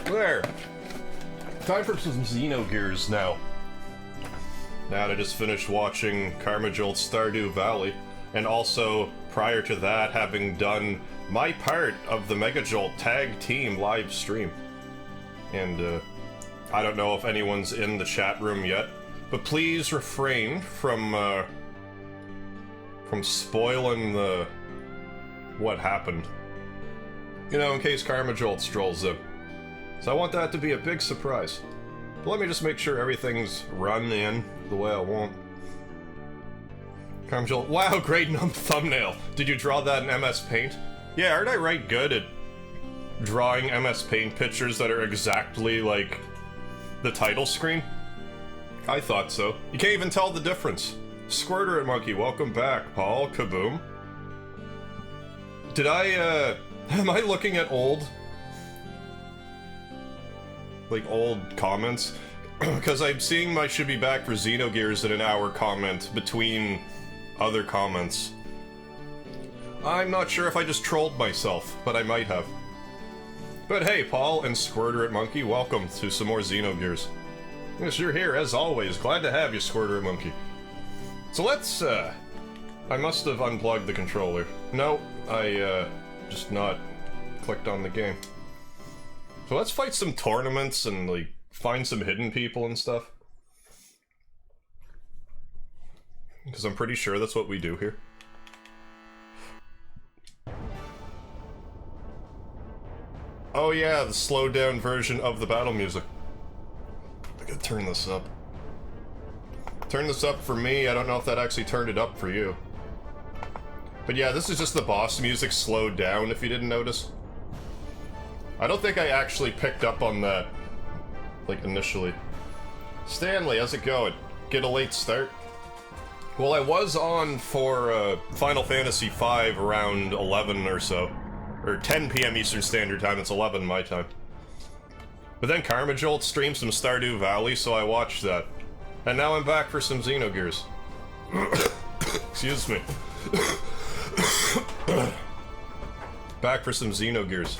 There. Time for some Xenogears now. Now that I just finished watching Carmageddon Stardew Valley, and also, prior to that, having done my part of the MegaJolt Tag Team live stream. And, I don't know if anyone's in the chat room yet, but please refrain from spoiling what happened. You know, in case Carmageddon strolls in. So I want that to be a big surprise. But let me just make sure everything's run in the way I want. Carmageddon, wow, great thumbnail. Did you draw that in MS Paint? Yeah, aren't I right good at drawing MS Paint pictures that are exactly like the title screen? I thought so. You can't even tell the difference. Squirter and Monkey, welcome back. Paul, Kaboom. Did I, am I looking at old comments? Because I'm seeing my should be back for Xenogears in an hour comment between other comments. I'm not sure if I just trolled myself, but I might have. But hey, Paul and Squirter at Monkey, welcome to some more Xenogears. Yes, you're here, as always. Glad to have you, Squirter at Monkey. So let's, I must have unplugged the controller. No, I, just not clicked on the game. So let's fight some tournaments and, like, find some hidden people and stuff. Because I'm pretty sure that's what we do here. Oh yeah, the slowed down version of the battle music. I gotta turn this up. Turn this up for me, I don't know if that actually turned it up for you. But yeah, this is just the boss music slowed down, if you didn't notice. I don't think I actually picked up on that, like, initially. Stanley, how's it going? Get a late start? Well, I was on for Final Fantasy V around 11 or so. Or 10 PM Eastern Standard Time, it's 11 my time. But then Carmageddon streamed some Stardew Valley, so I watched that. And now I'm back for some Xenogears. Excuse me. Back for some Xenogears.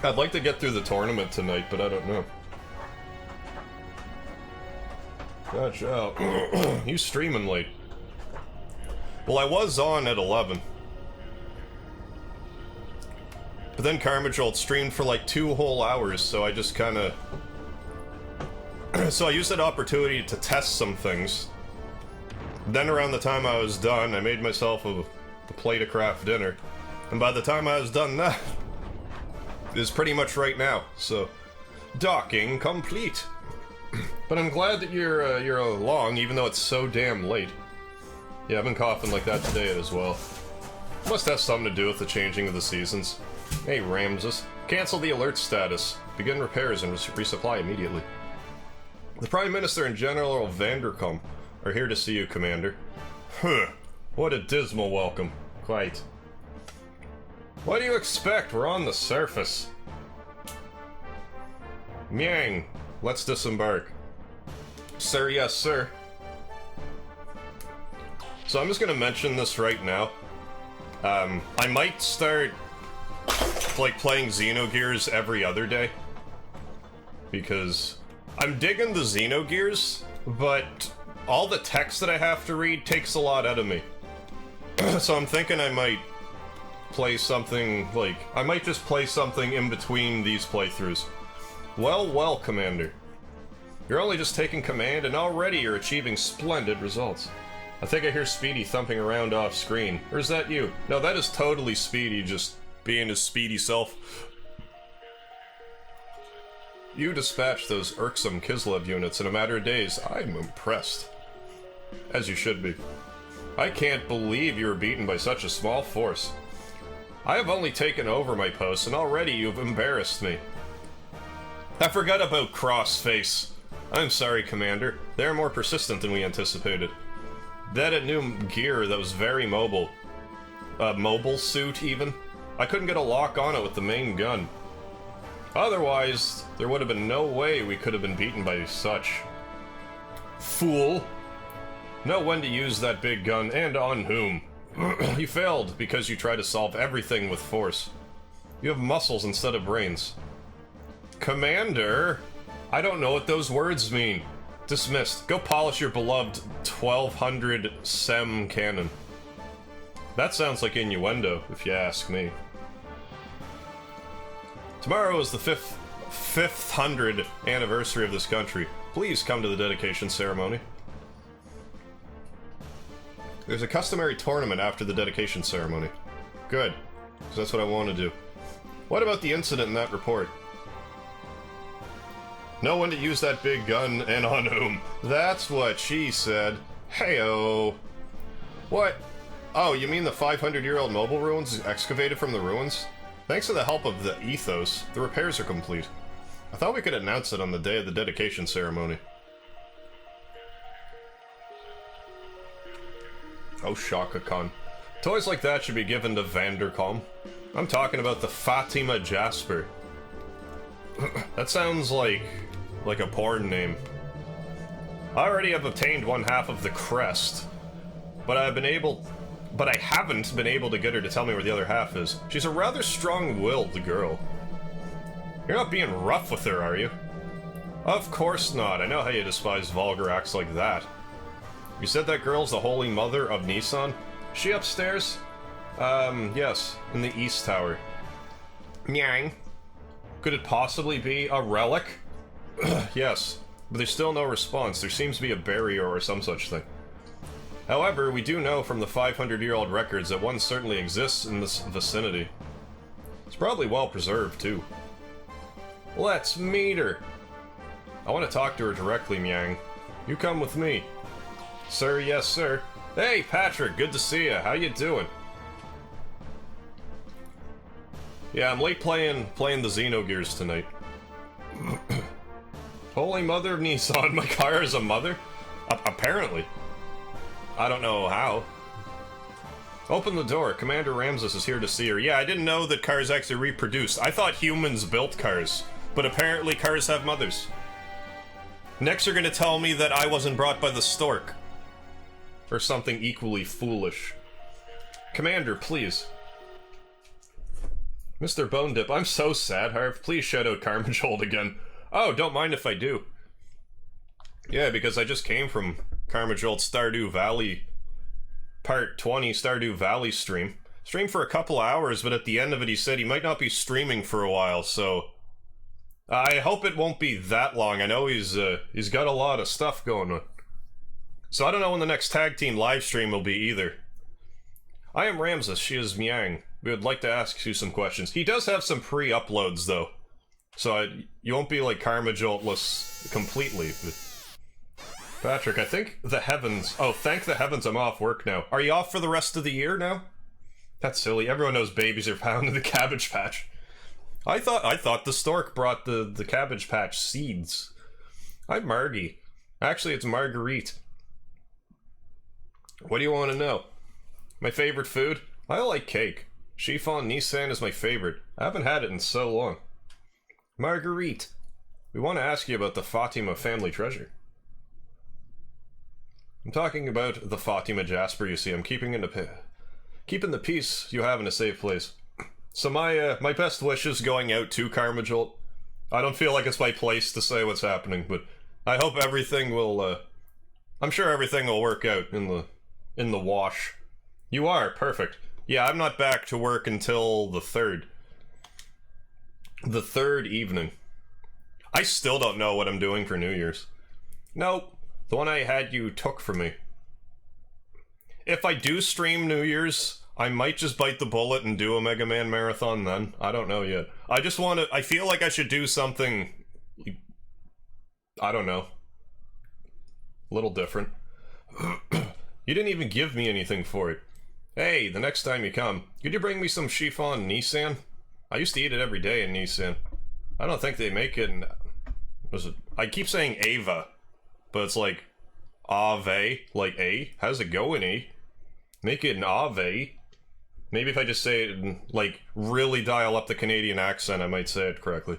I'd like to get through the tournament tonight, but I don't know. Watch out. You streaming late. Well, I was on at 11. But then Carmageddon streamed for like 2 whole hours, so I just kinda... So I used that opportunity to test some things. Then around the time I was done, I made myself a plate of craft dinner. And by the time I was done that, is pretty much right now, so... Docking complete! But I'm glad that you're along, even though it's so damn late. Yeah, I've been coughing like that today as well. Must have something to do with the changing of the seasons. Hey, Ramses. Cancel the alert status. Begin repairs and resupply immediately. The Prime Minister and General Vandercom are here to see you, Commander. Huh. What a dismal welcome. Quite. What do you expect? We're on the surface. Myang. Let's disembark. Sir, yes, sir. So I'm just gonna mention this right now. I might start, like, playing Xenogears every other day. Because I'm digging the Xenogears, but all the text that I have to read takes a lot out of me. So I'm thinking I might play something, like, I might just play something in between these playthroughs. Well, Commander. You're only just taking command and already you're achieving splendid results. I think I hear Speedy thumping around off screen. Or is that you? No, that is totally Speedy, just being his speedy self. You dispatched those irksome Kislev units in a matter of days. I'm impressed. As you should be. I can't believe you were beaten by such a small force. I have only taken over my post, and already you've embarrassed me. I forgot about Crossface. I'm sorry, Commander. They're more persistent than we anticipated. They had a new gear that was very mobile. A mobile suit, even. I couldn't get a lock on it with the main gun. Otherwise, there would have been no way we could have been beaten by such. Fool! Know when to use that big gun, and on whom. You failed because you try to solve everything with force. You have muscles instead of brains. Commander! I don't know what those words mean. Dismissed. Go polish your beloved 1200 SEM cannon. That sounds like innuendo, if you ask me. Tomorrow is the 500th anniversary of this country. Please come to the dedication ceremony. There's a customary tournament after the dedication ceremony. Good, because that's what I want to do. What about the incident in that report? Know when to use that big gun and on whom. That's what she said. Heyo. What? Oh, you mean the 500-year-old mobile ruins excavated from the ruins? Thanks to the help of the Ethos, the repairs are complete. I thought we could announce it on the day of the dedication ceremony. Oh, Shaka Khan. Toys like that should be given to Vandercom. I'm talking about the Fatima Jasper. That sounds like a porn name. I already have obtained one half of the crest, but I haven't been able to get her to tell me where the other half is. She's a rather strong-willed girl. You're not being rough with her, are you? Of course not. I know how you despise vulgar acts like that. You said that girl's the Holy Mother of Nissan? She upstairs? Yes, in the East Tower. Nyang. Could it possibly be a relic? Yes, but there's still no response. There seems to be a barrier or some such thing. However, we do know from the 500-year-old records that one certainly exists in this vicinity. It's probably well preserved, too. Let's meet her! I want to talk to her directly, Myang. You come with me. Sir, yes, sir. Hey, Patrick, good to see ya. How you doing? Yeah, I'm late playing the Xenogears tonight. Holy Mother of Nissan, my car is a mother? Apparently. I don't know how. Open the door. Commander Ramses is here to see her. Yeah, I didn't know that cars actually reproduced. I thought humans built cars, but apparently cars have mothers. Next you're gonna tell me that I wasn't brought by the stork. Or something equally foolish. Commander, please. Mr. Bone Dip, I'm so sad, Harv. Please shout out Carmajold again. Oh, don't mind if I do. Yeah, because I just came from Carmajold's Stardew Valley Part 20 Stardew Valley stream. Streamed for a couple hours, but at the end of it he said he might not be streaming for a while, so... I hope it won't be that long. I know he's got a lot of stuff going on. So I don't know when the next tag team live stream will be either. I am Ramses, she is Myang. We would like to ask you some questions. He does have some pre-uploads though. So you won't be like Carmajoltless completely. Patrick, I think the heavens... Oh, thank the heavens I'm off work now. Are you off for the rest of the year now? That's silly. Everyone knows babies are found in the Cabbage Patch. I thought the stork brought the Cabbage Patch seeds. I'm Margie. Actually, it's Marguerite. What do you want to know? My favorite food? I like cake. Chiffon Nissan is my favorite. I haven't had it in so long. Marguerite, we want to ask you about the Fatima family treasure. I'm talking about the Fatima Jasper, you see. I'm keeping the peace you have in a safe place. So my best wishes going out to Carmajolt. I don't feel like it's my place to say what's happening, but I hope everything will, I'm sure everything will work out in the wash. You are, perfect. Yeah, I'm not back to work until the 3rd. The 3rd evening. I still don't know what I'm doing for New Year's. Nope. The one I had you took from me. If I do stream New Year's, I might just bite the bullet and do a Mega Man marathon then. I don't know yet. I feel like I should do something... I don't know. A little different. You didn't even give me anything for it. Hey, the next time you come, could you bring me some chiffon Nissan? I used to eat it every day in Nissan. I don't think they make it in... I keep saying Ava, but it's like Ave, like A. How's it go in A? Make it in Ave. Maybe if I just say it and, like, really dial up the Canadian accent, I might say it correctly.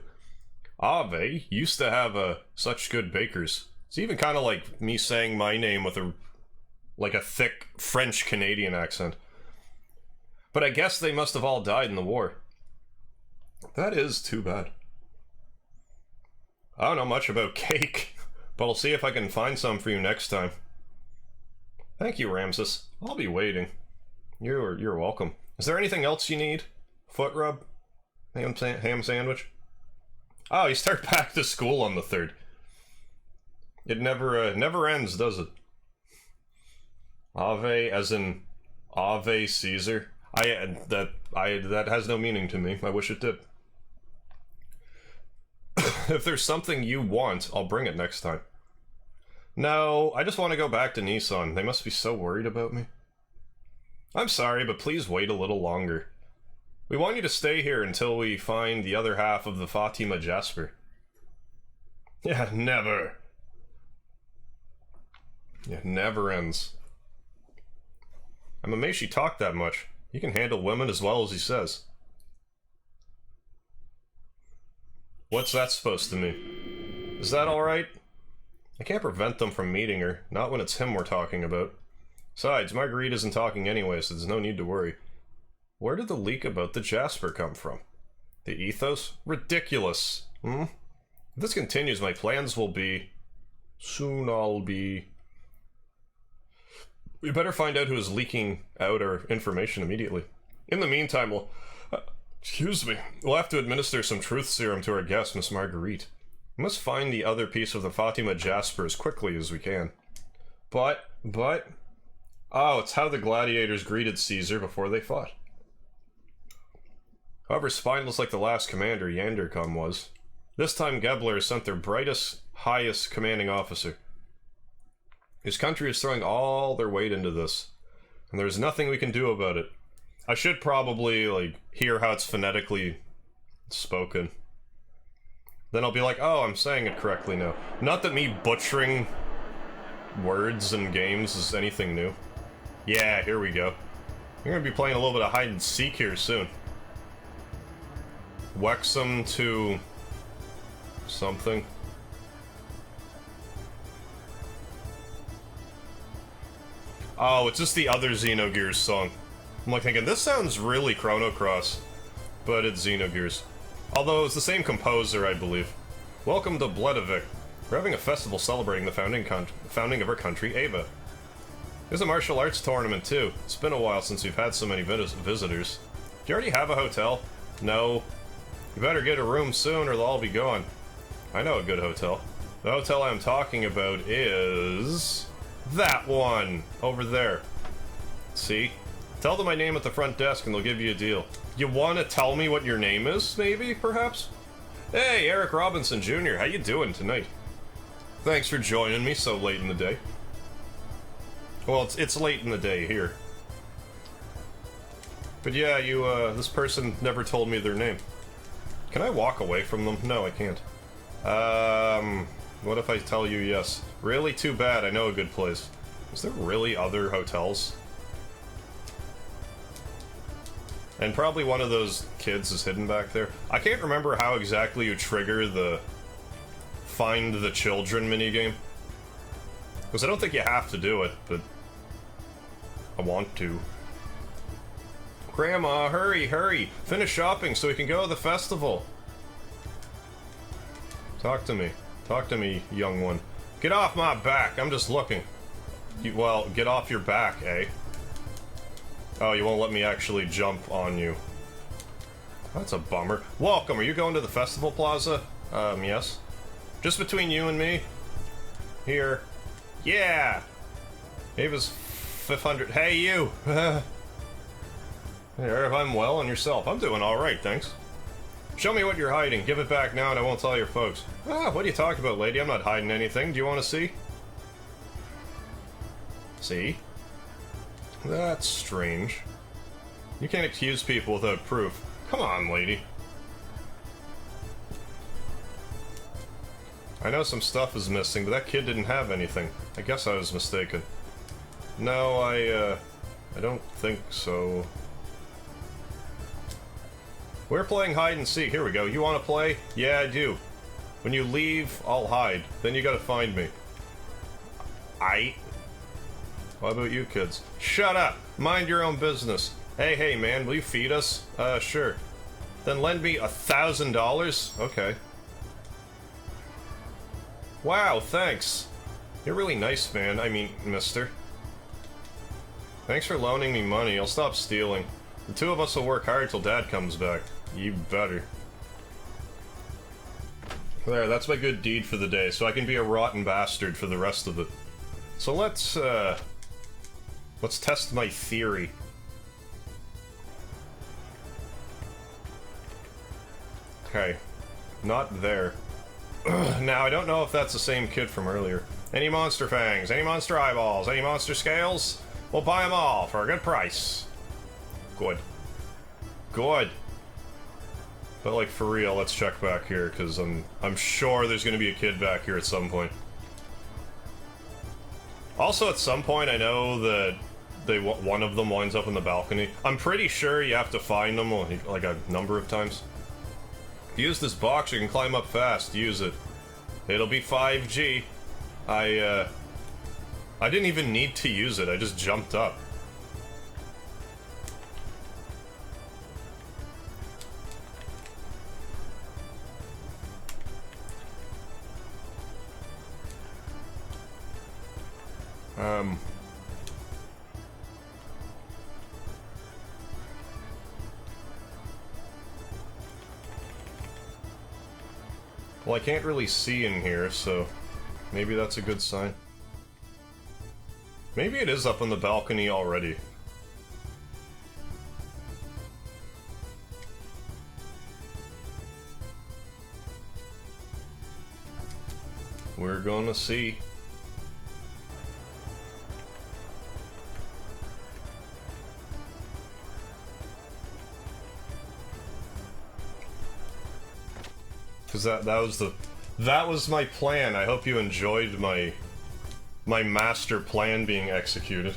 Ave used to have such good bakers. It's even kind of like me saying my name with a thick French-Canadian accent. But I guess they must have all died in the war. That is too bad. I don't know much about cake, but I'll see if I can find some for you next time. Thank you, Ramses. I'll be waiting. You're welcome. Is there anything else you need? Foot rub? Ham sandwich? Oh, you start back to school on the 3rd. It never ends, does it? Ave, as in Ave Caesar. That has no meaning to me. I wish it did. If there's something you want, I'll bring it next time. No, I just want to go back to Nissan. They must be so worried about me. I'm sorry, but please wait a little longer. We want you to stay here until we find the other half of the Fatima Jasper. Yeah, never. Yeah, never ends. I'm amazed she talked that much. He can handle women as well as he says. What's that supposed to mean? Is that alright? I can't prevent them from meeting her, not when it's him we're talking about. Besides, Marguerite isn't talking anyway, so there's no need to worry. Where did the leak about the Jasper come from? The ethos? Ridiculous. If this continues, my plans will be... Soon I'll be... We better find out who is leaking out our information immediately. In the meantime, we'll... excuse me. We'll have to administer some truth serum to our guest, Miss Marguerite. We must find the other piece of the Fatima Jasper as quickly as we can. But... Oh, it's how the gladiators greeted Caesar before they fought. However spineless like the last commander, Yandercom was. This time Gebler has sent their brightest, highest commanding officer. His country is throwing all their weight into this, and there's nothing we can do about it. I should probably, like, hear how it's phonetically spoken. Then I'll be like, oh, I'm saying it correctly now. Not that me butchering words in games is anything new. Yeah, here we go. You're gonna be playing a little bit of hide and seek here soon. Wexham to... something. Oh, it's just the other Xenogears song. I'm like thinking, this sounds really Chrono Cross, but it's Xenogears. Although it's the same composer, I believe. Welcome to Bledavik. We're having a festival celebrating the founding of our country, Ava. There's a martial arts tournament, too. It's been a while since we've had so many visitors. Do you already have a hotel? No. You better get a room soon or they'll all be gone. I know a good hotel. The hotel I'm talking about is... that one! Over there. See? Tell them my name at the front desk and they'll give you a deal. You want to tell me what your name is, maybe, perhaps? Hey, Eric Robinson Jr., how you doing tonight? Thanks for joining me so late in the day. Well, it's late in the day here. But yeah, this person never told me their name. Can I walk away from them? No, I can't. What if I tell you yes? Really? Too bad, I know a good place. Is there really other hotels? And probably one of those kids is hidden back there. I can't remember how exactly you trigger the Find the Children minigame. Because I don't think you have to do it, but I want to. Grandma, hurry, hurry! Finish shopping so we can go to the festival! Talk to me. Talk to me, young one. Get off my back, I'm just looking. Well, get off your back, eh? Oh, you won't let me actually jump on you. That's a bummer. Welcome, are you going to the festival plaza? Yes. Just between you and me? Here. Yeah! Ava's 500. Hey, you! Here, I'm well, and yourself? I'm doing alright, thanks. Show me what you're hiding. Give it back now and I won't tell your folks. Ah, what are you talking about, lady? I'm not hiding anything. Do you want to see? See? That's strange. You can't accuse people without proof. Come on, lady. I know some stuff is missing, but that kid didn't have anything. I guess I was mistaken. No, I don't think so. We're playing hide and seek. Here we go. You want to play? Yeah, I do. When you leave, I'll hide. Then you gotta find me. What about you kids? Shut up! Mind your own business. Hey, man, will you feed us? Sure. Then lend me $1,000? Okay. Wow, thanks. You're really nice, man. I mean, mister. Thanks for loaning me money. I'll stop stealing. The two of us will work hard till Dad comes back. You better. There, that's my good deed for the day, so I can be a rotten bastard for the rest of it. So let's test my theory. Okay. Not there. Now, I don't know if that's the same kid from earlier. Any monster fangs? Any monster eyeballs? Any monster scales? We'll buy them all for a good price. Good. Good. But, like, for real, let's check back here, because I'm sure there's gonna be a kid back here at some point. Also, at some point, I know that one of them winds up in the balcony. I'm pretty sure you have to find them, like, a number of times. Use this box, you can climb up fast. Use it. It'll be 5G. I didn't even need to use it, I just jumped up. Well, I can't really see in here, so maybe that's a good sign. Maybe it is up on the balcony already. We're gonna see. Because that was my plan. I hope you enjoyed my master plan being executed.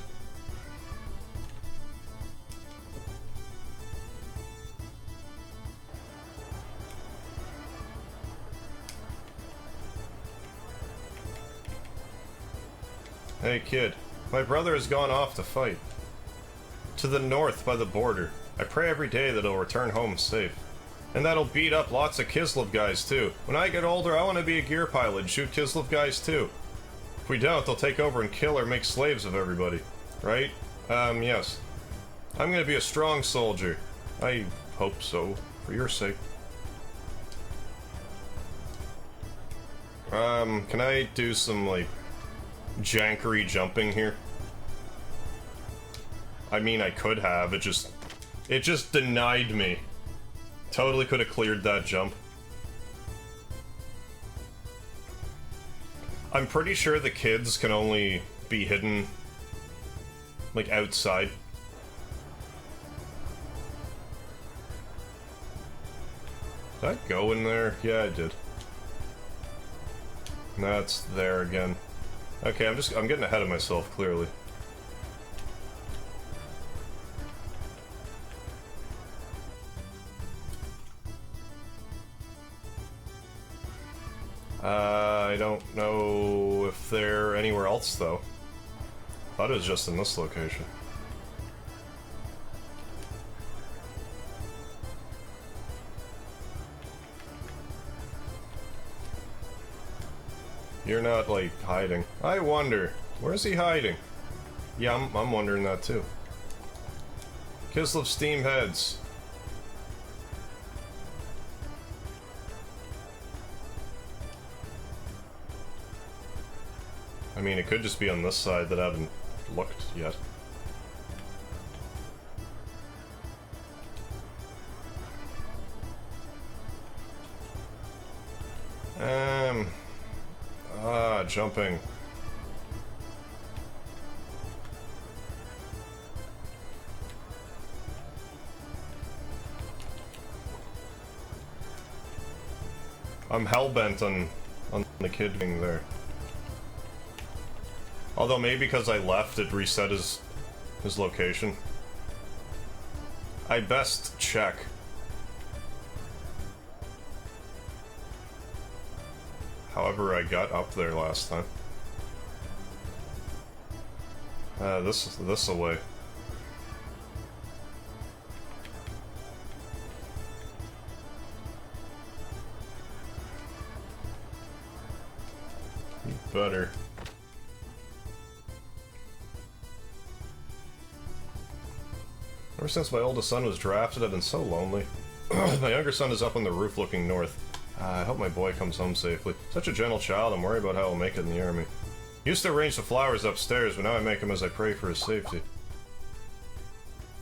Hey kid, my brother has gone off to fight. To the north by the border. I pray every day that he'll return home safe. And that'll beat up lots of Kislev guys too. When I get older, I want to be a gear pilot and shoot Kislev guys too. If we don't, they'll take over and kill or make slaves of everybody. Right? Yes. I'm gonna be a strong soldier. I hope so, for your sake. Can I do some, like, jankery jumping here? I mean, I could have, it just denied me. Totally could have cleared that jump. I'm pretty sure the kids can only be hidden, like, outside. Did I go in there? Yeah, I did. That's there again. Okay, I'm getting ahead of myself, clearly. I don't know if they're anywhere else, though. Thought it was just in this location. You're not, like, hiding. I wonder, where's he hiding? Yeah, I'm wondering that, too. Kislev steam heads. I mean, it could just be on this side that I haven't looked yet. Jumping. I'm hellbent on the kid being there. Although maybe because I left, it reset his location. I best check. However, I got up there last time. This away. water. Ever since my oldest son was drafted, I've been so lonely. My younger son is up on the roof looking north. I hope my boy comes home safely. Such a gentle child, I'm worried about how he'll make it in the army. Used to arrange the flowers upstairs, but now I make him as I pray for his safety.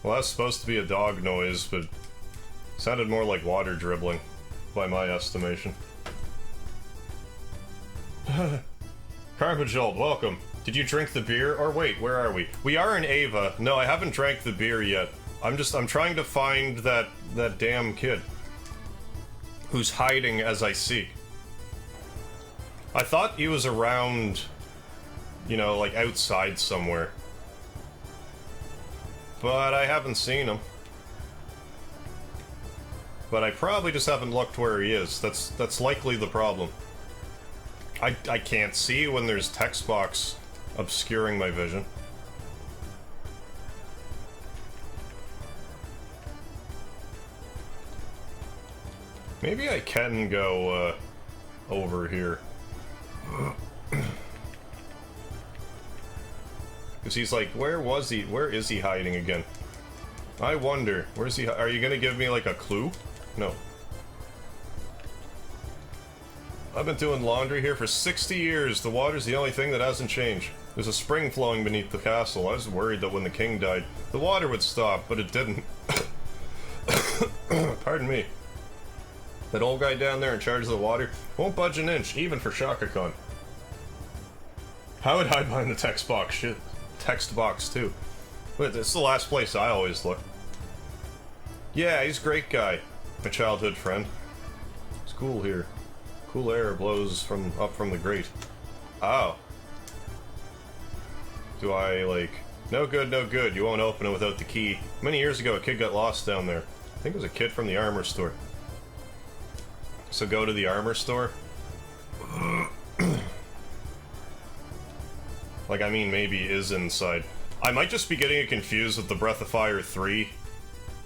Well, that's supposed to be a dog noise, but sounded more like water dribbling, by my estimation. Carpajold, welcome. Did you drink the beer? Or wait, where are we? We are in Ava. No, I haven't drank the beer yet. I'm trying to find that damn kid. Who's hiding as I seek. I thought he was around, you know, like outside somewhere. But I haven't seen him. But I probably just haven't looked where he is. That's likely the problem. I can't see when there's text box obscuring my vision. Maybe I can go over here. Because he's like, where was he? Where is he hiding again? I wonder. Where's he? Are you gonna give me like a clue? No. I've been doing laundry here for 60 years. The water's the only thing that hasn't changed. There's a spring flowing beneath the castle. I was worried that when the king died, the water would stop, but it didn't. Pardon me. That old guy down there in charge of the water won't budge an inch, even for Shaka Khan. How would I find the text box? Shit. Text box, too. But this is the last place I always look. Yeah, he's a great guy. My childhood friend. It's cool here. Cool air blows up from the grate. Oh. Do I, like... No good, no good. You won't open it without the key. Many years ago, a kid got lost down there. I think it was a kid from the armor store. So go to the armor store? Like, I mean, maybe is inside. I might just be getting it confused with the Breath of Fire 3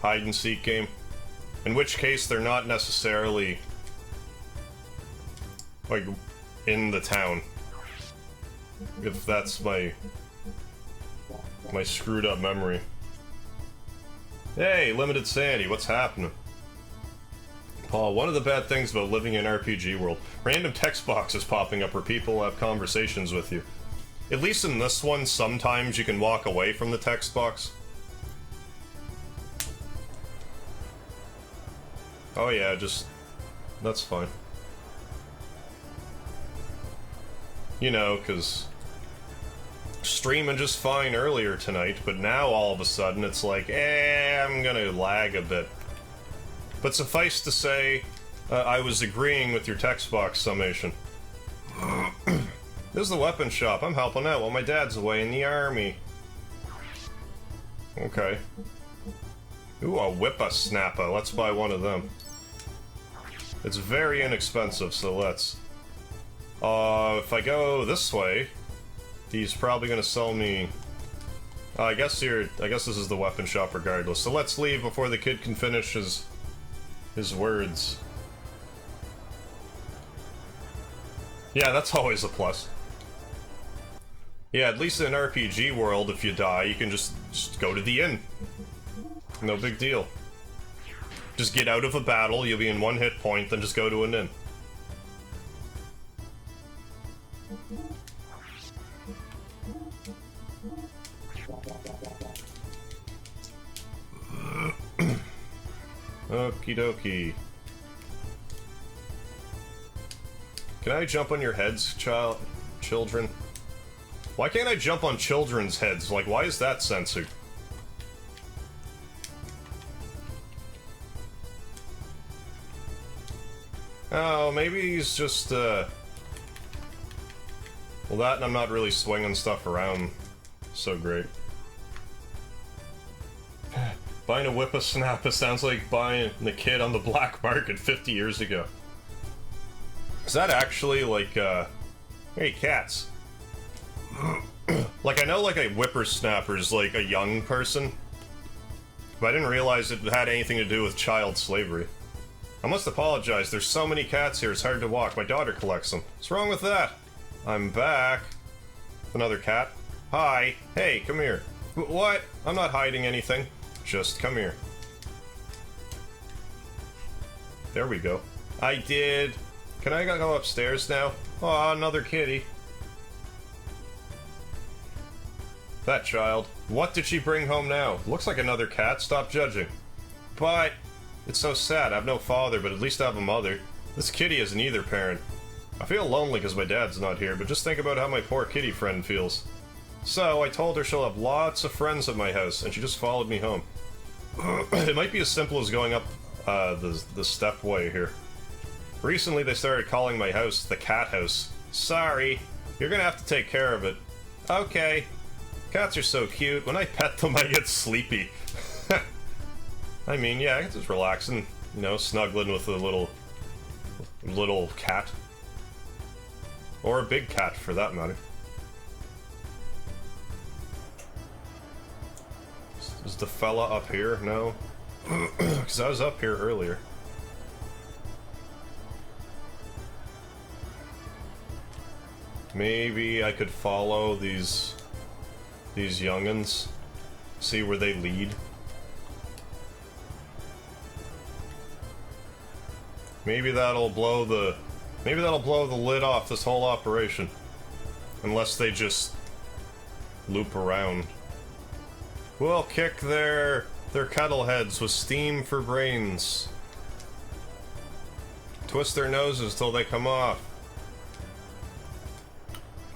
hide-and-seek game. In which case, they're not necessarily... like, in the town. If that's my screwed up memory. Hey, Limited Sandy, what's happening? Paul, one of the bad things about living in RPG world, random text boxes popping up where people have conversations with you. At least in this one, sometimes you can walk away from the text box. Oh yeah, just... that's fine. You know, because streaming just fine earlier tonight, but now all of a sudden it's like, I'm gonna lag a bit. But suffice to say, I was agreeing with your text box summation. This is the weapon shop. I'm helping out while my dad's away in the army. Okay. Ooh, a whippersnapper. Let's buy one of them. It's very inexpensive, so let's... if I go this way, he's probably gonna sell me... I guess this is the weapon shop regardless. So let's leave before the kid can finish his words. Yeah, that's always a plus. Yeah, at least in an RPG world, if you die, you can just go to the inn. No big deal. Just get out of a battle, you'll be in one hit point, then just go to an inn. Okie dokie. Can I jump on your heads, children? Why can't I jump on children's heads? Like, why is that censored? Oh, maybe he's just, well, that and I'm not really swinging stuff around so great. Buying a whippersnapper sounds like buying the kid on the black market 50 years ago. Is that actually, like, hey, cats. Like, I know, like, a whippersnapper's, like, a young person, but I didn't realize it had anything to do with child slavery. I must apologize, there's so many cats here, it's hard to walk. My daughter collects them. What's wrong with that? I'm back. Another cat. Hi. Hey, come here. What? I'm not hiding anything. Just come here. There we go. I did. Can I go upstairs now? Oh, another kitty. That child. What did she bring home now? Looks like another cat. Stop judging. But it's so sad. I have no father, but at least I have a mother. This kitty is neither parent. I feel lonely because my dad's not here, but just think about how my poor kitty friend feels. So, I told her she'll have lots of friends at my house, and she just followed me home. It might be as simple as going up the stepway here. Recently, they started calling my house the cat house. Sorry, you're gonna have to take care of it. Okay. Cats are so cute. When I pet them, I get sleepy. I mean, yeah, it's just relaxing, you know, snuggling with a little cat. Or a big cat, for that matter. Is the fella up here? No. Because I was up here earlier. Maybe I could follow these young'uns. See where they lead. Maybe that'll blow the lid off this whole operation. Unless they just loop around. We'll kick their cuddle heads with steam for brains. Twist their noses till they come off.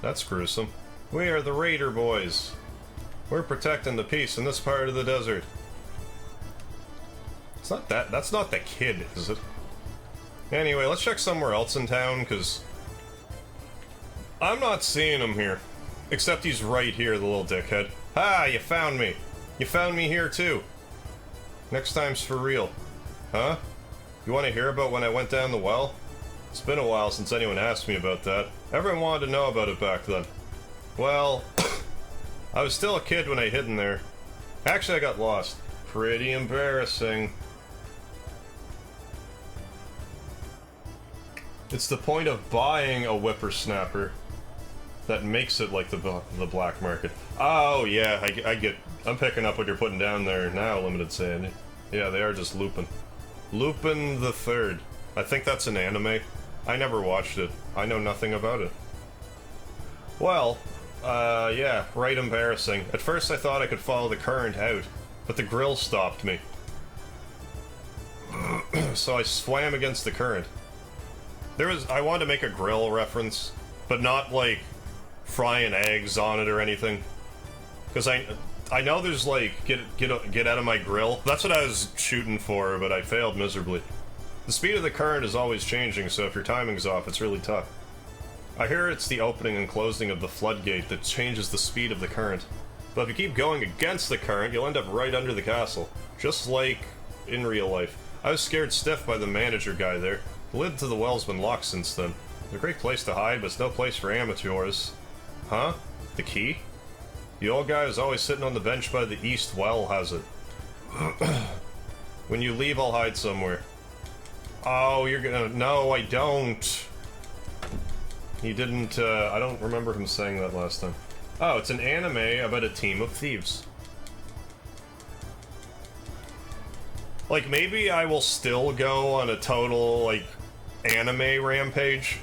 That's gruesome. We are the Raider boys. We're protecting the peace in this part of the desert. It's not that. That's not the kid, is it? Anyway, let's check somewhere else in town, because I'm not seeing him here. Except he's right here, the little dickhead. Ah, you found me. You found me here, too. Next time's for real. Huh? You want to hear about when I went down the well? It's been a while since anyone asked me about that. Everyone wanted to know about it back then. Well, I was still a kid when I hid in there. Actually, I got lost. Pretty embarrassing. It's the point of buying a whippersnapper that makes it like the black market. Oh, yeah, I get... I'm picking up what you're putting down there now, Limited Sandy. Yeah, they are just Lupin. Lupin the Third. I think that's an anime. I never watched it. I know nothing about it. Well, yeah, right embarrassing. At first I thought I could follow the current out, but the grill stopped me. So I swam against the current. I wanted to make a grill reference, but not like frying eggs on it or anything. Because I know there's like, get out of my grill. That's what I was shooting for, but I failed miserably. The speed of the current is always changing, so if your timing's off, it's really tough. I hear it's the opening and closing of the floodgate that changes the speed of the current. But if you keep going against the current, you'll end up right under the castle. Just like in real life. I was scared stiff by the manager guy there. The lid to the well's been locked since then. It's a great place to hide, but it's no place for amateurs. Huh? The key? The old guy who's always sitting on the bench by the east well has it. When you leave, I'll hide somewhere. Oh, you're gonna... No, I don't. He didn't, I don't remember him saying that last time. Oh, it's an anime about a team of thieves. Like, maybe I will still go on a total, like, anime rampage.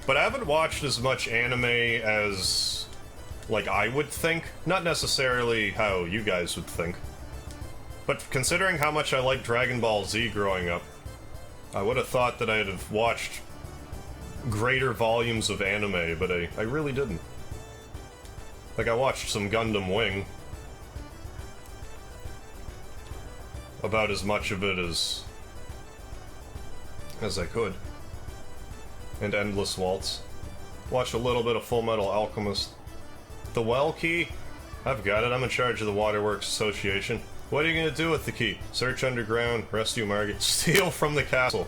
But I haven't watched as much anime as, like, I would think. Not necessarily how you guys would think. But considering how much I liked Dragon Ball Z growing up, I would have thought that I'd have watched greater volumes of anime, but I really didn't. Like, I watched some Gundam Wing. About as much of it as I could. And Endless Waltz. Watched a little bit of Full Metal Alchemist. The well key? I've got it. I'm in charge of the Waterworks Association. What are you gonna do with the key? Search underground, rescue Margit, steal from the castle.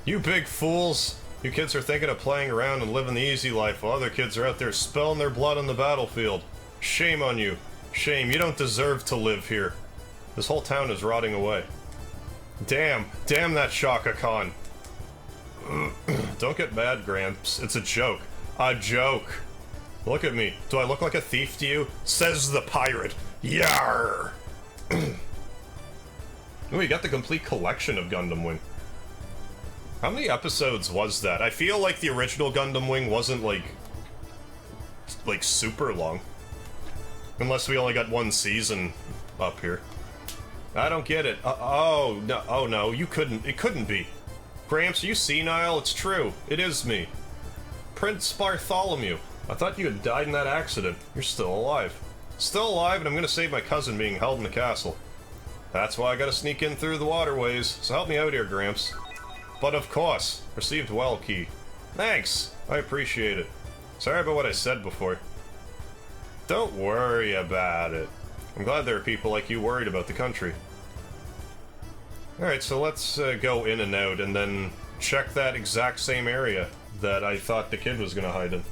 You big fools! You kids are thinking of playing around and living the easy life while other kids are out there spilling their blood on the battlefield. Shame on you. Shame, you don't deserve to live here. This whole town is rotting away. Damn that Shaka Khan. Don't get mad, Gramps. It's a joke. A joke. Look at me. Do I look like a thief to you? Says the pirate. Yarr! Oh, you got the complete collection of Gundam Wing. How many episodes was that? I feel like the original Gundam Wing wasn't, like super long. Unless we only got one season up here. I don't get it. Oh, no, you couldn't. It couldn't be. Gramps, are you senile? It's true. It is me. Prince Bartholomew. I thought you had died in that accident. You're still alive. Still alive, and I'm gonna save my cousin being held in the castle. That's why I gotta sneak in through the waterways, so help me out here, Gramps. But of course, received well key. Thanks, I appreciate it. Sorry about what I said before. Don't worry about it. I'm glad there are people like you worried about the country. Alright, so let's go in and out, and then check that exact same area that I thought the kid was gonna hide in.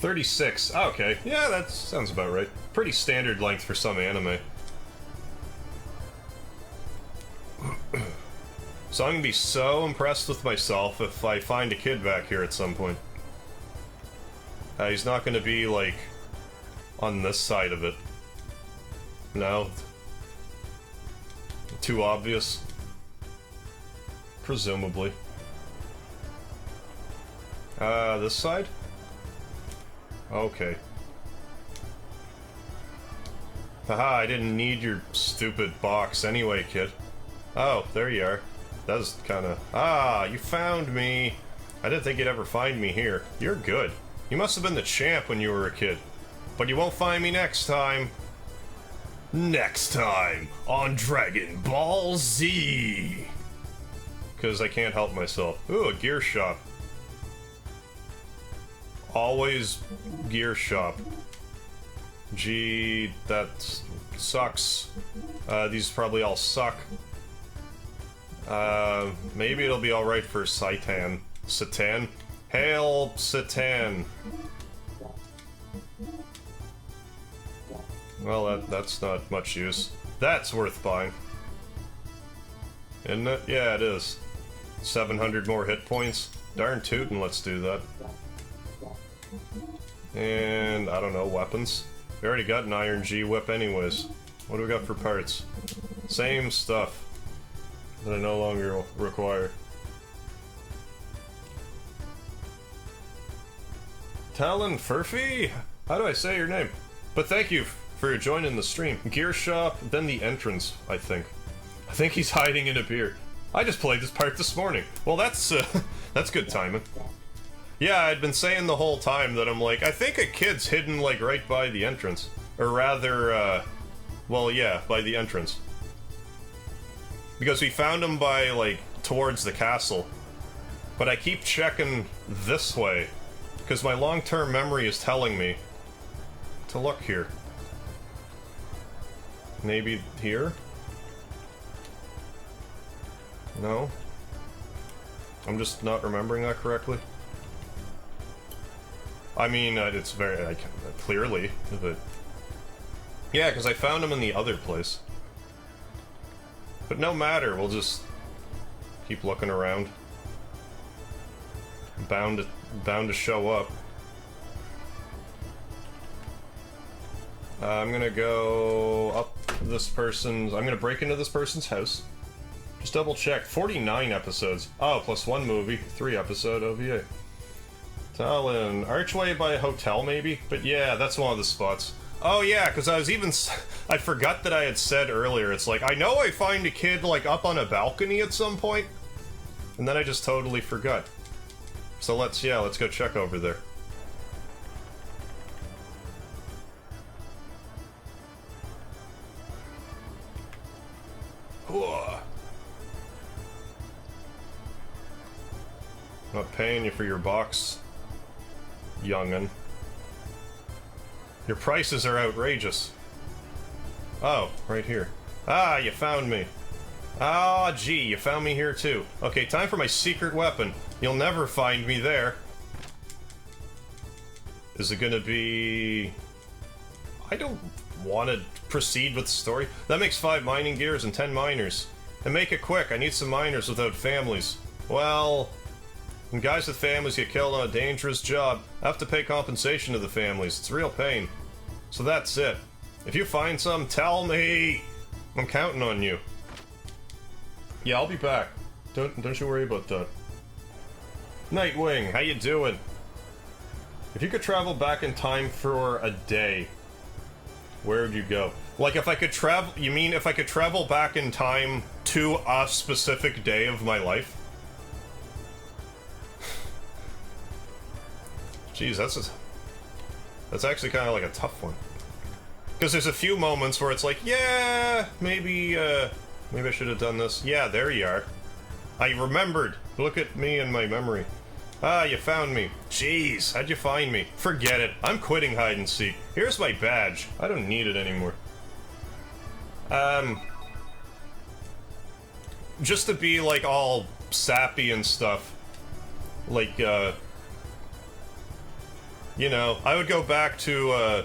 $36. Okay, yeah, that sounds about right. Pretty standard length for some anime. So I'm gonna be so impressed with myself if I find a kid back here at some point. He's not gonna be, like, on this side of it. No. Too obvious. Presumably. This side? Okay. Haha, I didn't need your stupid box anyway, kid. Oh, there you are. That was kinda... Ah, you found me! I didn't think you'd ever find me here. You're good. You must have been the champ when you were a kid. But you won't find me next time. Next time on Dragon Ball Z! Because I can't help myself. Ooh, a gear shop. Always gear shop. Gee, that sucks. These probably all suck. Maybe it'll be alright for Satan. Satan? Hail Satan! Well, that's not much use. That's worth buying. Isn't it? Yeah, it is. 700 more hit points. Darn tootin', let's do that. And, I don't know, weapons. We already got an Iron G whip anyways. What do we got for parts? Same stuff that I no longer require. Talon Furphy? How do I say your name? But thank you for joining the stream. Gear shop, then the entrance, I think. I think he's hiding in a beer. I just played this part this morning. Well, that's good timing. Yeah, I'd been saying the whole time that I'm like, I think a kid's hidden, like, right by the entrance. Or rather, well, yeah, by the entrance. Because we found him by, like, towards the castle. But I keep checking this way. Because my long-term memory is telling me to look here. Maybe here? No? I'm just not remembering that correctly. I mean, it's very, clearly, but... Yeah, because I found him in the other place. But no matter, we'll just keep looking around. Bound to show up. I'm gonna go up this person's... I'm gonna break into this person's house. Just double check. 49 episodes. Oh, plus one movie. 3 episode OVA. Talon. Archway by a hotel, maybe? But yeah, that's one of the spots. Oh yeah, because I was even... I forgot that I had said earlier, it's like, I know I find a kid, like, up on a balcony at some point. And then I just totally forgot. So let's go check over there. Not paying you for your box, young'un. Your prices are outrageous. Oh, right here. Ah, you found me. Ah, gee, you found me here too. Okay, time for my secret weapon. You'll never find me there. Is it gonna be... I don't want to proceed with the story? That makes 5 mining gears and 10 miners. And make it quick, I need some miners without families. Well, when guys with families get killed on a dangerous job, I have to pay compensation to the families. It's real pain. So that's it. If you find some, tell me! I'm counting on you. Yeah, I'll be back. Don't you worry about that. Nightwing, how you doing? If you could travel back in time for a day, where would you go? Like, if I could travel... You mean if I could travel back in time to a specific day of my life? Jeez, that's actually kind of like a tough one. Because there's a few moments where it's like, yeah, maybe I should have done this. Yeah, there you are. I remembered. Look at me in my memory. Ah, you found me. Jeez, how'd you find me? Forget it. I'm quitting hide and seek. Here's my badge. I don't need it anymore. Just to be, like, all sappy and stuff. Like, you know, I would go back to,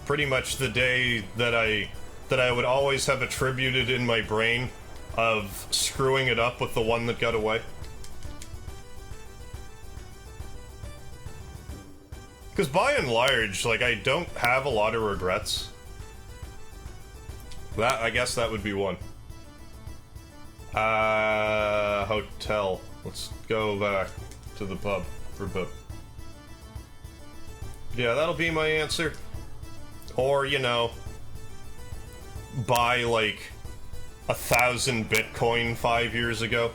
pretty much the day that I would always have attributed in my brain of screwing it up with the one that got away. Because by and large, like, I don't have a lot of regrets. I guess that would be one. Hotel. Let's go back to the pub for a bit. Yeah, that'll be my answer. Or, you know, buy, like, 1,000 Bitcoin 5 years ago.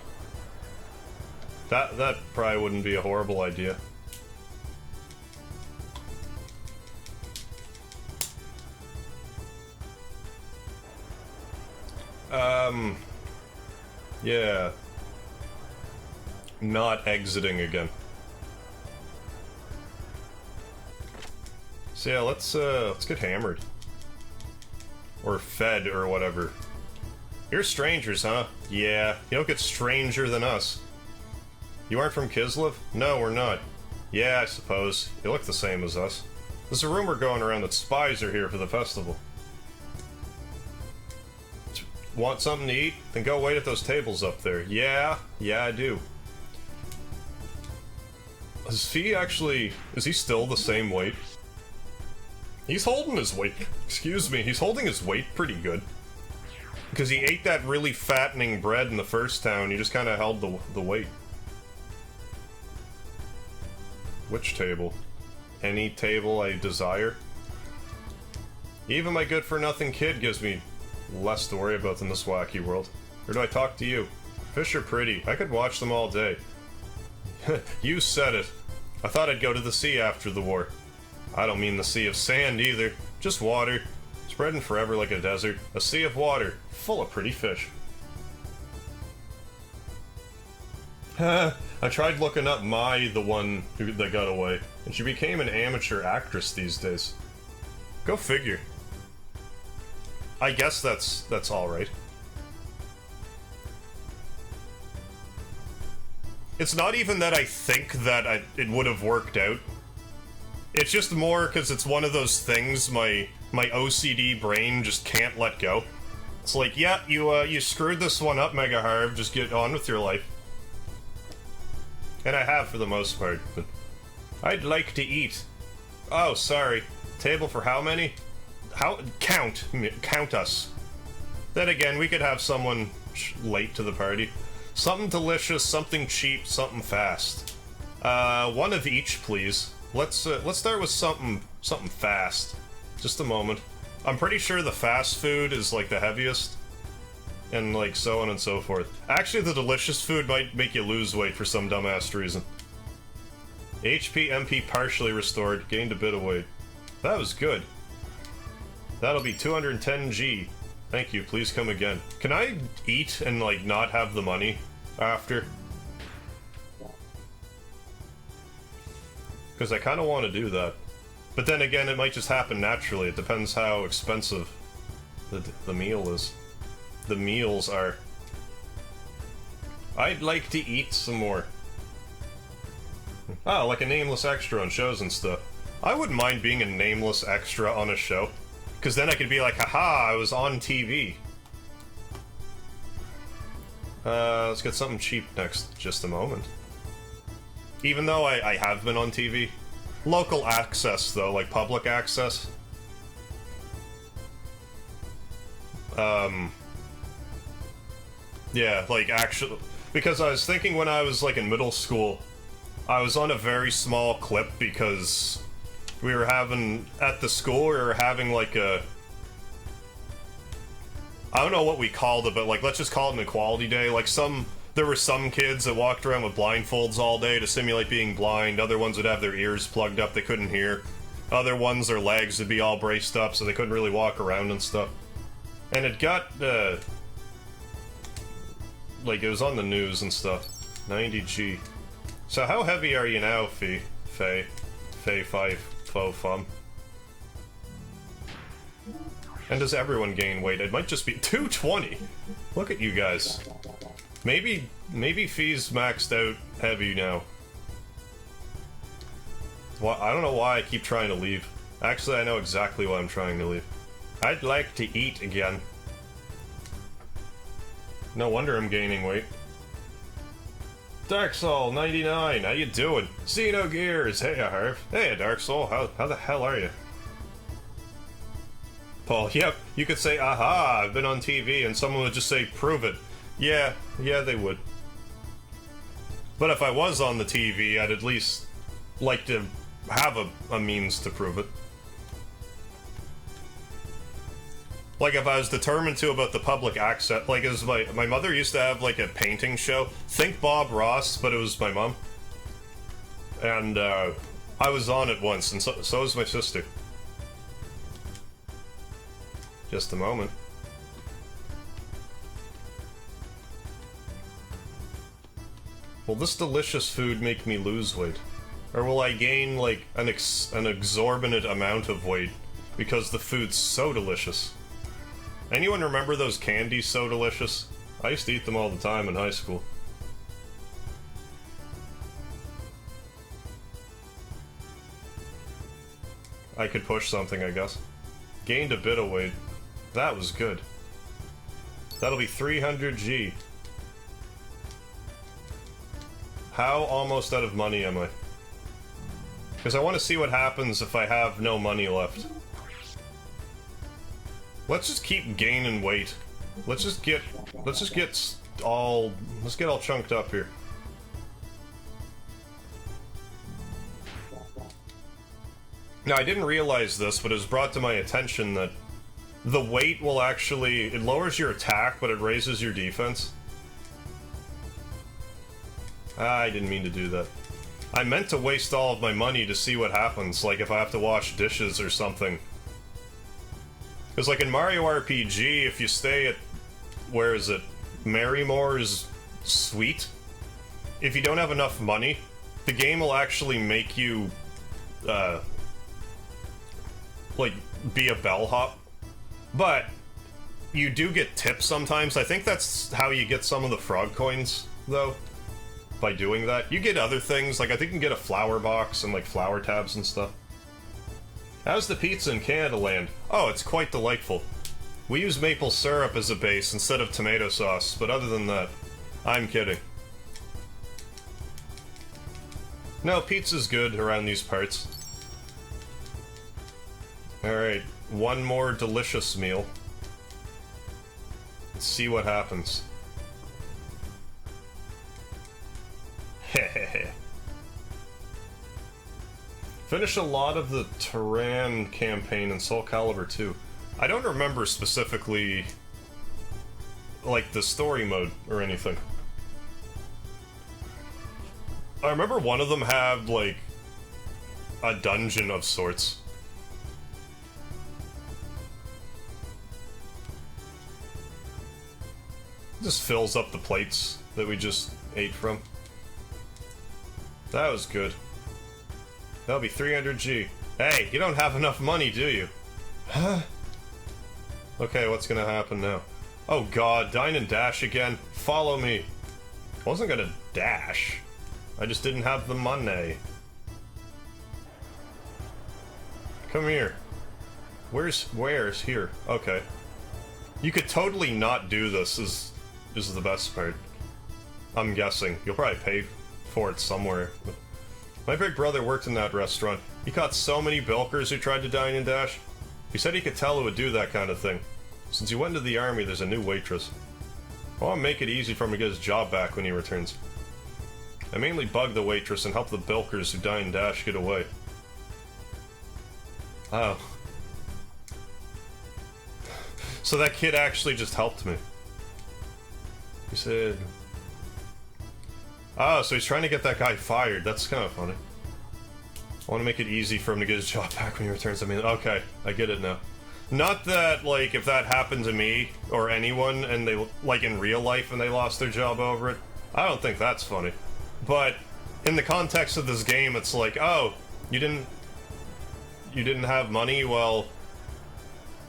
That probably wouldn't be a horrible idea. Yeah. Not exiting again. So yeah, let's get hammered. Or fed, or whatever. You're strangers, huh? Yeah, you don't get stranger than us. You aren't from Kislev? No, we're not. Yeah, I suppose. You look the same as us. There's a rumor going around that spies are here for the festival. Want something to eat? Then go wait at those tables up there. Yeah, I do. Is he still the same weight? He's holding his weight. Excuse me, he's holding his weight pretty good. Because he ate that really fattening bread in the first town, he just kind of held the weight. Which table? Any table I desire? Even my good-for-nothing kid gives me less to worry about than this wacky world. Or do I talk to you? Fish are pretty. I could watch them all day. You said it. I thought I'd go to the sea after the war. I don't mean the sea of sand either. Just water. Spreading forever like a desert. A sea of water. Full of pretty fish. I tried looking up Mai, the one that got away, and she became an amateur actress these days. Go figure. I guess that's alright. It's not even that I think that it would have worked out. It's just more because it's one of those things my OCD brain just can't let go. It's like, yeah, you screwed this one up, MegaHarv, just get on with your life. And I have for the most part, but I'd like to eat. Oh, sorry. Table for how many? Count us. Then again, we could have someone late to the party. Something delicious, something cheap, something fast. One of each, please. Let's start with something fast. Just a moment. I'm pretty sure the fast food is like the heaviest, and like so on and so forth. Actually, the delicious food might make you lose weight for some dumbass reason. HP MP partially restored, gained a bit of weight. That was good. That'll be 210G. Thank you, please come again. Can I eat and, like, not have the money after? Because I kind of want to do that. But then again, it might just happen naturally. It depends how expensive the meal is. The meals are. I'd like to eat some more. Oh, like a nameless extra on shows and stuff. I wouldn't mind being a nameless extra on a show. Because then I could be like, haha, I was on TV. Let's get something cheap next. Just a moment. Even though I have been on TV. Local access, though, like public access. Yeah, like, actually... Because I was thinking when I was, like, in middle school, I was on a very small clip because we were having... At the school, we were having, like, a... I don't know what we called it, but, like, let's just call it an equality day. Like, there were some kids that walked around with blindfolds all day to simulate being blind. Other ones would have their ears plugged up, they couldn't hear. Other ones, their legs would be all braced up, so they couldn't really walk around and stuff. And it got, like, it was on the news and stuff. 90G. So how heavy are you now, Faye 5, Fo Fum? And does everyone gain weight? It might just be 220. Look at you guys. Maybe Fee's maxed out heavy now. Well, I don't know why I keep trying to leave. Actually, I know exactly why I'm trying to leave. I'd like to eat again. No wonder I'm gaining weight. Dark Soul 99, how you doing? Xenogears, hey Harv. Hey Dark Soul, how the hell are you? Paul, yep, you could say, aha, I've been on TV, and someone would just say, prove it. Yeah, they would. But if I was on the TV, I'd at least like to have a means to prove it. Like, if I was determined to about the public access, like, as my mother used to have, like, a painting show. Think Bob Ross, but it was my mom. And, I was on it once, and so was my sister. Just a moment. Will this delicious food make me lose weight? Or will I gain, like, an exorbitant amount of weight because the food's so delicious? Anyone remember those candies so delicious? I used to eat them all the time in high school. I could push something, I guess. Gained a bit of weight. That was good. That'll be 300G. How almost out of money am I? Because I want to see what happens if I have no money left. Let's just keep gaining weight. Let's get all chunked up here. Now, I didn't realize this, but it was brought to my attention that the weight will actually... It lowers your attack, but it raises your defense. I didn't mean to do that. I meant to waste all of my money to see what happens, like if I have to wash dishes or something. Because, like, in Mario RPG, if you stay at... Where is it? Marrymore's Suite? If you don't have enough money, the game will actually make you... like, be a bellhop. But you do get tips sometimes. I think that's how you get some of the frog coins, though. By doing that. You get other things, like I think you can get a flower box and, like, flower tabs and stuff. How's the pizza in Canada Land? Oh, it's quite delightful. We use maple syrup as a base instead of tomato sauce, but other than that, I'm kidding. No, pizza's good around these parts. Alright, one more delicious meal. Let's see what happens. Hehehe. Finish a lot of the Terran campaign in Soul Calibur 2. I don't remember specifically, like, the story mode or anything. I remember one of them had, like, a dungeon of sorts. Just fills up the plates that we just ate from. That was good. That'll be 300G. Hey, you don't have enough money, do you? Huh? Okay, what's gonna happen now? Oh god, dine and dash again. Follow me. I wasn't gonna dash. I just didn't have the money. Come here. Where's here? Okay. You could totally not do this, is the best part. I'm guessing. You'll probably pay for it somewhere. My big brother worked in that restaurant. He caught so many bilkers who tried to dine and dash. He said he could tell who would do that kind of thing. Since he went into the army, there's a new waitress. I want to make it easy for him to get his job back when he returns. I mainly bug the waitress and help the bilkers who dine and dash get away. Oh. So that kid actually just helped me. He said... Oh, so he's trying to get that guy fired. That's kind of funny. I want to make it easy for him to get his job back when he returns. I mean, okay, I get it now. Not that, like, if that happened to me or anyone and they, like, in real life and they lost their job over it, I don't think that's funny. But in the context of this game, it's like, oh, you didn't have money? Well,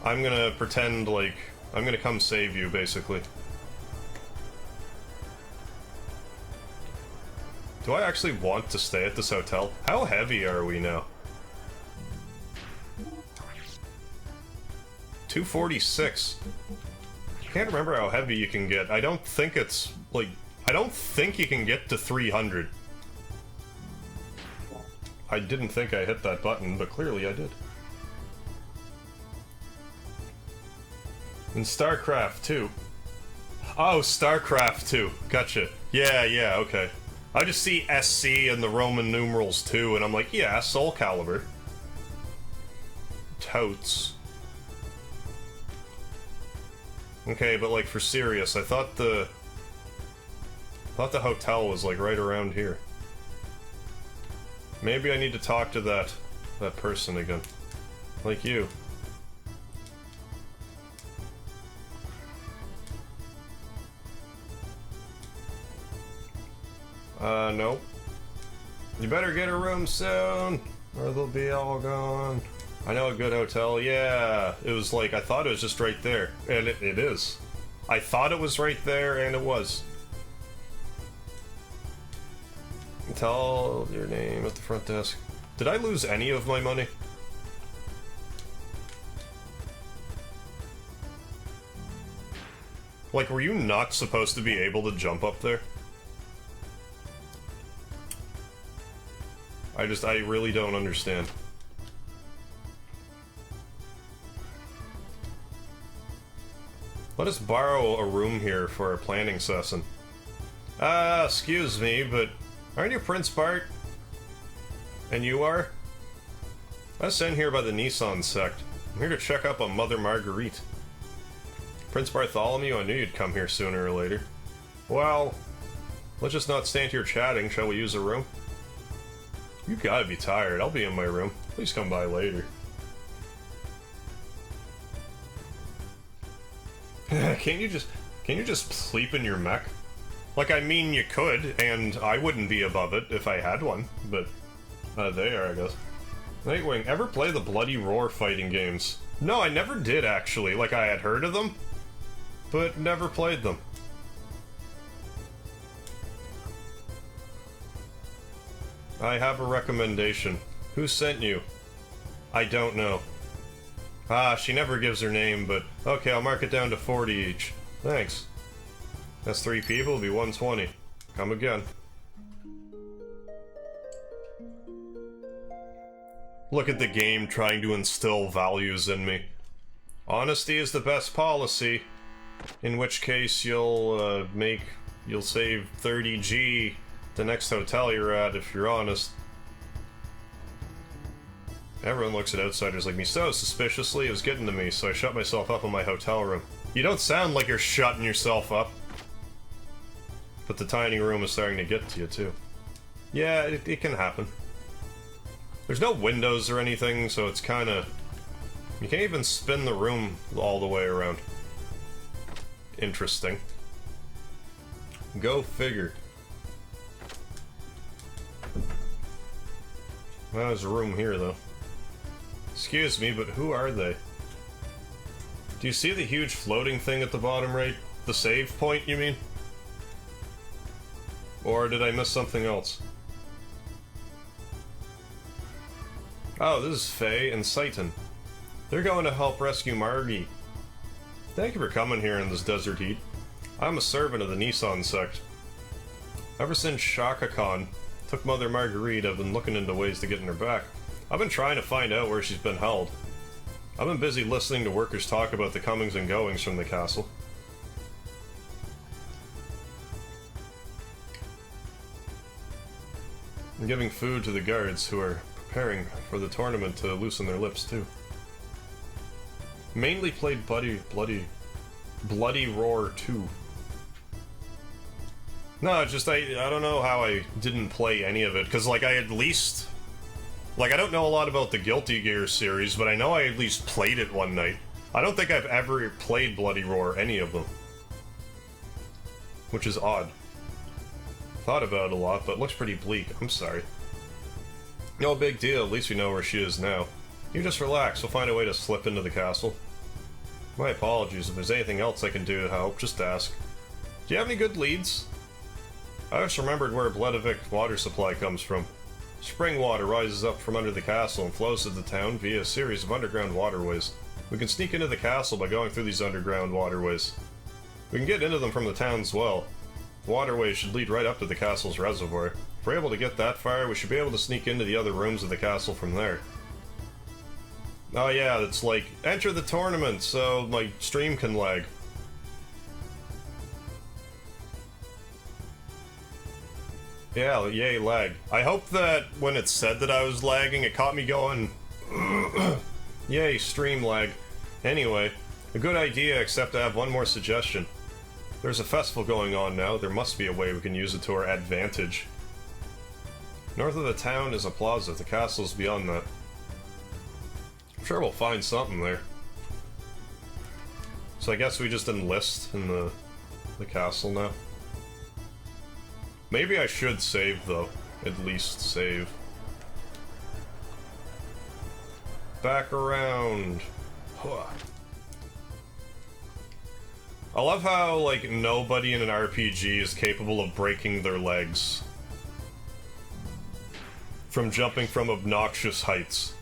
I'm gonna pretend like I'm gonna come save you, basically. Do I actually want to stay at this hotel? How heavy are we now? 246. Can't remember how heavy you can get. I don't think it's, like... I don't think you can get to 300. I didn't think I hit that button, but clearly I did. In StarCraft 2. Oh, StarCraft 2. Gotcha. Yeah, okay. I just see SC and the Roman numerals 2, and I'm like, yeah, Soul Calibur. Totes. Okay, but like for serious, I thought the hotel was like right around here. Maybe I need to talk to that person again. Like you. Nope. You better get a room soon, or they'll be all gone. I know a good hotel, yeah. It was like, I thought it was just right there. And it is. I thought it was right there, and it was. Tell your name at the front desk. Did I lose any of my money? Like, were you not supposed to be able to jump up there? I really don't understand. Let us borrow a room here for a planning session. Excuse me, but aren't you Prince Bart? And you are? I was sent here by the Nissan sect. I'm here to check up on Mother Marguerite. Prince Bartholomew, I knew you'd come here sooner or later. Well, let's just not stand here chatting. Shall we use a room? You gotta be tired. I'll be in my room. Please come by later. Can't you just sleep in your mech? Like, I mean, you could, and I wouldn't be above it if I had one, but they are, I guess. Nightwing, ever play the Bloody Roar fighting games? No, I never did, actually. Like, I had heard of them, but never played them. I have a recommendation. Who sent you? I don't know. Ah, she never gives her name, but okay, I'll mark it down to 40 each. Thanks. That's 3 people, it'll be 120. Come again. Look at the game trying to instill values in me. Honesty is the best policy. In which case you'll save 30G the next hotel you're at if you're honest. Everyone looks at outsiders like me so suspiciously. It was getting to me, so I shut myself up in my hotel room. You don't sound like you're shutting yourself up. But the tiny room is starting to get to you, too. Yeah, it can happen. There's no windows or anything, so it's kinda... You can't even spin the room all the way around. Interesting. Go figure. Well, there's a room here, though. Excuse me, but who are they? Do you see the huge floating thing at the bottom right? The save point, you mean? Or did I miss something else? Oh, this is Faye and Satan. They're going to help rescue Margie. Thank you for coming here in this desert heat. I'm a servant of the Nissan sect. Ever since Shaka Khan took Mother Marguerite, I've been looking into ways to get in her back. I've been trying to find out where she's been held. I've been busy listening to workers talk about the comings and goings from the castle. And giving food to the guards who are preparing for the tournament to loosen their lips too. Mainly played Bloody Roar 2. No, just I don't know how I didn't play any of it, because like I at least... Like I don't know a lot about the Guilty Gear series, but I know I at least played it one night. I don't think I've ever played Bloody Roar, any of them. Which is odd. Thought about it a lot, but it looks pretty bleak. I'm sorry. No big deal, at least we know where she is now. You just relax, we'll find a way to slip into the castle. My apologies, if there's anything else I can do to help, just ask. Do you have any good leads? I just remembered where Bledavik water supply comes from. Spring water rises up from under the castle and flows to the town via a series of underground waterways. We can sneak into the castle by going through these underground waterways. We can get into them from the town as well. The waterways should lead right up to the castle's reservoir. If we're able to get that far, we should be able to sneak into the other rooms of the castle from there. Oh yeah, it's like, enter the tournament so my stream can lag. Yeah, yay, lag. I hope that when it said that I was lagging, it caught me going, yay, stream lag. Anyway, a good idea, except I have one more suggestion. There's a festival going on now, there must be a way we can use it to our advantage. North of the town is a plaza, the castle's beyond that. I'm sure we'll find something there. So I guess we just enlist in the castle now. Maybe I should save, though. At least save. Back around. I love how, like, nobody in an RPG is capable of breaking their legs from jumping from obnoxious heights.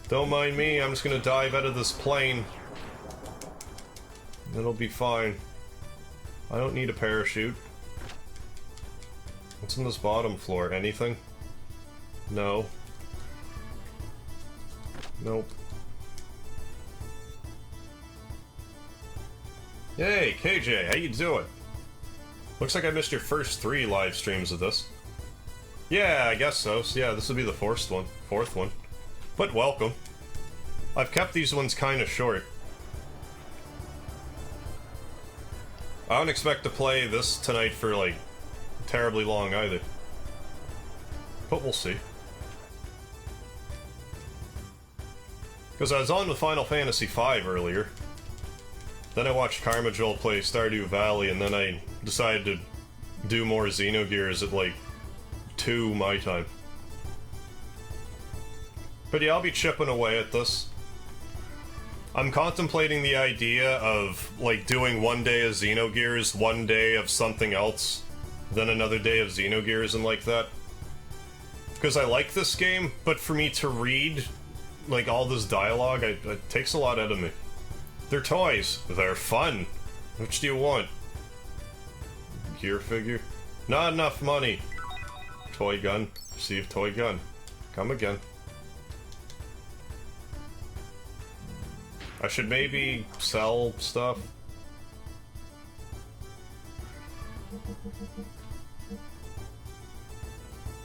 Don't mind me, I'm just gonna dive out of this plane. It'll be fine. I don't need a parachute. What's on this bottom floor? Anything? No. Nope. Hey, KJ, how you doing? Looks like I missed your first 3 live streams of this. Yeah, I guess so. So yeah, this will be the fourth one. But welcome. I've kept these ones kind of short. I don't expect to play this tonight for, like, terribly long either. But we'll see. Because I was on with Final Fantasy V earlier. Then I watched Karma Joel play Stardew Valley, and then I decided to do more Xenogears at, like, 2 my time. But yeah, I'll be chipping away at this. I'm contemplating the idea of, like, doing one day of Xenogears, one day of something else, then another day of Xenogears and like that. Because I like this game, but for me to read, like, all this dialogue, it takes a lot out of me. They're toys. They're fun. Which do you want? Gear figure? Not enough money. Toy gun. Receive toy gun. Come again. I should maybe sell stuff.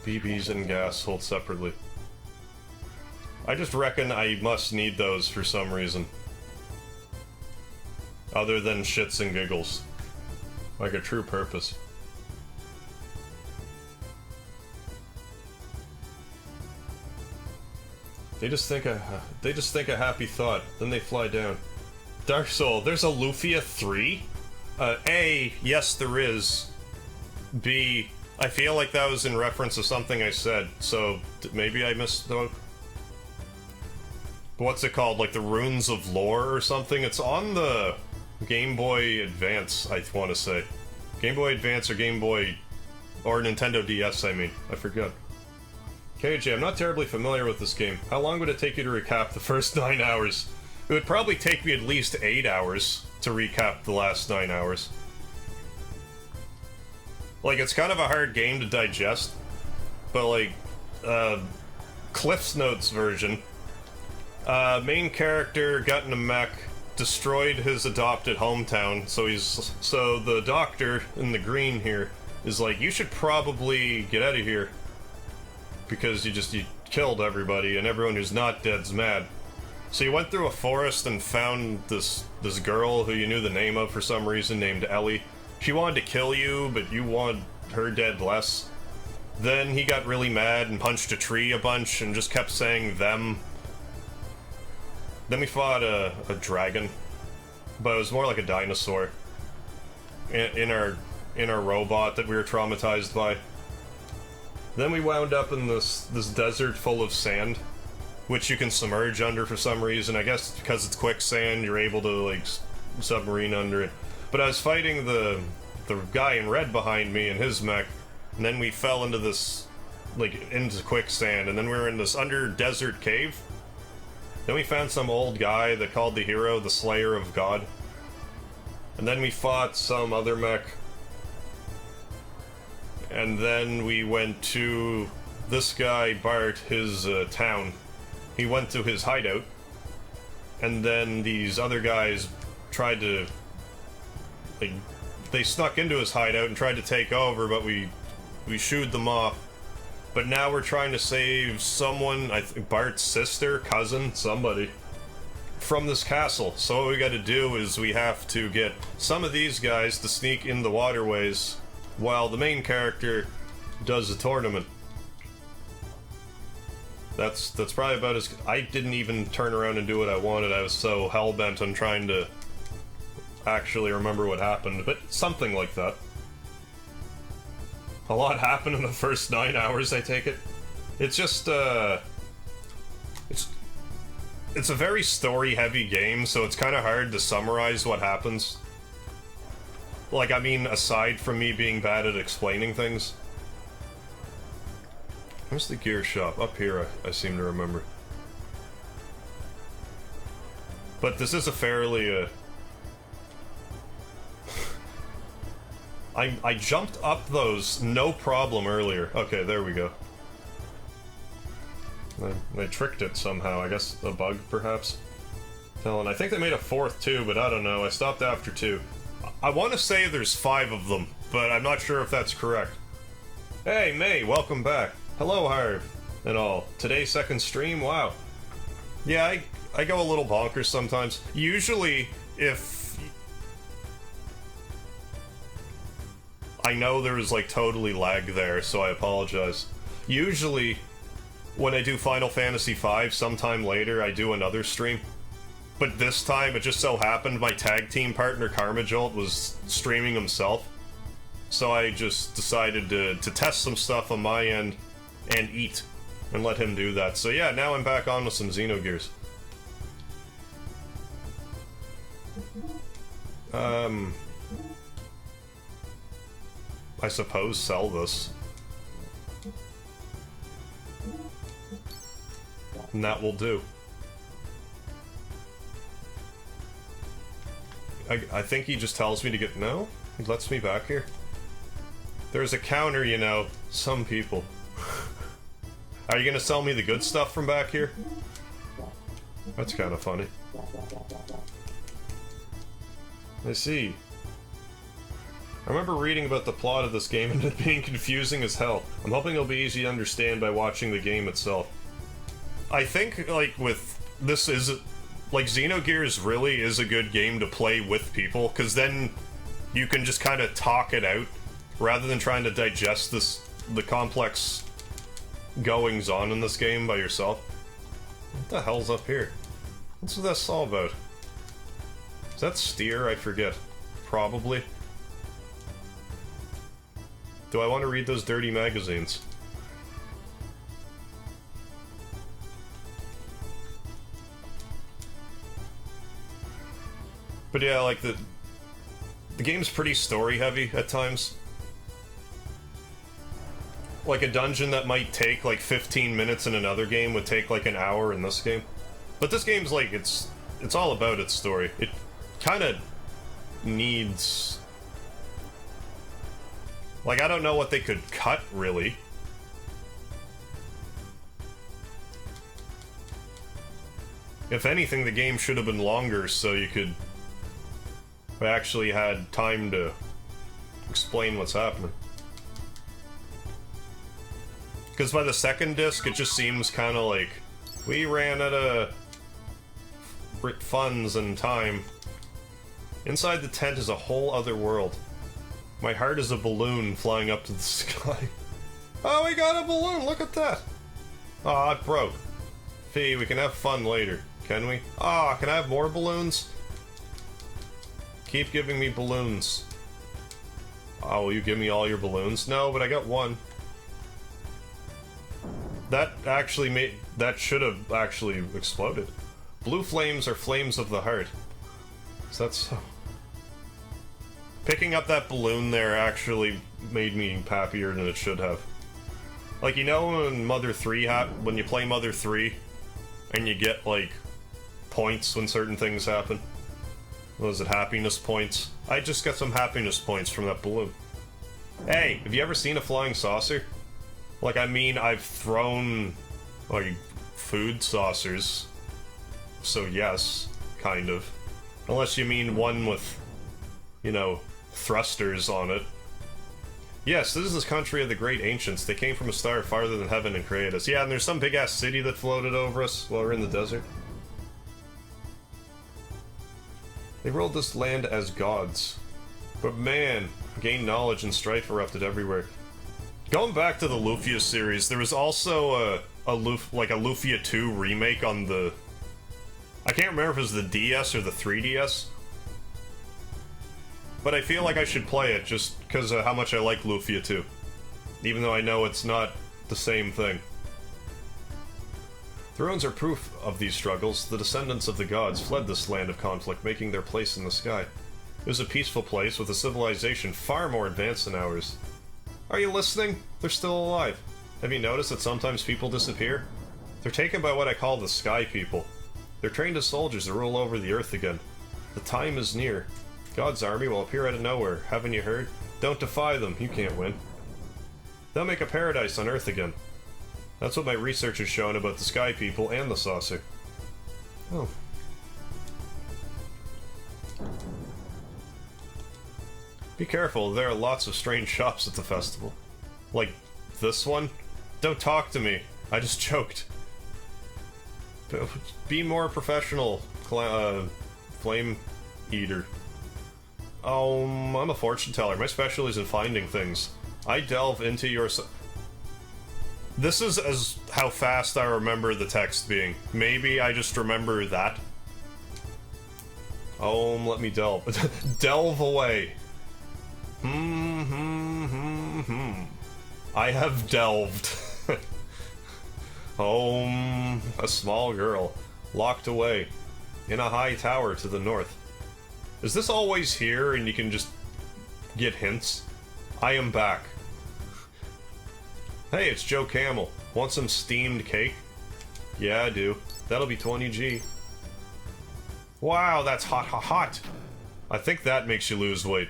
BBs and gas sold separately. I just reckon I must need those for some reason. Other than shits and giggles. Like a true purpose. They just think a happy thought, then they fly down. Dark Soul, there's a Lufia 3? A, yes there is. B, I feel like that was in reference to something I said, so maybe I missed the... What's it called, like the Runes of Lore or something? It's on the Game Boy Advance, I want to say. Game Boy Advance or Game Boy... or Nintendo DS, I mean. I forget. KJ, I'm not terribly familiar with this game. How long would it take you to recap the first 9 hours? It would probably take me at least 8 hours to recap the last 9 hours. Like, it's kind of a hard game to digest, but like, Cliff's Notes version, main character got in a mech, destroyed his adopted hometown, so the doctor in the green here is like, you should probably get out of here, because you killed everybody, and everyone who's not dead's mad. So you went through a forest and found this girl who you knew the name of for some reason, named Ellie. She wanted to kill you, but you wanted her dead less. Then he got really mad and punched a tree a bunch and just kept saying them. Then we fought a dragon, but it was more like a dinosaur in our robot that we were traumatized by. Then we wound up in this desert full of sand, which you can submerge under for some reason. I guess because it's quicksand, you're able to like submarine under it. But I was fighting the guy in red behind me in his mech, and then we fell into this, like, into quicksand, and then we were in this under-desert cave. Then we found some old guy that called the hero the Slayer of God. And then we fought some other mech. And then we went to this guy, Bart, his town. He went to his hideout. And then these other guys tried to, like, they snuck into his hideout and tried to take over, but we shooed them off. But now we're trying to save someone, I think Bart's sister, cousin, somebody, from this castle. So what we gotta do is we have to get some of these guys to sneak in the waterways while the main character does the tournament. That's probably about as... I didn't even turn around and do what I wanted. I was so hell-bent on trying to actually remember what happened, but something like that. A lot happened in the first 9 hours, I take it. It's just, it's a very story-heavy game, so it's kind of hard to summarize what happens. Like, I mean, aside from me being bad at explaining things. Where's the gear shop? Up here, I seem to remember. But this is a fairly, I jumped up those no problem earlier. Okay, there we go. They tricked it somehow. I guess a bug, perhaps? Telling. I think they made a fourth too, but I don't know. I stopped after 2. I want to say there's 5 of them, but I'm not sure if that's correct. Hey, May, welcome back. Hello, Harv, and all. Today's second stream? Wow. Yeah, I go a little bonkers sometimes. Usually, if... I know there was, like, totally lag there, so I apologize. Usually, when I do Final Fantasy V, sometime later, I do another stream. But this time, it just so happened my tag team partner, Karmajolt, was streaming himself. So I just decided to test some stuff on my end and eat, and let him do that. So yeah, now I'm back on with some Xenogears. I suppose sell this. And that will do. I think he just tells me to get... No? He lets me back here? There's a counter, you know. Some people. Are you gonna sell me the good stuff from back here? That's kind of funny. I see. I remember reading about the plot of this game and it being confusing as hell. I'm hoping it'll be easy to understand by watching the game itself. I think, like, with... This is... Like, Xenogears really is a good game to play with people, because then you can just kind of talk it out, rather than trying to digest the complex goings-on in this game by yourself. What the hell's up here? What's this all about? Is that steer? I forget. Probably. Do I want to read those dirty magazines? But yeah, like, the game's pretty story-heavy at times. like a dungeon that might take like 15 minutes in another game would take like an hour in this game. But this game's like, it's all about its story. It kind of needs... Like, I don't know what they could cut, really. If anything, the game should have been longer so you could... actually had time to explain what's happening. Because by the second disc, it just seems kind of like, we ran out of funds and time. Inside the tent is a whole other world. My heart is a balloon flying up to the sky. Oh, we got a balloon, look at that! Aw, it broke. Fee, we can have fun later, can we? Ah, can I have more balloons? Keep giving me balloons. Oh, will you give me all your balloons? No, but I got one. That actually made... that should have actually exploded. Blue flames are flames of the heart. Is that so? Picking up that balloon there actually made me happier than it should have. Like, you know when Mother 3 when you play Mother 3 and you get, like, points when certain things happen? What is it, happiness points? I just got some happiness points from that balloon. Hey, have you ever seen a flying saucer? Like, I mean, I've thrown, like, food saucers. So yes, kind of. Unless you mean one with, you know, thrusters on it. Yes, this is the country of the great ancients. They came from a star farther than heaven and created us. Yeah, and there's some big-ass city that floated over us while we're in the desert. They ruled this land as gods. But man, gained knowledge and strife erupted everywhere. Going back to the Lufia series, there was also a Lufia 2 remake on the... I can't remember if it was the DS or the 3DS. But I feel like I should play it just because of how much I like Lufia 2. Even though I know it's not the same thing. The ruins are proof of these struggles. The descendants of the gods fled this land of conflict, making their place in the sky. It was a peaceful place with a civilization far more advanced than ours. Are you listening? They're still alive. Have you noticed that sometimes people disappear? They're taken by what I call the Sky People. They're trained as soldiers to rule over the Earth again. The time is near. God's army will appear out of nowhere. Haven't you heard? Don't defy them. You can't win. They'll make a paradise on Earth again. That's what my research has shown about the Sky People and the saucer. Oh. Be careful, there are lots of strange shops at the festival. Like this one? Don't talk to me. I just choked. Be more professional, flame eater. I'm a fortune teller. My specialty is in finding things. I delve into your... This is as how fast I remember the text being. Maybe I just remember that. Let me delve. Delve away. I have delved. A small girl, locked away, in a high tower to the north. Is this always here and you can just get hints? I am back. Hey, it's Joe Camel. Want some steamed cake? Yeah, I do. That'll be 20G. Wow, that's hot, hot, hot! I think that makes you lose weight.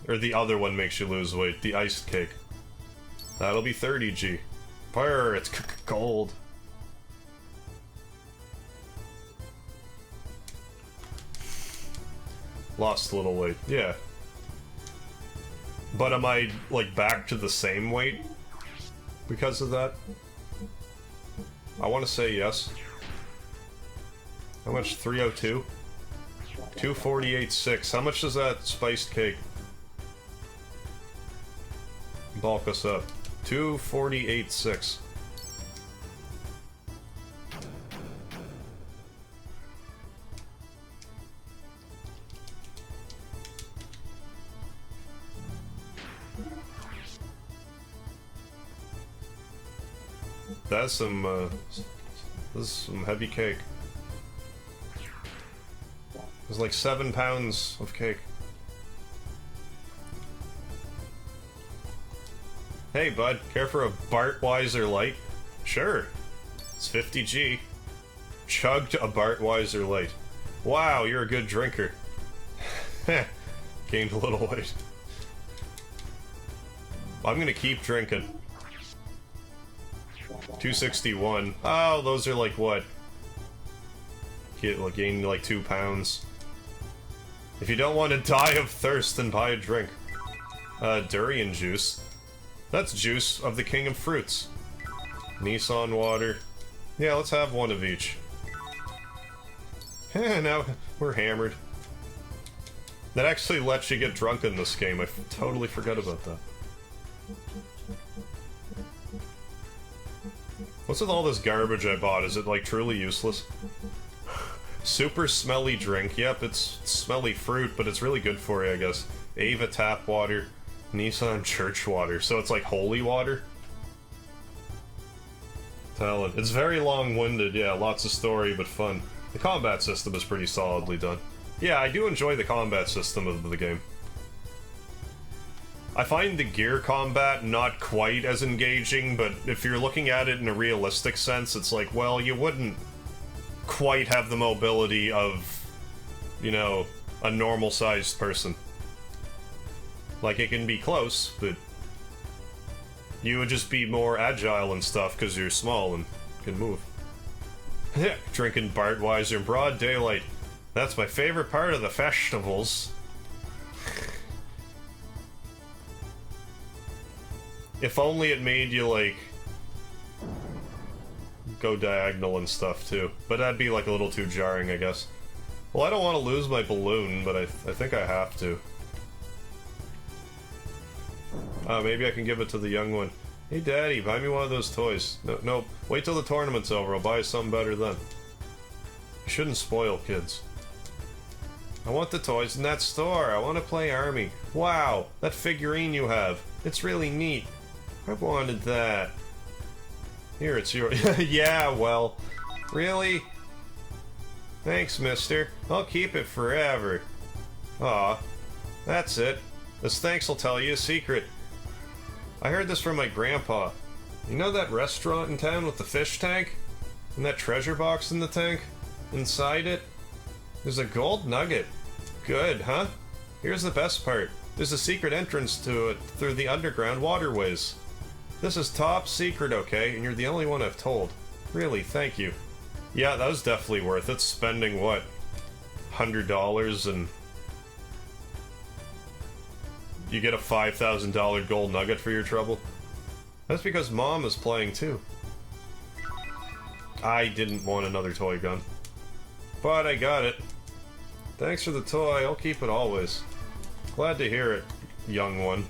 Or the other one makes you lose weight, the iced cake. That'll be 30G. Brr, it's cold. Lost a little weight, yeah. But am I, like, back to the same weight because of that? I want to say yes. How much? 302? 248.6. How much does that spiced cake bulk us up? 248.6. That's some, this is some heavy cake. There's like 7 pounds of cake. Hey, bud, care for a Bartweiser Light? Sure. It's 50G. Chugged a Bartweiser Light. Wow, you're a good drinker. Heh. Gained a little weight. I'm gonna keep drinking. 261. Oh, those are like what? Gain like 2 pounds. If you don't want to die of thirst, then buy a drink. Durian juice. That's juice of the king of fruits. Nissan water. Yeah, let's have one of each. Now we're hammered. That actually lets you get drunk in this game. I totally forgot about that. What's with all this garbage I bought? Is it, like, truly useless? Super smelly drink. Yep, it's smelly fruit, but it's really good for you, I guess. Ava tap water. Nissan church water. So it's like holy water? Talent. It's very long-winded, yeah, lots of story, but fun. The combat system is pretty solidly done. Yeah, I do enjoy the combat system of the game. I find the gear combat not quite as engaging, but if you're looking at it in a realistic sense, it's like, well, you wouldn't quite have the mobility of, you know, a normal-sized person. Like, it can be close, but you would just be more agile and stuff because you're small and can move. Drinking Bartweiser in broad daylight. That's my favorite part of the festivals. If only it made you, like, go diagonal and stuff, too. But that'd be, like, a little too jarring, I guess. Well, I don't want to lose my balloon, but I think I have to. Maybe I can give it to the young one. Hey, Daddy, buy me one of those toys. No, wait till the tournament's over. I'll buy you something better then. You shouldn't spoil kids. I want the toys in that store. I want to play Army. Wow, that figurine you have. It's really neat. I wanted that. Here, it's yours. Yeah, well, really? Thanks, mister. I'll keep it forever. Aw, that's it. This thanks will tell you a secret. I heard this from my grandpa. You know that restaurant in town with the fish tank? And that treasure box in the tank? Inside it? There's a gold nugget. Good, huh? Here's the best part. There's a secret entrance to it through the underground waterways. This is top secret, okay? And you're the only one I've told. Really, thank you. Yeah, that was definitely worth it. Spending, what, $100 and you get a $5,000 gold nugget for your trouble? That's because Mom is playing too. I didn't want another toy gun. But I got it. Thanks for the toy, I'll keep it always. Glad to hear it, young one.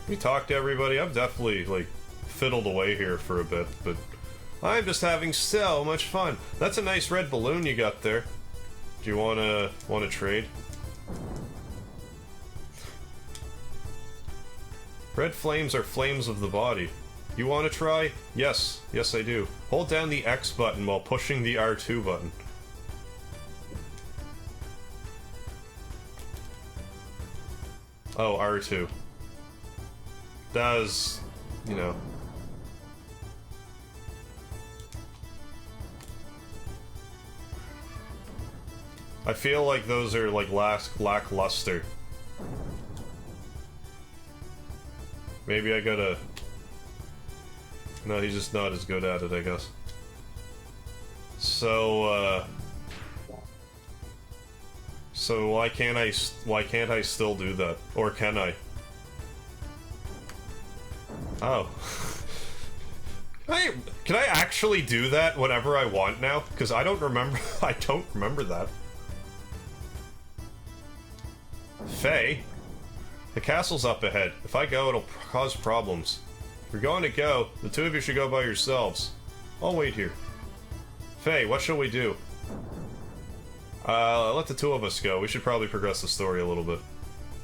We talked to everybody. I've definitely, like, fiddled away here for a bit, but I'm just having so much fun. That's a nice red balloon you got there. Do you wanna trade? Red flames are flames of the body. You wanna try? Yes. Yes, I do. Hold down the X button while pushing the R2 button. Oh, R2. That was, you know. I feel like those are, like, lackluster. Maybe I gotta... No, he's just not as good at it, I guess. So, So why can't I still do that? Or can I? Oh. Can I actually do that whenever I want now? Because I don't remember that. Faye? The castle's up ahead. If I go, it'll cause problems. If you're going to go, the two of you should go by yourselves. I'll wait here. Faye, what shall we do? Let the two of us go. We should probably progress the story a little bit.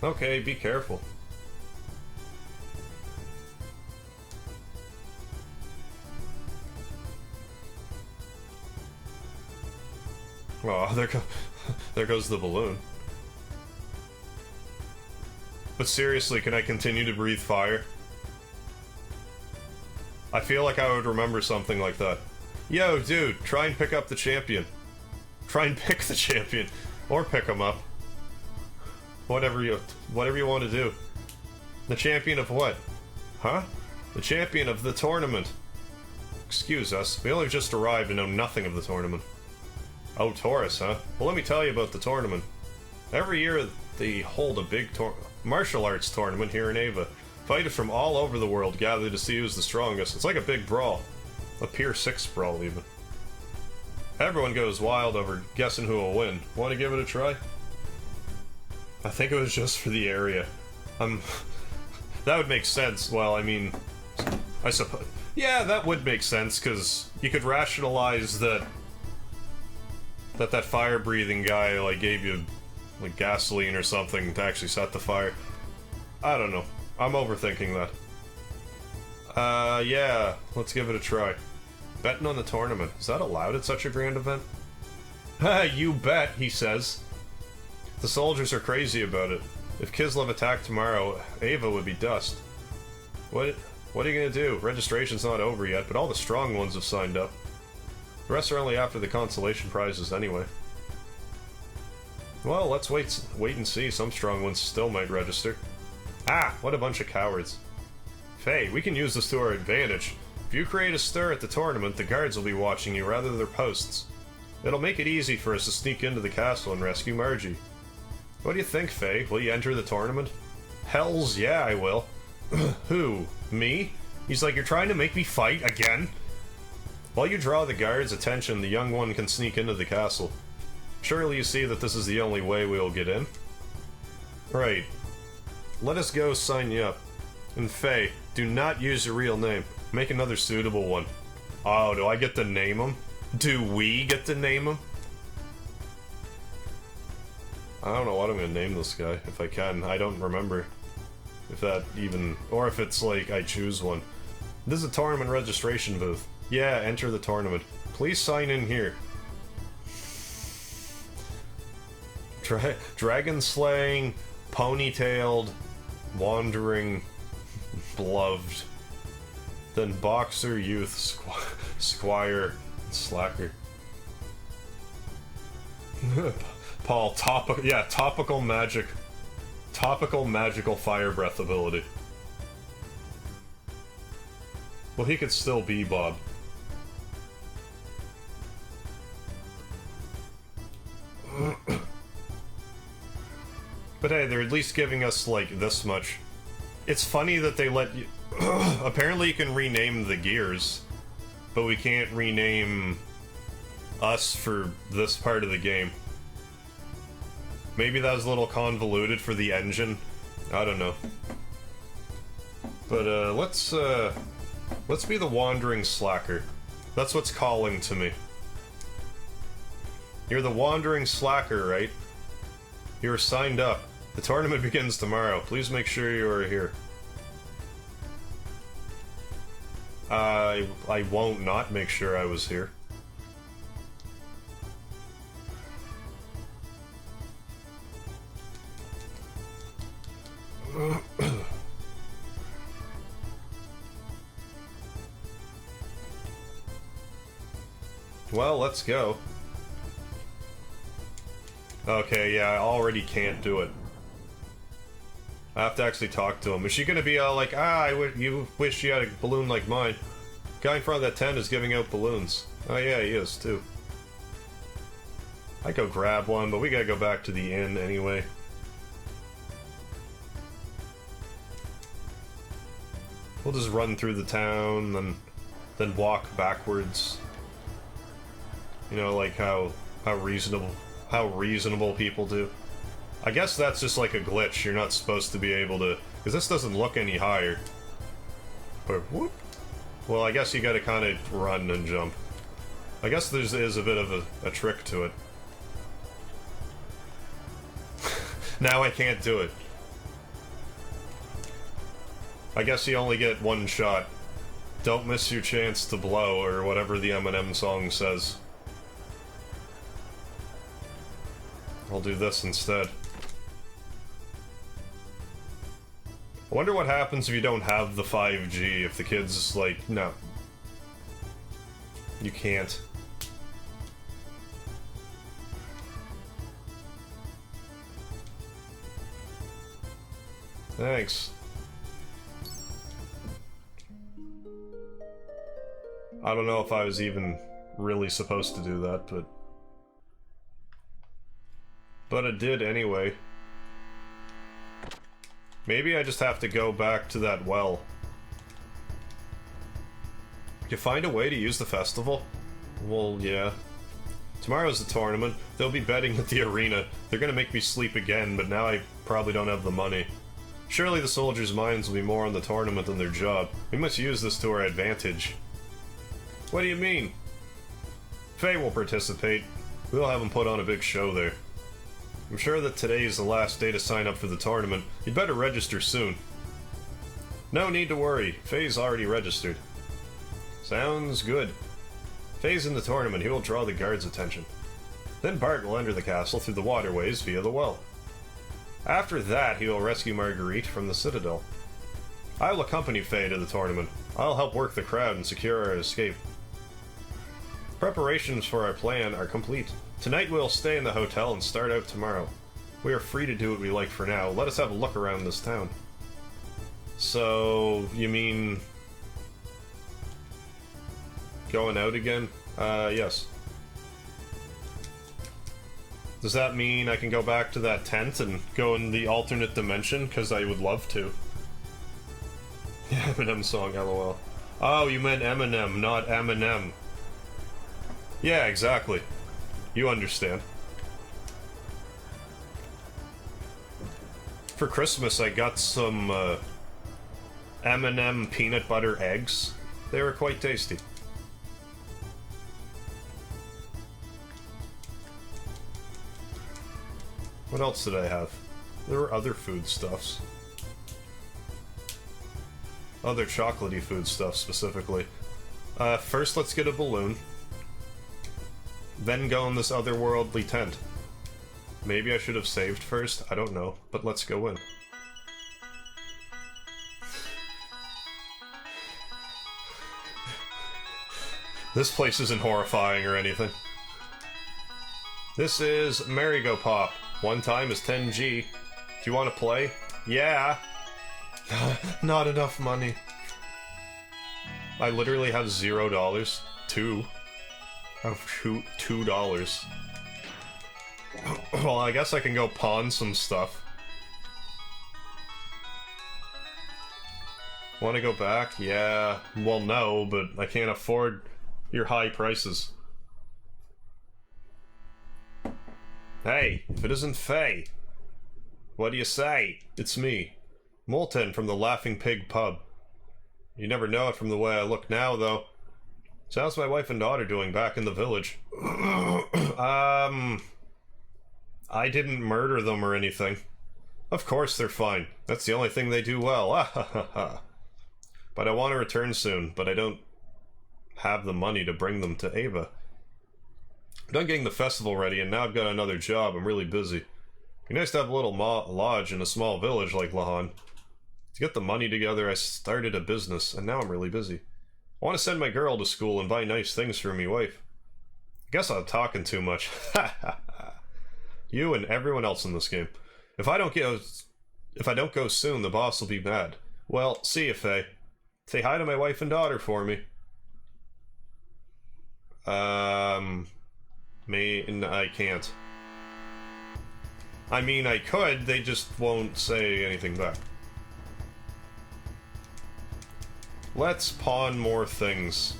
Okay, be careful. Oh, there goes the balloon. But seriously, can I continue to breathe fire? I feel like I would remember something like that. Yo, dude, try and pick up the champion. Try and pick the champion. Or pick him up. Whatever you want to do. The champion of what? Huh? The champion of the tournament. Excuse us, we only just arrived and know nothing of the tournament. Oh, Taurus, huh? Well, let me tell you about the tournament. Every year, they hold a big martial arts tournament here in Ava. Fighters from all over the world gather to see who's the strongest. It's like a big brawl. A Pier 6 brawl, even. Everyone goes wild over guessing who will win. Want to give it a try? I think it was just for the area. That would make sense. Well, I mean, I suppose. Yeah, that would make sense, because you could rationalize that fire-breathing guy, like, gave you, like, gasoline or something to actually set the fire. I don't know. I'm overthinking that. Yeah, let's give it a try. Betting on the tournament. Is that allowed at such a grand event? You bet, he says. The soldiers are crazy about it. If Kislev attacked tomorrow, Ava would be dust. What are you gonna do? Registration's not over yet, but all the strong ones have signed up. The rest are only after the consolation prizes anyway. Well, let's wait and see. Some strong ones still might register. Ah, what a bunch of cowards. Faye, we can use this to our advantage. If you create a stir at the tournament, the guards will be watching you rather than their posts. It'll make it easy for us to sneak into the castle and rescue Margie. What do you think, Faye? Will you enter the tournament? Hells yeah, I will. Who? Me? He's like, you're trying to make me fight again? While you draw the guards' attention, the young one can sneak into the castle. Surely you see that this is the only way we will get in? Right. Let us go sign you up. And Faye, do not use your real name. Make another suitable one. Oh, do I get to name him? Do we get to name him? I don't know what I'm gonna name this guy, if I can. I don't remember. If that even... Or if it's like, I choose one. This is a tournament registration booth. Yeah, enter the tournament. Please sign in here. Dragon slaying, ponytailed, wandering, beloved. Then boxer, youth, squire, and slacker. Paul, topical magic. Topical magical fire breath ability. Well, he could still be Bob. But hey, they're at least giving us, like, this much. It's funny that they let you... Apparently you can rename the gears, but we can't rename us for this part of the game. Maybe that was a little convoluted for the engine. I don't know. But, let's be the wandering slacker. That's what's calling to me. You're the wandering slacker, right? You're signed up. The tournament begins tomorrow. Please make sure you are here. I won't not make sure I was here. Well, let's go. Okay, yeah, I already can't do it. I have to actually talk to him. Is she gonna be all like, you wish you had a balloon like mine? Guy in front of that tent is giving out balloons. Oh yeah, he is, too. I go grab one, but we gotta go back to the inn anyway. We'll just run through the town, then walk backwards. You know, like how reasonable people do. I guess that's just like a glitch. You're not supposed to be able to... Because this doesn't look any higher. But whoop. Well, I guess you gotta kind of run and jump. I guess there is a bit of a trick to it. Now I can't do it. I guess you only get one shot. Don't miss your chance to blow, or whatever the Eminem song says. I'll do this instead. I wonder what happens if you don't have the 5G, if the kids, like, no. You can't. Thanks. I don't know if I was even really supposed to do that, but it did anyway. Maybe I just have to go back to that well. You find a way to use the festival? Well, yeah. Tomorrow's the tournament. They'll be betting at the arena. They're gonna make me sleep again, but now I probably don't have the money. Surely the soldiers' minds will be more on the tournament than their job. We must use this to our advantage. What do you mean? Faye will participate. We'll have him put on a big show there. I'm sure that today is the last day to sign up for the tournament. You'd better register soon. No need to worry. Faye's already registered. Sounds good. Faye's in the tournament. He will draw the guards' attention. Then Bart will enter the castle through the waterways via the well. After that, he will rescue Marguerite from the Citadel. I will accompany Faye to the tournament. I'll help work the crowd and secure our escape. Preparations for our plan are complete. Tonight we'll stay in the hotel and start out tomorrow. We are free to do what we like for now. Let us have a look around this town. So, you mean... going out again? Yes. Does that mean I can go back to that tent and go in the alternate dimension? Because I would love to. Eminem song, lol. Oh, you meant Eminem, not Eminem. Yeah, exactly. You understand. For Christmas, I got some M&M peanut butter eggs. They were quite tasty. What else did I have? There were other foodstuffs. Other chocolatey foodstuffs, specifically. First, let's get a balloon. Then go in this otherworldly tent. Maybe I should have saved first, I don't know, but let's go in. This place isn't horrifying or anything. This is Merry-Go Pop. One time is 10G. Do you want to play? Yeah! Not enough money. I literally have $0. Two. $2. Well, I guess I can go pawn some stuff. Want to go back? Yeah. Well, no, but I can't afford your high prices. Hey, if it isn't Faye. What do you say? It's me. Molten from the Laughing Pig pub. You never know it from the way I look now, though. So how's my wife and daughter doing back in the village? I didn't murder them or anything. Of course they're fine. That's the only thing they do well. But I want to return soon, but I don't have the money to bring them to Ava. I'm done getting the festival ready, and now I've got another job. I'm really busy. It'd be nice to have a little lodge in a small village like Lahan. To get the money together, I started a business, and now I'm really busy. I want to send my girl to school and buy nice things for me wife. I guess I'm talking too much. You and everyone else in this game. If I don't go soon, the boss will be mad. Well, see you, Faye. Say hi to my wife and daughter for me. I can't. I mean, I could, they just won't say anything back. Let's pawn more things.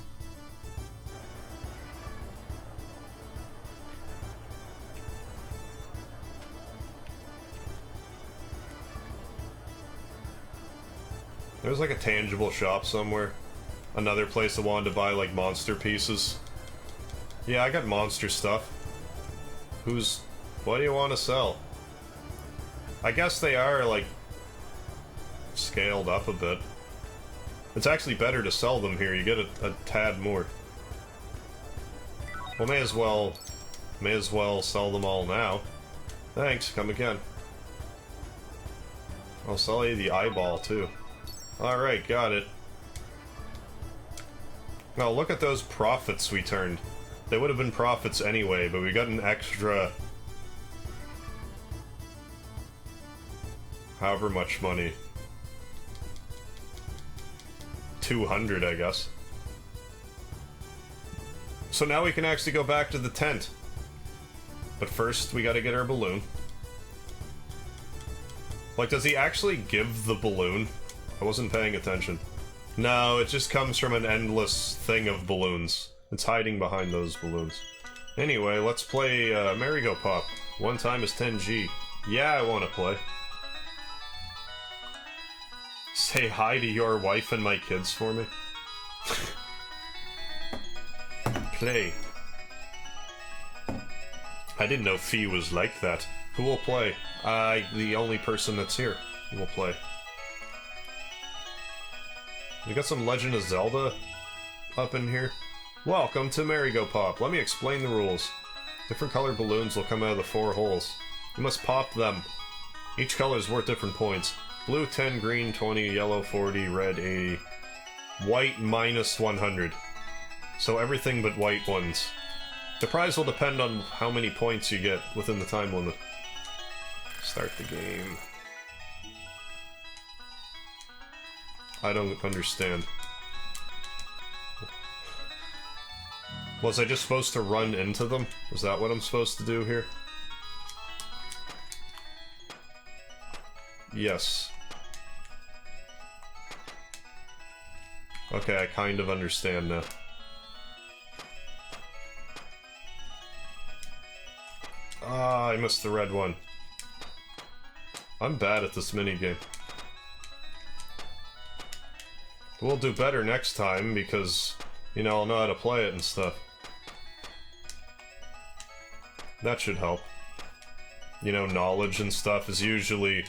There's like a tangible shop somewhere. Another place I wanted to buy like monster pieces. Yeah, I got monster stuff. What do you want to sell? I guess they are like scaled up a bit. It's actually better to sell them here, you get a tad more. Well, may as well sell them all now. Thanks, come again. I'll sell you the eyeball, too. Alright, got it. Now, look at those profits we turned. They would have been profits anyway, but we got an extra... however much money. 200, I guess. So now we can actually go back to the tent. But first, we gotta get our balloon. Like, does he actually give the balloon? I wasn't paying attention. No, it just comes from an endless thing of balloons. It's hiding behind those balloons. Anyway, let's play Merry-Go-Pop. 1 time is 10G. Yeah, I want to play. Say hi to your wife and my kids for me. Play. I didn't know Fee was like that. Who will play? The only person that's here will play. We got some Legend of Zelda up in here. Welcome to Merry-Go-Pop. Let me explain the rules. Different colored balloons will come out of the 4 holes. You must pop them. Each color is worth different points. Blue 10, green 20, yellow 40, red 80. White minus 100. So everything but white ones. The prize will depend on how many points you get within the time limit. Start the game. I don't understand. Was I just supposed to run into them? Is that what I'm supposed to do here? Yes. Okay, I kind of understand now. Ah, I missed the red one. I'm bad at this minigame. We'll do better next time because, you know, I'll know how to play it and stuff. That should help. You know, knowledge and stuff is usually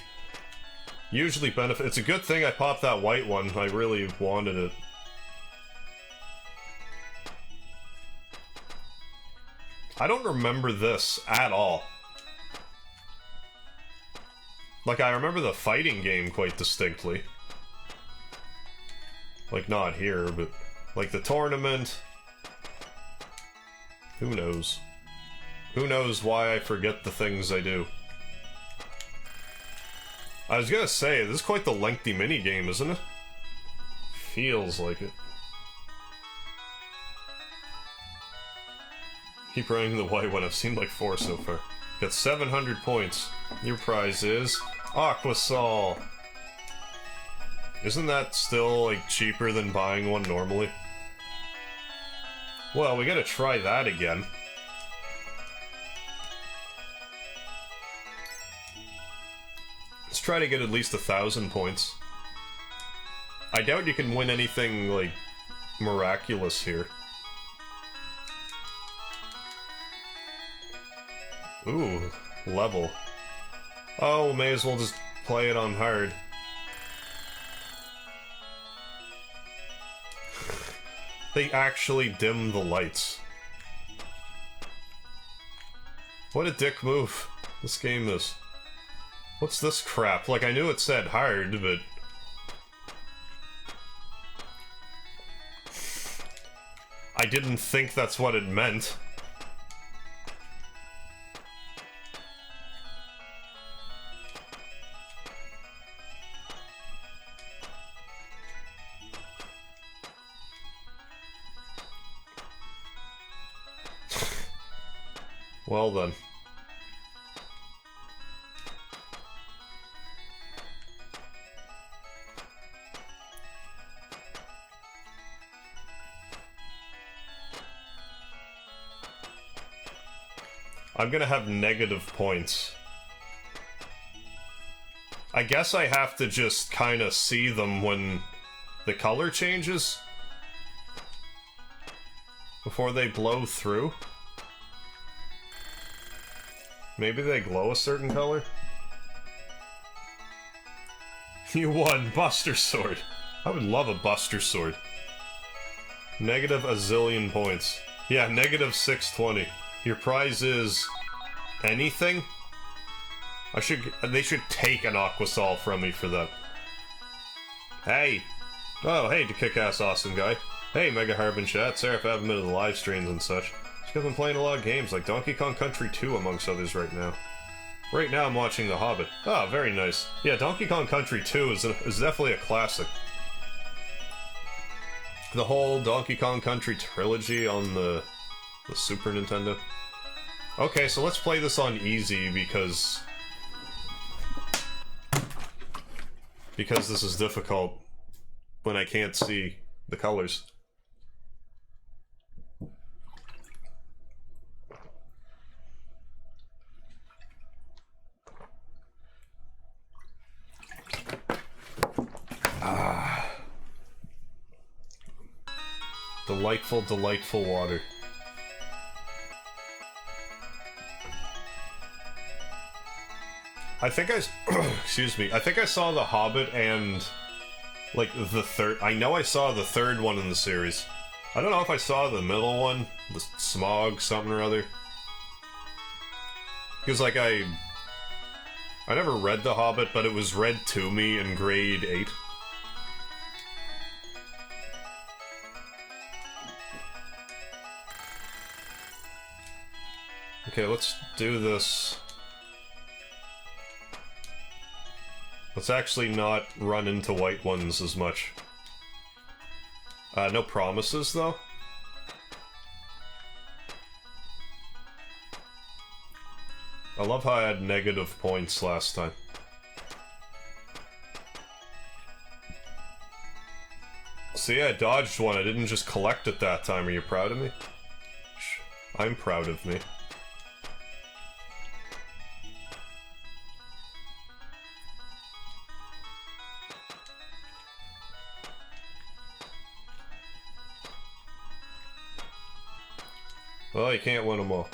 benefit. It's a good thing I popped that white one. I really wanted it. I don't remember this at all. Like, I remember the fighting game quite distinctly. Like, not here, but... like, the tournament... Who knows? Who knows why I forget the things I do? I was gonna say, this is quite the lengthy minigame, isn't it? Feels like it. Keep running the white one. I've seen like 4 so far. Got 700 points. Your prize is... Aquasol! Isn't that still, like, cheaper than buying one normally? Well, we gotta try that again. Let's try to get at least 1,000 points. I doubt you can win anything, like, miraculous here. Ooh, level. Oh, may as well just play it on hard. They actually dim the lights. What a dick move this game is. What's this crap? Like, I knew it said hard, but... I didn't think that's what it meant. Well then. I'm gonna have negative points. I guess I have to just kinda see them when the color changes before they blow through. Maybe they glow a certain color? You won! Buster Sword! I would love a Buster Sword. Negative a zillion points. Yeah, negative 620. Your prize is... anything? They should take an Aquasol from me for that. Hey! Oh, hey, kick-ass awesome guy. Hey, MegaHarv and chat. Sorry if I haven't been to the live streams and such. Just I've been playing a lot of games, like Donkey Kong Country 2, amongst others, right now. Right now I'm watching The Hobbit. Oh, very nice. Yeah, Donkey Kong Country 2 is definitely a classic. The whole Donkey Kong Country trilogy on the Super Nintendo. Okay, so let's play this on easy because this is difficult when I can't see the colors. Ah. Delightful, delightful water. I think excuse me, I think I saw The Hobbit and, like, the third, I know I saw the third one in the series. I don't know if I saw the middle one, the Smog something or other. Because, like, I never read The Hobbit, but it was read to me in grade 8. Okay, let's do this. Let's actually not run into white ones as much. No promises, though. I love how I had negative points last time. See, I dodged one. I didn't just collect it that time. Are you proud of me? I'm proud of me. Well, you can't win them all.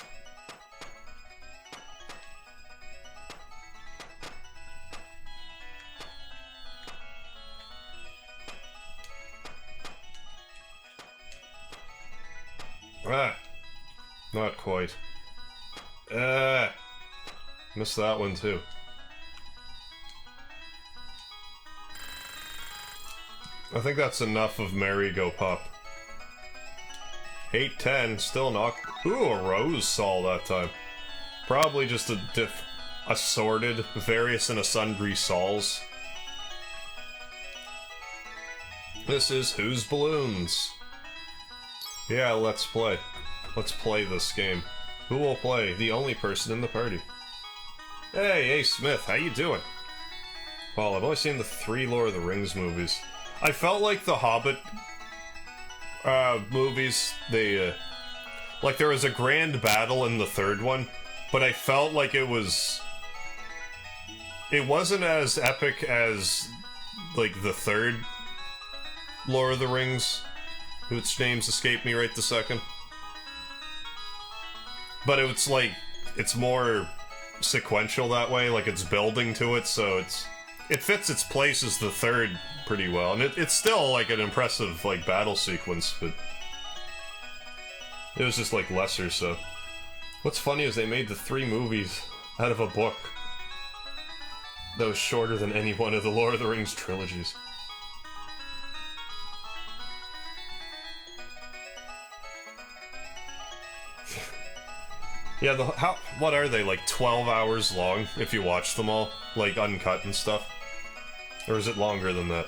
Ah! Not quite. Missed that one too. I think that's enough of Merry-Go-Pop. 8-10, still not. Ooh, a Rose Sol that time. Probably just assorted, various and sundry Sols. This is Who's Balloons? Yeah, let's play. Let's play this game. Who will play? The only person in the party. Hey, Smith, how you doing? Well, I've only seen the 3 Lord of the Rings movies. I felt like the Hobbit movies, they, like, there was a grand battle in the third one, but I felt like it wasn't as epic as, like, the third Lord of the Rings, whose names escape me right this second. But it's, like, it's more sequential that way, like, it's building to it, so it fits its place as the third pretty well, and it's still, like, an impressive, like, battle sequence, but it was just, like, lesser, so. What's funny is they made the 3 movies out of a book that was shorter than any one of the Lord of the Rings trilogies. Yeah, what are they, like 12 hours long, if you watch them all? Like, uncut and stuff? Or is it longer than that?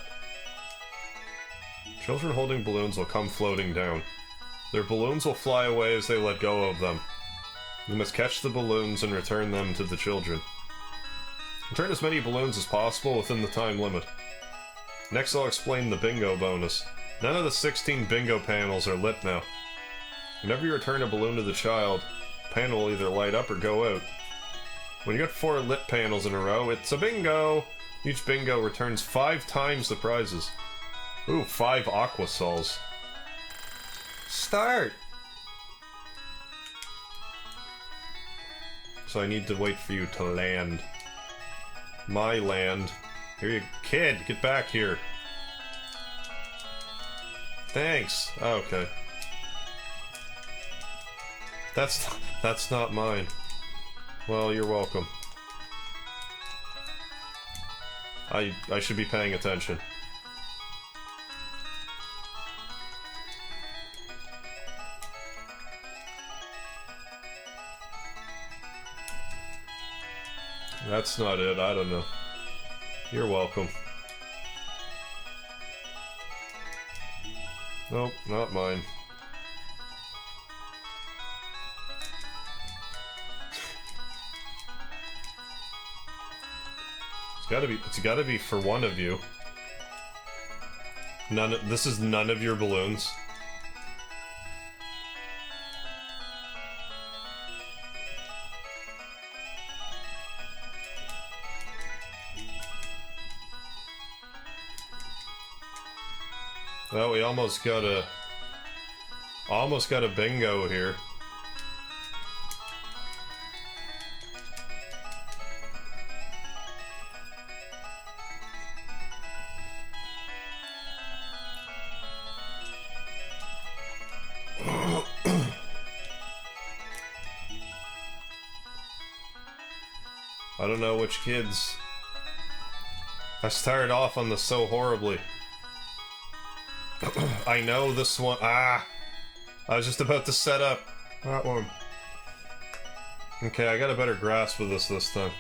Children holding balloons will come floating down. Their balloons will fly away as they let go of them. You must catch the balloons and return them to the children. Return as many balloons as possible within the time limit. Next I'll explain the bingo bonus. None of the 16 bingo panels are lit now. Whenever you return a balloon to the child, the panel will either light up or go out. When you get 4 lit panels in a row, it's a bingo! Each bingo returns 5 times the prizes. Ooh, 5 Aquasols. Start! So I need to wait for you to land. My land. Here you... Kid, get back here. Thanks. Okay. That's not mine. Well, you're welcome. I should be paying attention. That's not it, I don't know. You're welcome. Nope, not mine. It's gotta be for one of you. This is none of your balloons. Well, we almost got a bingo here. I don't know which kids. I started off on this so horribly. I know this one. Ah! I was just about to set up that one. Okay, I got a better grasp of this time.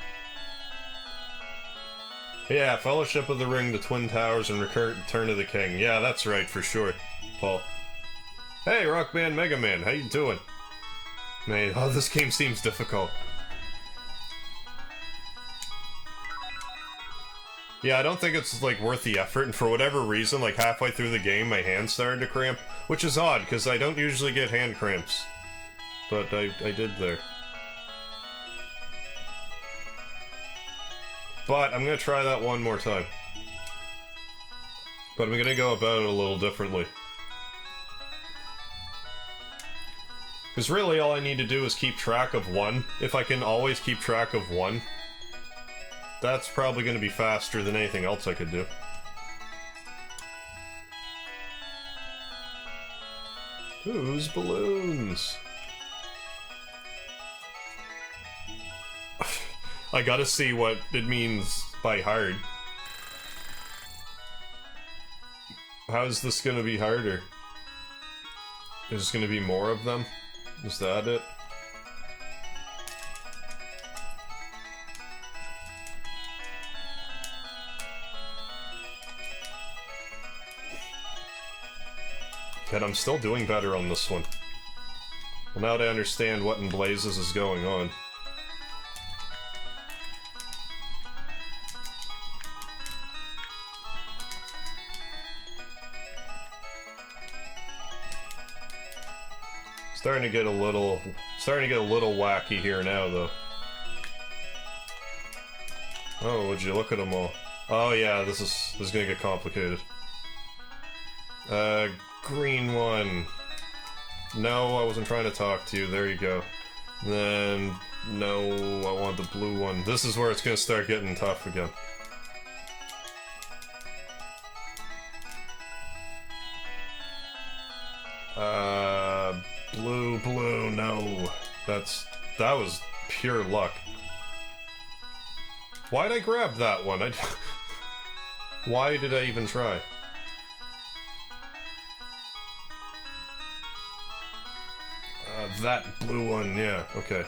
Yeah, Fellowship of the Ring, the Twin Towers, and Return of the King. Yeah, that's right, for sure, Paul. Hey, Rock Band Mega Man, how you doing? Man, oh, this game seems difficult. Yeah, I don't think it's, like, worth the effort, and for whatever reason, like, halfway through the game, my hands started to cramp, which is odd, because I don't usually get hand cramps. But I did there. But I'm gonna try that one more time. But I'm gonna go about it a little differently. Because really all I need to do is keep track of one. If I can always keep track of one, that's probably gonna be faster than anything else I could do. Whose balloons? I gotta see what it means by hard. How's this gonna be harder? There's gonna be more of them? Is that it? Yet I'm still doing better on this one. Well, now that I understand what in blazes is going on. Starting to get a little wacky here now, though. Oh, would you look at them all? Oh yeah, this is gonna get complicated. Green one. No, I wasn't trying to talk to you. There you go. Then no, I want the blue one. This is where it's gonna start getting tough again. Blue, no. That was pure luck. Why'd I grab that one? Why did I even try? That blue one, yeah, okay.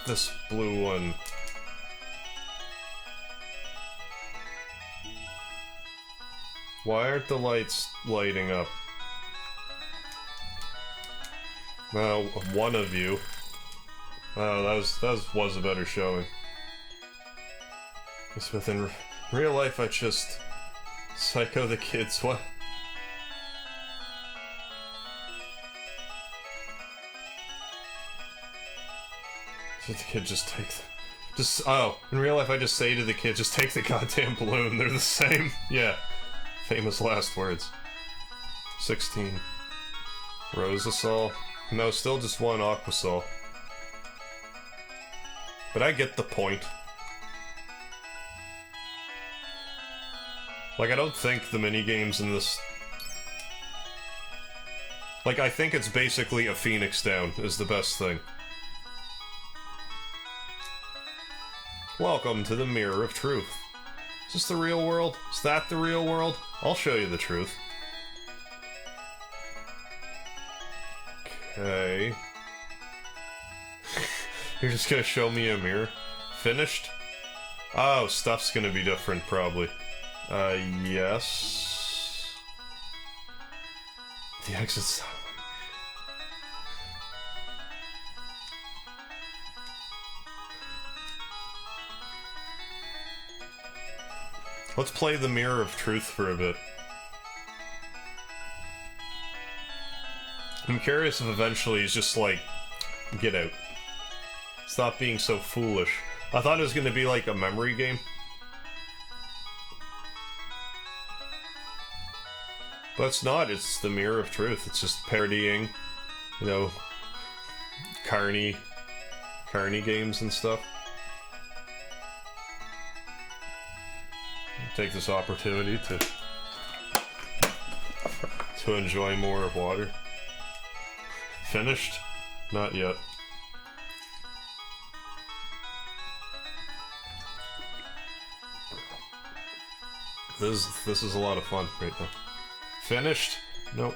This blue one. Why aren't the lights lighting up? Now, one of you. Oh, that was a better showing. It's within real life, I just psycho the kids. What? Should the kid just take the... oh, in real life I just say to the kid, just take the goddamn balloon, they're the same. Yeah. Famous last words. 16. Rosasol. No, still just one Aquasol. But I get the point. Like, I don't think the minigames in this... Like, I think it's basically a Phoenix down is the best thing. Welcome to the Mirror of Truth. Is this the real world? Is that the real world? I'll show you the truth. Okay. You're just gonna show me a mirror? Finished? Oh, stuff's gonna be different, probably. Yes. The exit's... Let's play the Mirror of Truth for a bit. I'm curious if eventually he's just like, get out. Stop being so foolish. I thought it was gonna be like a memory game. But it's not, it's the Mirror of Truth. It's just parodying, you know, Carney games and stuff. Take this opportunity to enjoy more of water. Finished? Not yet. This is a lot of fun right now. Finished? Nope.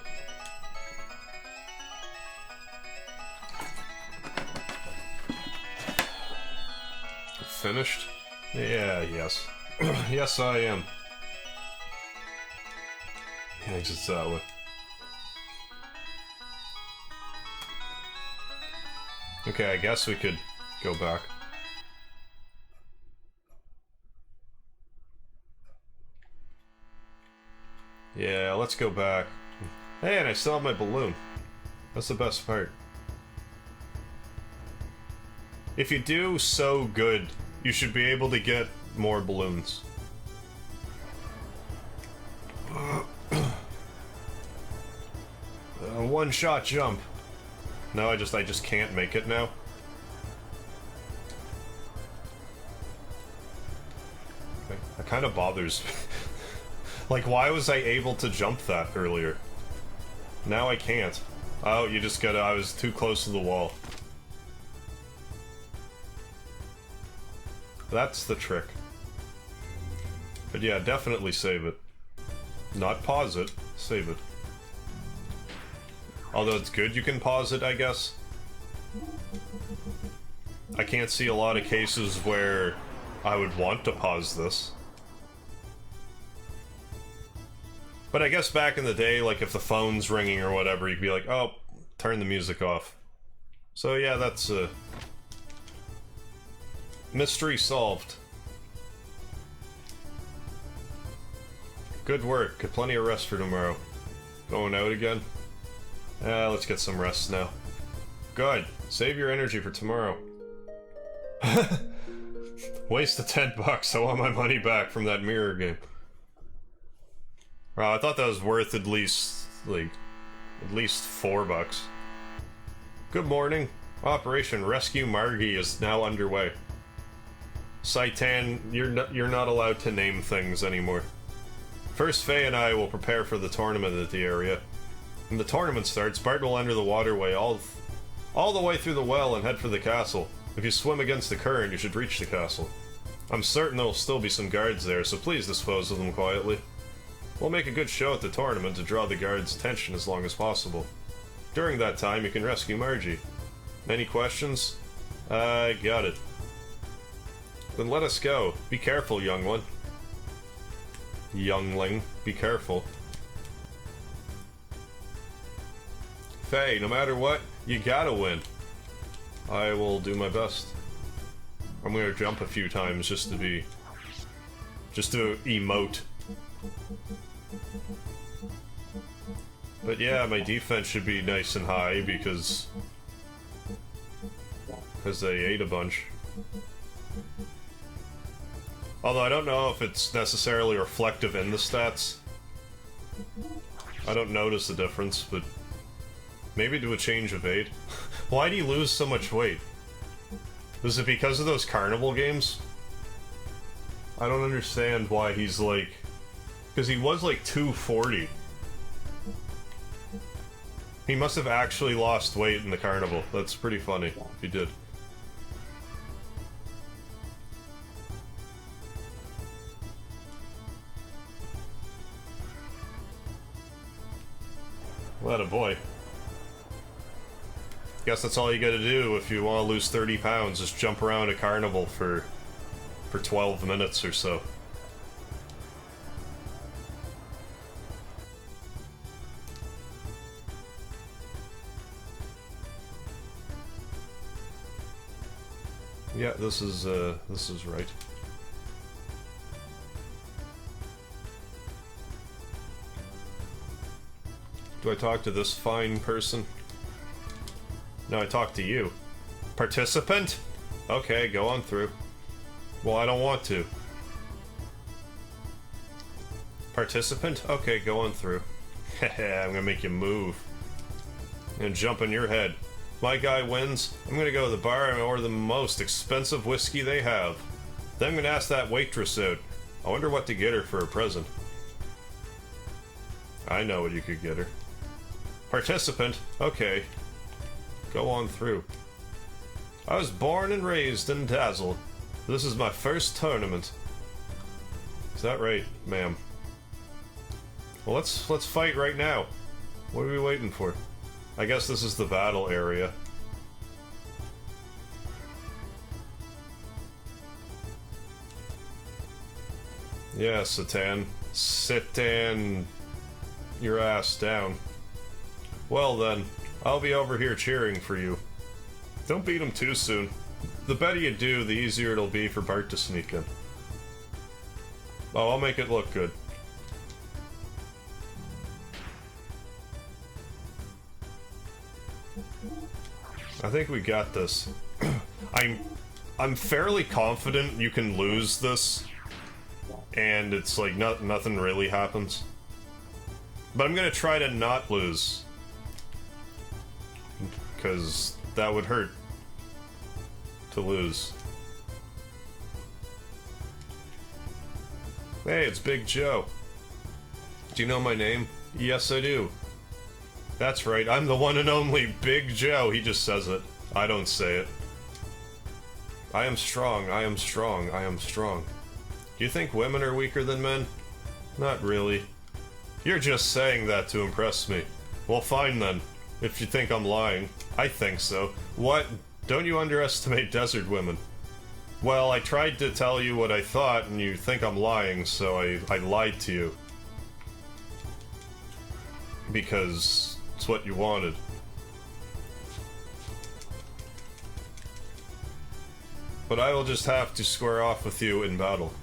Finished? Yeah, yes. Yes, I am. Yeah, it's that way. Okay, I guess we could go back. Yeah, let's go back. Hey, and I still have my balloon. That's the best part. If you do so good, you should be able to get more balloons. One-shot jump. No, I just can't make it now. Okay. That kind of bothers me. Like, why was I able to jump that earlier? Now I can't. Oh, you just gotta... I was too close to the wall. That's the trick. But yeah, definitely save it. Not pause it, save it. Although it's good you can pause it, I guess. I can't see a lot of cases where I would want to pause this. But I guess back in the day, like if the phone's ringing or whatever, you could be like, oh, turn the music off. So yeah, that's mystery solved. Good work. Get plenty of rest for tomorrow. Going out again? Let's get some rest now. Good. Save your energy for tomorrow. Waste of $10. I want my money back from that mirror game. Wow, I thought that was worth at least, like, at least $4. Good morning. Operation Rescue Margie is now underway. Saitan, you're not allowed to name things anymore. First, Faye and I will prepare for the tournament at the area. When the tournament starts, Bart will enter the waterway all the way through the well and head for the castle. If you swim against the current, you should reach the castle. I'm certain there will still be some guards there, so please dispose of them quietly. We'll make a good show at the tournament to draw the guards' attention as long as possible. During that time, you can rescue Margie. Any questions? I got it. Then let us go. Be careful, young one. Youngling, be careful. Faye, no matter what, you gotta win. I will do my best. I'm gonna jump a few times just to emote. But yeah, my defense should be nice and high because they ate a bunch. Although I don't know if it's necessarily reflective in the stats. I don't notice the difference, but maybe do a change of 8. Why do you lose so much weight? Is it because of those carnival games? I don't understand why he's like... Because he was like 240. He must have actually lost weight in the carnival. That's pretty funny if he did. What a boy. Guess that's all you gotta do if you want to lose 30 pounds, just jump around a carnival for 12 minutes or so. Yeah, this is right. Do I talk to this fine person? No, I talk to you. Participant? Okay, go on through. Well, I don't want to. Participant? Okay, go on through. Hehe, I'm gonna make you move. And jump on your head. My guy wins. I'm gonna go to the bar and order the most expensive whiskey they have. Then I'm gonna ask that waitress out. I wonder what to get her for a present. I know what you could get her. Participant? Okay. Go on through. I was born and raised in Dazzle. This is my first tournament. Is that right, ma'am? Well, let's fight right now. What are we waiting for? I guess this is the battle area. Yeah, Satan. Sit your ass down. Well then, I'll be over here cheering for you. Don't beat him too soon. The better you do, the easier it'll be for Bart to sneak in. Oh, I'll make it look good. I think we got this. I'm fairly confident you can lose this, and it's like nothing really happens. But I'm gonna try to not lose, because that would hurt to lose. Hey, it's Big Joe. Do you know my name? Yes, I do. That's right, I'm the one and only Big Joe. He just says it. I don't say it. I am strong, I am strong, I am strong. Do you think women are weaker than men? Not really. You're just saying that to impress me. Well, fine then, if you think I'm lying. I think so. What? Don't you underestimate desert women. Well, I tried to tell you what I thought, and you think I'm lying, so I lied to you. Because it's what you wanted. But I will just have to square off with you in battle.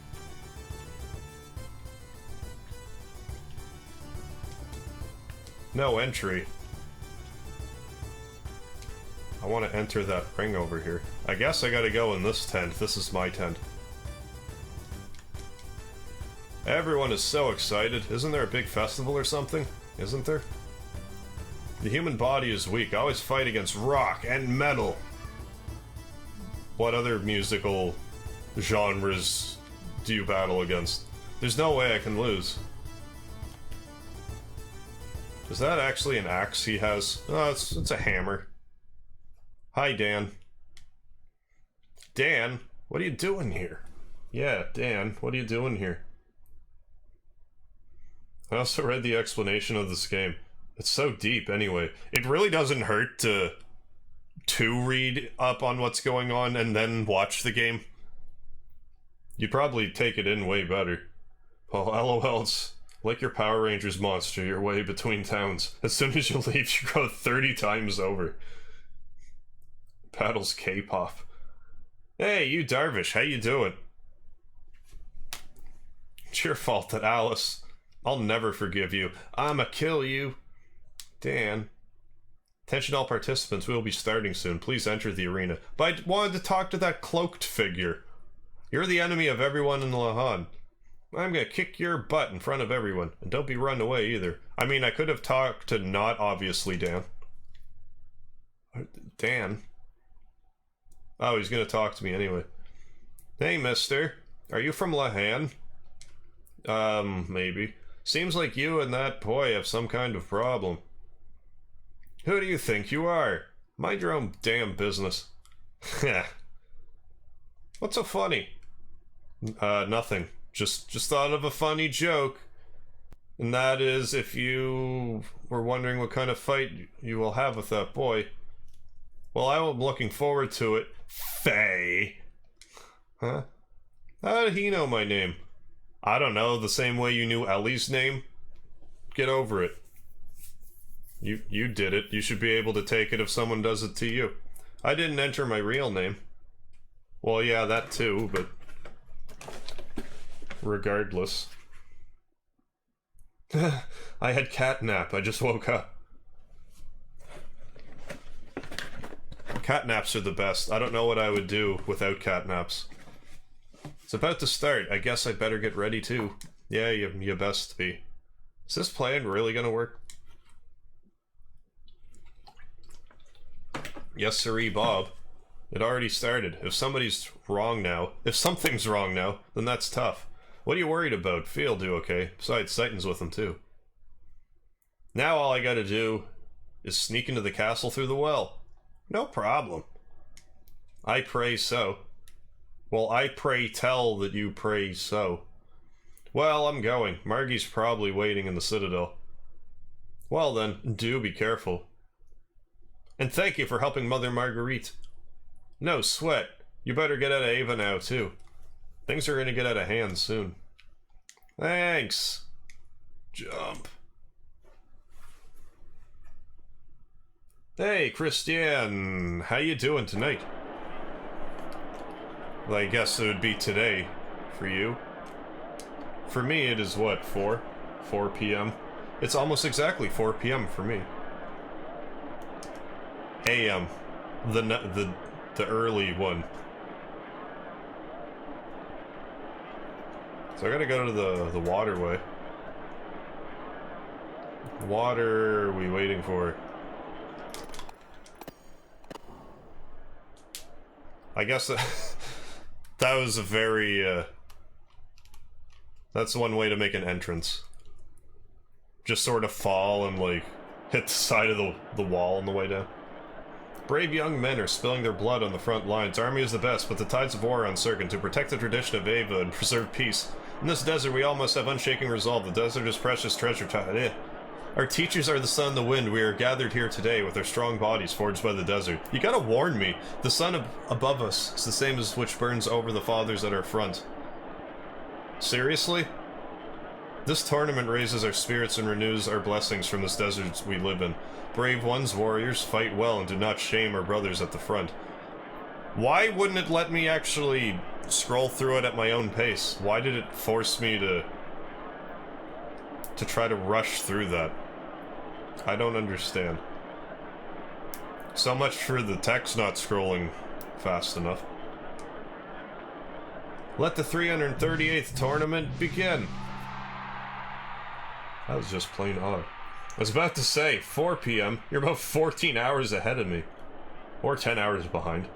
No entry. I want to enter that ring over here. I guess I gotta go in this tent. This is my tent. Everyone is so excited. Isn't there a big festival or something? Isn't there? The human body is weak. I always fight against rock and metal. What other musical genres do you battle against? There's no way I can lose. Is that actually an axe he has? Oh, it's a hammer. Hi, Dan. Dan, what are you doing here? Yeah, Dan, what are you doing here? I also read the explanation of this game. It's so deep, anyway. It really doesn't hurt to read up on what's going on and then watch the game. You'd probably take it in way better. Oh, LOL, it's like your Power Rangers monster, your way between towns. As soon as you leave, you go 30 times over. Battles K-pop. Hey, you Darvish, how you doing? It's your fault that Alice. I'll never forgive you. I'ma kill you. Dan. Attention all participants, we will be starting soon. Please enter the arena. But I wanted to talk to that cloaked figure. You're the enemy of everyone in Lahan. I'm gonna kick your butt in front of everyone. And don't be run away either. I mean, I could have talked to not obviously Dan. Dan? Oh, he's gonna talk to me anyway. Hey, mister. Are you from Lahan? Maybe. Seems like you and that boy have some kind of problem. Who do you think you are? Mind your own damn business. What's so funny? Nothing. Just thought of a funny joke. And that is, if you were wondering what kind of fight you will have with that boy, well, I am looking forward to it. Faye. Huh? How did he know my name? I don't know, the same way you knew Ellie's name? Get over it. You did it. You should be able to take it if someone does it to you. I didn't enter my real name. Well, yeah, that too, but... regardless. I had catnap. I just woke up. Catnaps are the best. I don't know what I would do without catnaps. It's about to start. I guess I'd better get ready too. Yeah, you best be. Is this plan really gonna work? Yes, sirree, Bob. It already started. If something's wrong now, then that's tough. What are you worried about? Fee'll do okay. Besides, Titan's with him too. Now all I gotta do is sneak into the castle through the well. No problem. I pray so. Well, I pray tell that you pray so. Well, I'm going. Margie's probably waiting in the Citadel. Well then, do be careful. And thank you for helping Mother Marguerite. No sweat. You better get out of Ava now, too. Things are gonna get out of hand soon. Thanks. Jump. Hey, Christiane. How you doing tonight? Well, I guess it would be today. For you. For me, it is what, 4? 4 p.m.? It's almost exactly 4 p.m. for me. A.m. The early one. So I gotta go to the waterway. Water are we waiting for? I guess that was a very, that's one way to make an entrance. Just sort of fall and, like, hit the side of the wall on the way down. Brave young men are spilling their blood on the front lines. Army is the best, but the tides of war are uncertain. To protect the tradition of Ava and preserve peace. In this desert, we all must have unshaking resolve. The desert is precious treasure. Our teachers are the sun and the wind. We are gathered here today with our strong bodies forged by the desert. You gotta warn me. The sun above us is the same as which burns over the fathers at our front. Seriously? This tournament raises our spirits and renews our blessings from this desert we live in. Brave ones, warriors, fight well and do not shame our brothers at the front. Why wouldn't it let me actually scroll through it at my own pace? Why did it force me to try to rush through that? I don't understand. So much for the text not scrolling fast enough. Let the 338th tournament begin. That was just plain odd. I was about to say, 4 p.m. You're about 14 hours ahead of me. Or 10 hours behind.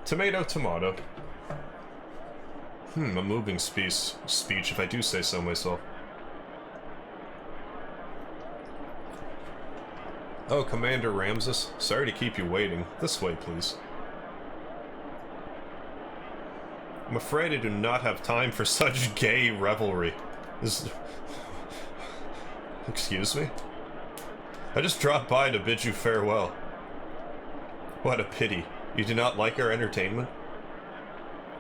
Tomato, tomato. A moving speech if I do say so myself. Oh, Commander Ramses. Sorry to keep you waiting. This way, please. I'm afraid I do not have time for such gay revelry. Excuse me? I just dropped by to bid you farewell. What a pity. You do not like our entertainment?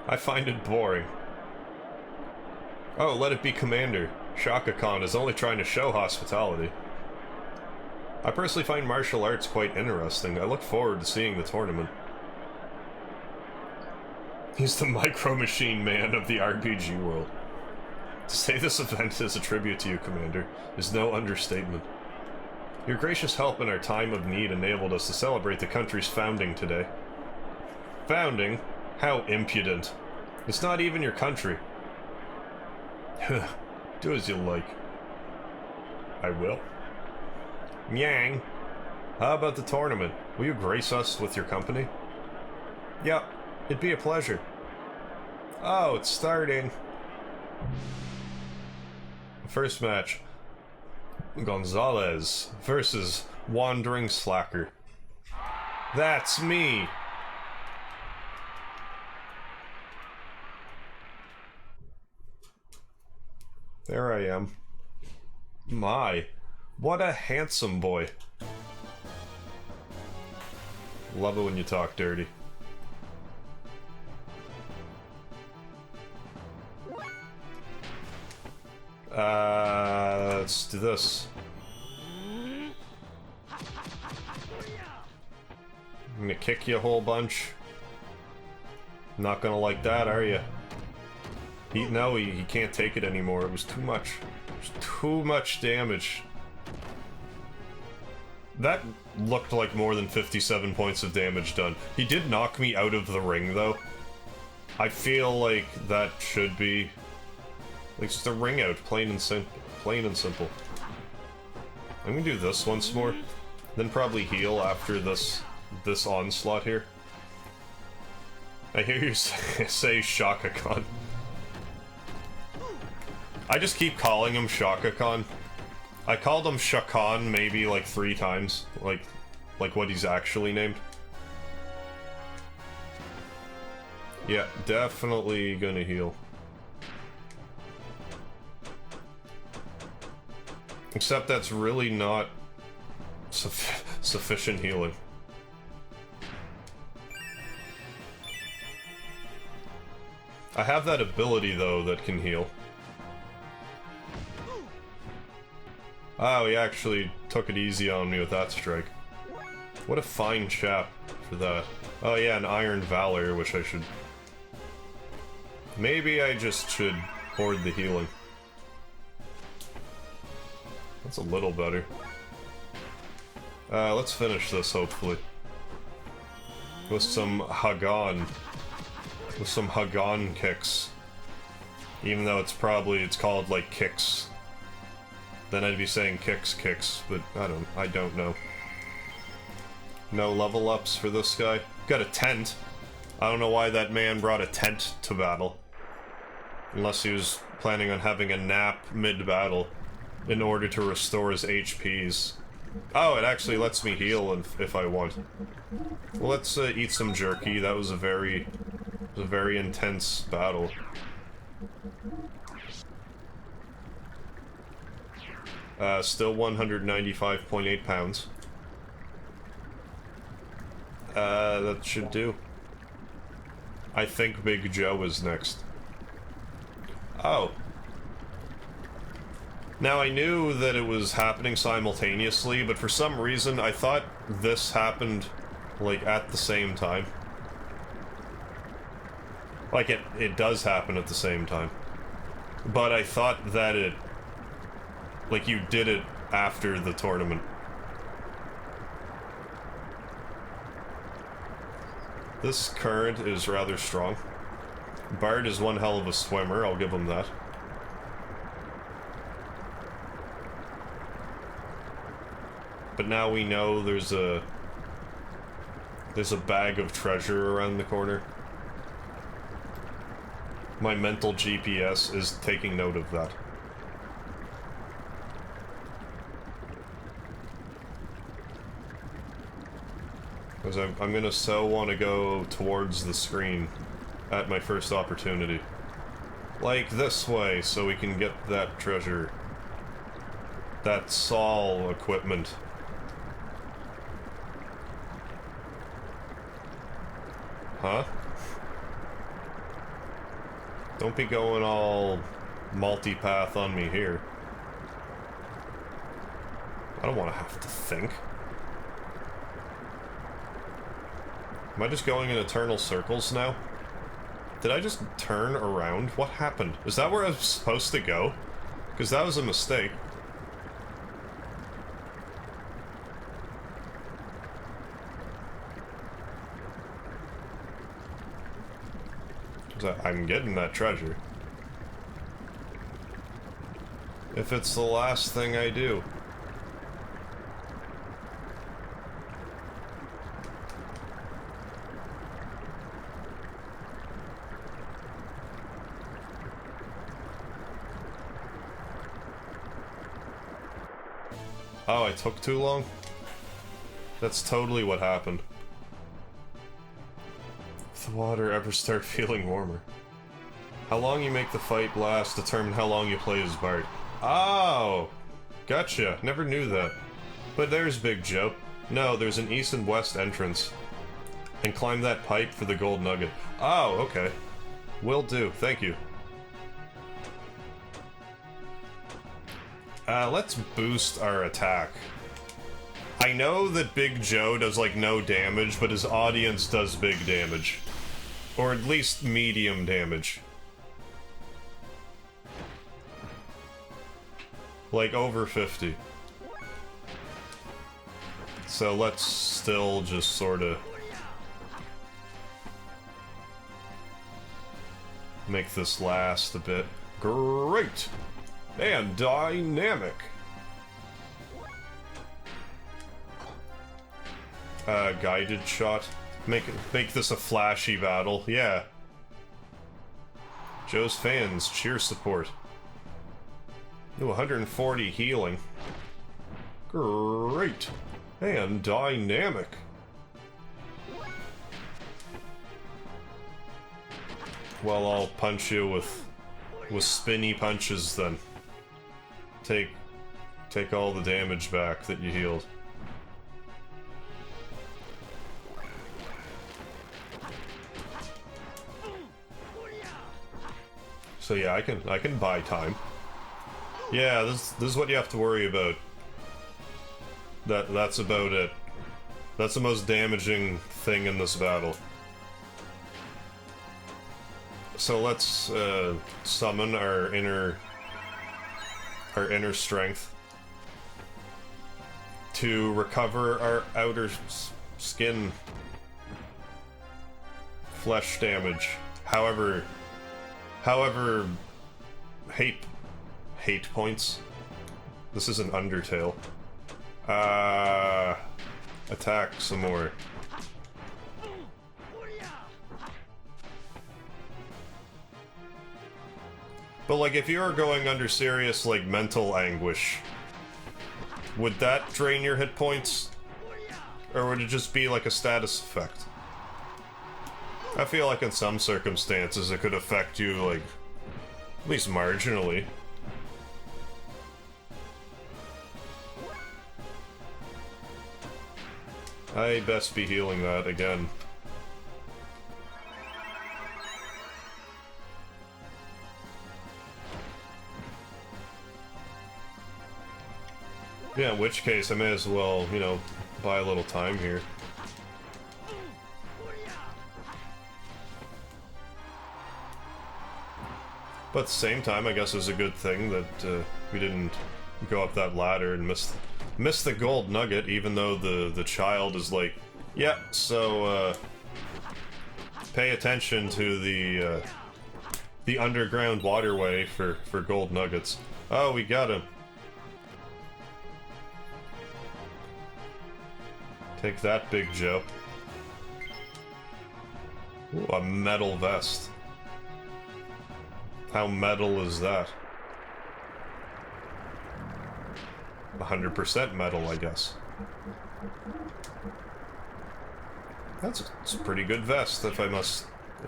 I find it boring. Oh, let it be Commander. Shaka Khan is only trying to show hospitality. I personally find martial arts quite interesting. I look forward to seeing the tournament. He's the Micro Machine Man of the RPG world. To say this event is a tribute to you, Commander, is no understatement. Your gracious help in our time of need enabled us to celebrate the country's founding today. Founding? How impudent. It's not even your country. Do as you like. I will. Yang, how about the tournament? Will you grace us with your company? Yep, it'd be a pleasure. Oh, it's starting. First match. Gonzalez versus Wandering Slacker. That's me! There I am. My, what a handsome boy. Love it when you talk dirty. Let's do this. I'm gonna kick you a whole bunch. Not gonna like that, are you? No, he can't take it anymore. It was too much. It was too much damage. That looked like more than 57 points of damage done. He did knock me out of the ring, though. I feel like that should be... like, just a ring out, plain and simple. I'm gonna do this once more, then probably heal after this onslaught here. I hear you say Shaka Khan. I just keep calling him Shaka Khan. I called him Shakan maybe like 3 times, like what he's actually named. Yeah, definitely gonna heal. Except that's really not sufficient healing. I have that ability, though, that can heal. Oh, he actually took it easy on me with that strike. What a fine chap for that. Oh yeah, an Iron Valor, which I should... maybe I just should hoard the healing. That's a little better. Let's finish this, hopefully. With some Hagan. With some Hagan kicks. Even though it's called, like, kicks. Then I'd be saying kicks, but I don't know. No level ups for this guy. Got a tent. I don't know why that man brought a tent to battle. Unless he was planning on having a nap mid-battle in order to restore his HPs. Oh, it actually lets me heal if I want. Well, let's eat some jerky. That was a very intense battle. Still 195.8 pounds. That should do. I think Big Joe is next. Oh. Now, I knew that it was happening simultaneously, but for some reason, I thought this happened, like, at the same time. Like, it does happen at the same time. But I thought that it... like, you did it after the tournament. This current is rather strong. Bard is one hell of a swimmer, I'll give him that. But now we know there's a bag of treasure around the corner. My mental GPS is taking note of that. Because I'm gonna so want to go towards the screen at my first opportunity. Like this way, so we can get that treasure. That Saul equipment. Huh? Don't be going all multipath on me here. I don't want to have to think. Am I just going in eternal circles now? Did I just turn around? What happened? Is that where I was supposed to go? Because that was a mistake. I'm getting that treasure. If it's the last thing I do. Oh, I took too long? That's totally what happened. If the water ever start feeling warmer. How long you make the fight last determine how long you play as Bard. Oh! Gotcha. Never knew that. But there's Big Joe. No, there's an east and west entrance. And climb that pipe for the gold nugget. Oh, okay. Will do. Thank you. Let's boost our attack. I know that Big Joe does, like, no damage, but his audience does big damage. Or at least medium damage. Like, over 50. So let's still just sorta make this last a bit. Great! And dynamic! Guided shot. Make this a flashy battle. Yeah. Joe's fans, cheer support. Ooh, 140 healing. Great. And dynamic. Well, I'll punch you with spinny punches then. Take all the damage back that you healed. So yeah, I can buy time. Yeah, this is what you have to worry about. That's about it. That's the most damaging thing in this battle. So let's summon our inner strength to recover our outer skin flesh damage. However, hate points. This is an Undertale. Attack some more. But like, if you're going under serious, like, mental anguish, would that drain your hit points? Or would it just be like a status effect? I feel like in some circumstances it could affect you, like, at least marginally. I best be healing that again. Yeah, in which case I may as well, you know, buy a little time here. But at the same time, I guess it's a good thing that we didn't go up that ladder and miss the gold nugget, even though the child is like, yeah, so pay attention to the underground waterway for gold nuggets. Oh, we got him. Take that, Big Joe. Ooh, a metal vest. How metal is that? 100% metal, I guess. It's a pretty good vest, if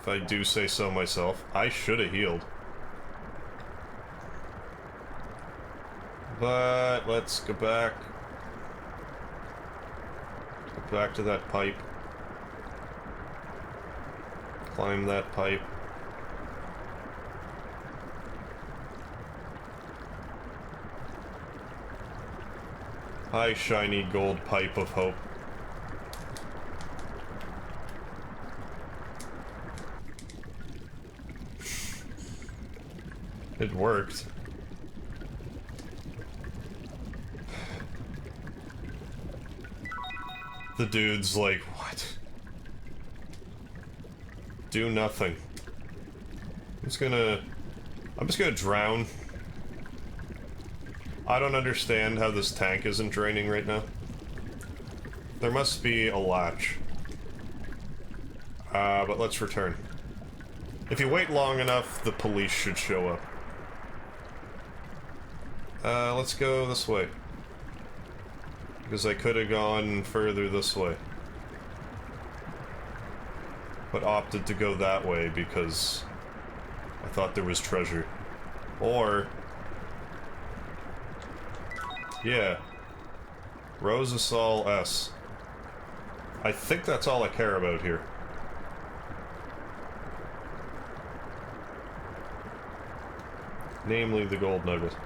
I do say so myself. I should have healed. But let's go back. Go back to that pipe. Climb that pipe. Hi, shiny gold pipe of hope. It worked. The dude's like, what? Do nothing. I'm just gonna drown. I don't understand how this tank isn't draining right now. There must be a latch. But let's return. If you wait long enough, the police should show up. Let's go this way. Because I could have gone further this way. But opted to go that way because I thought there was treasure. Or Yeah. Rosasol S. I think that's all I care about here. Namely, the gold nugget.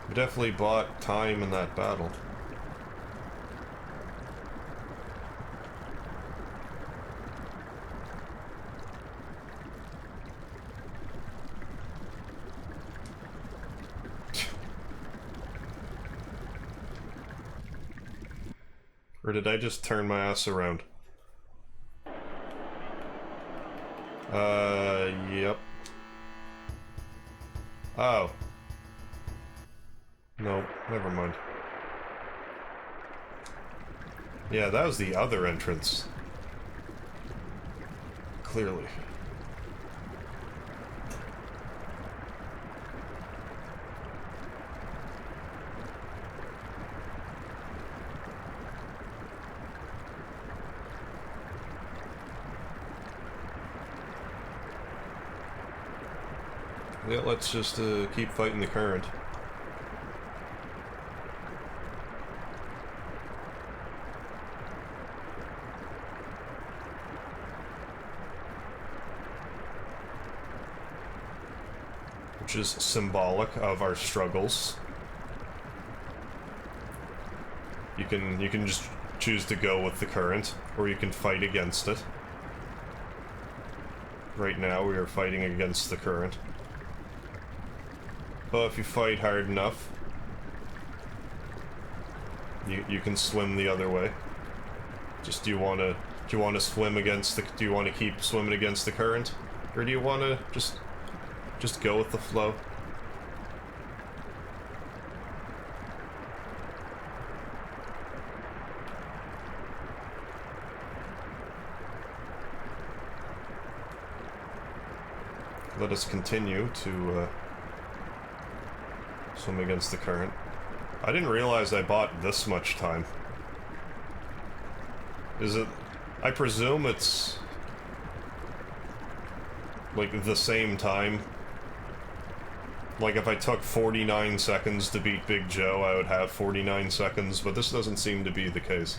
We definitely bought time in that battle. Or did I just turn my ass around? Yep. Oh. No, never mind. Yeah, that was the other entrance. Clearly. Yeah, let's just keep fighting the current. Which is symbolic of our struggles. You can just choose to go with the current, or you can fight against it. Right now we are fighting against the current. But if you fight hard enough, you can swim the other way. Just do you want to swim against the? Do you want to keep swimming against the current, or do you want to just go with the flow? Let us continue to swim against the current. I didn't realize I bought this much time. Is it... I presume it's... like the same time. Like if I took 49 seconds to beat Big Joe, I would have 49 seconds, but this doesn't seem to be the case.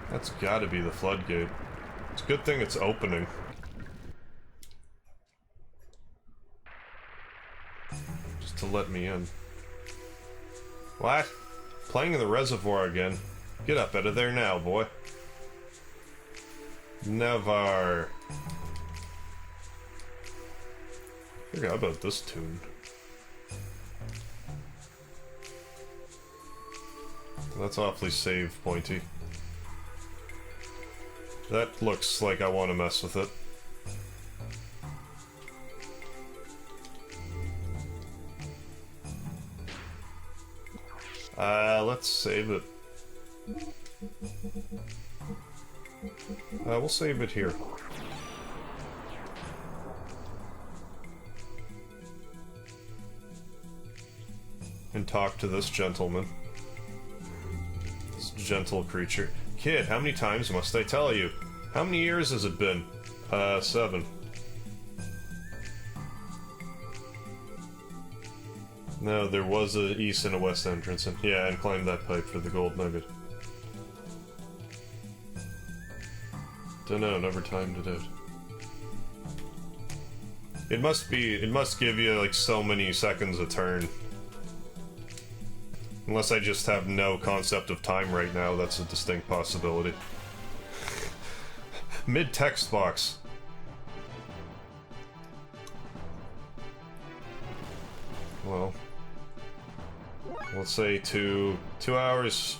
That's gotta be the floodgate. It's a good thing it's opening. Just to let me in. What? Playing in the reservoir again. Get up out of there now, boy. Never. Forgot about this tune. That's awfully save pointy. That looks like I want to mess with it. Let's save it. We'll save it here. And talk to this gentleman. This gentle creature. Kid, how many times must I tell you? How many years has it been? 7. No, there was a east and a west entrance, and yeah, and climb that pipe for the gold nugget. Dunno, never timed it out. It must give you like so many seconds a turn. Unless I just have no concept of time right now, that's a distinct possibility. Mid-text box. Well, let's say 2 hours,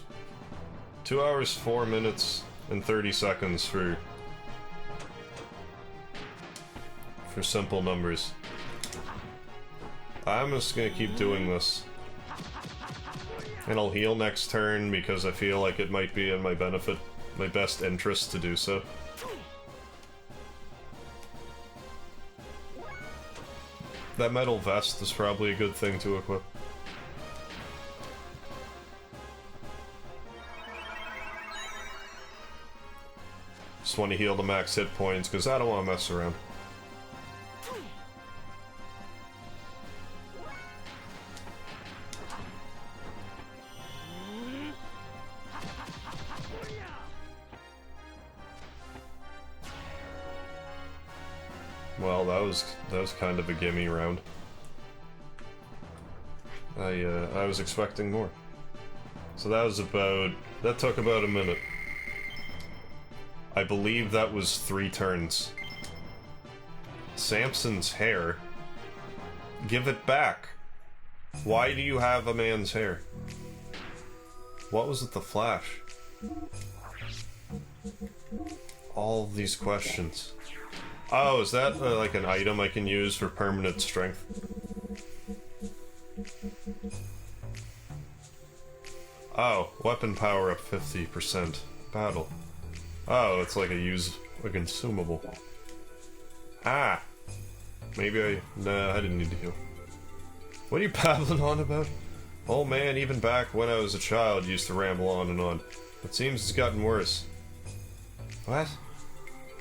4 minutes, and 30 seconds for simple numbers. I'm just gonna keep doing this. And I'll heal next turn because I feel like it might be in my benefit. my best interest to do so. That metal vest is probably a good thing to equip. Just want to heal the max hit points, because I don't want to mess around. Well, that was kind of a gimme round. I was expecting more. So that took about a minute. I believe that was 3 turns. Samson's hair. Give it back. Why do you have a man's hair? What was with the flash? All of these questions. Oh, is that like an item I can use for permanent strength? Oh, weapon power up 50%. Battle. Oh, it's like a consumable. Ah! Maybe nah, I didn't need to heal. What are you babbling on about? Oh man, even back when I was a child, used to ramble on and on. It seems it's gotten worse. What?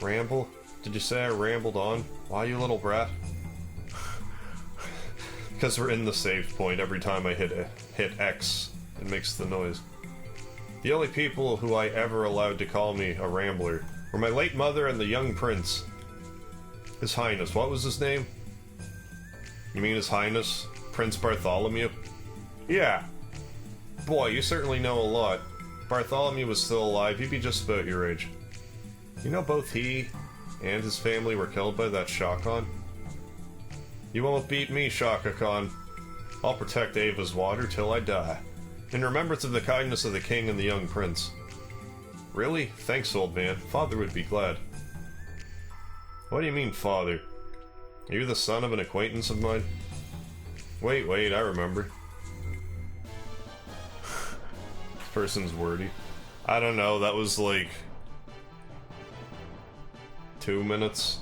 Ramble? Did you say I rambled on? Why, you little brat? Because we're in the save point. Every time I hit X, it makes the noise. The only people who I ever allowed to call me a rambler were my late mother and the young prince. His Highness. What was his name? You mean His Highness? Prince Bartholomew? Yeah. Boy, you certainly know a lot. Bartholomew was still alive. He'd be just about your age. You know both he and his family were killed by that Shaka. You won't beat me, Shaka Khan. I'll protect Ava's water till I die. In remembrance of the kindness of the king and the young prince. Really? Thanks, old man. Father would be glad. What do you mean, father? Are you the son of an acquaintance of mine? Wait, I remember. This person's wordy. I don't know, that was like 2 minutes.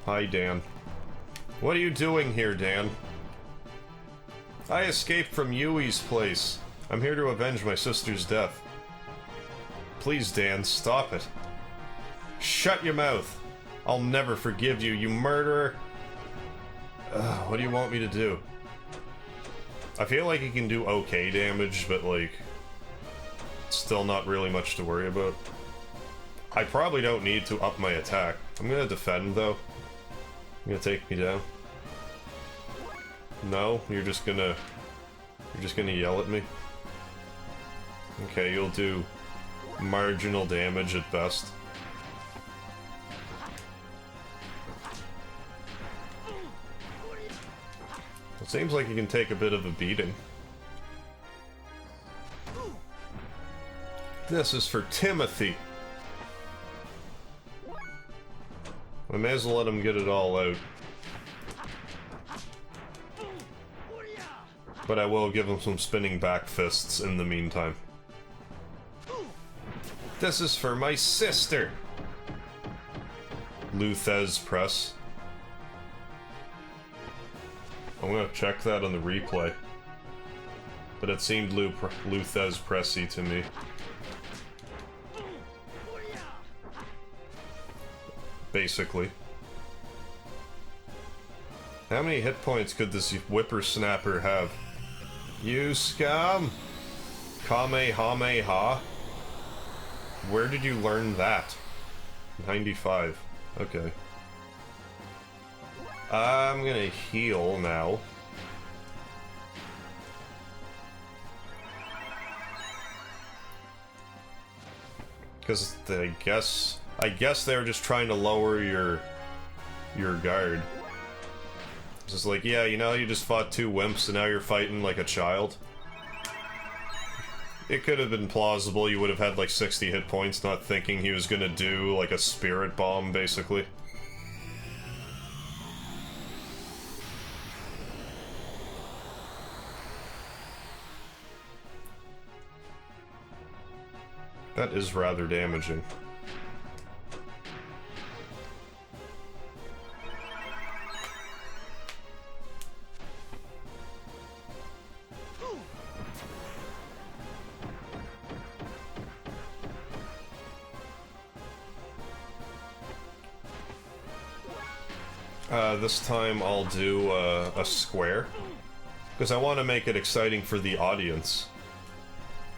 Hi, Dan. What are you doing here, Dan? I escaped from Yui's place. I'm here to avenge my sister's death. Please, Dan, stop it. Shut your mouth. I'll never forgive you, you murderer. What do you want me to do? I feel like he can do okay damage, but like, still not really much to worry about. I probably don't need to up my attack. I'm gonna defend, though. You're gonna take me down? No? You're just gonna yell at me? Okay, you'll do marginal damage at best. It seems like you can take a bit of a beating. This is for Timothy! I may as well let him get it all out. But I will give him some spinning back fists in the meantime. This is for my sister! Luthez press. I'm gonna check that on the replay. But it seemed Luthez pressy to me. Basically. How many hit points could this whippersnapper have? You scum! Kamehameha? Where did you learn that? 95. Okay. I'm gonna heal now. Because I guess they were just trying to lower your guard. It's just like, yeah, you know, you just fought 2 wimps and now you're fighting like a child. It could have been plausible. You would have had like 60 hit points, not thinking he was gonna do like a spirit bomb, basically. That is rather damaging. This time I'll do a square, because I want to make it exciting for the audience.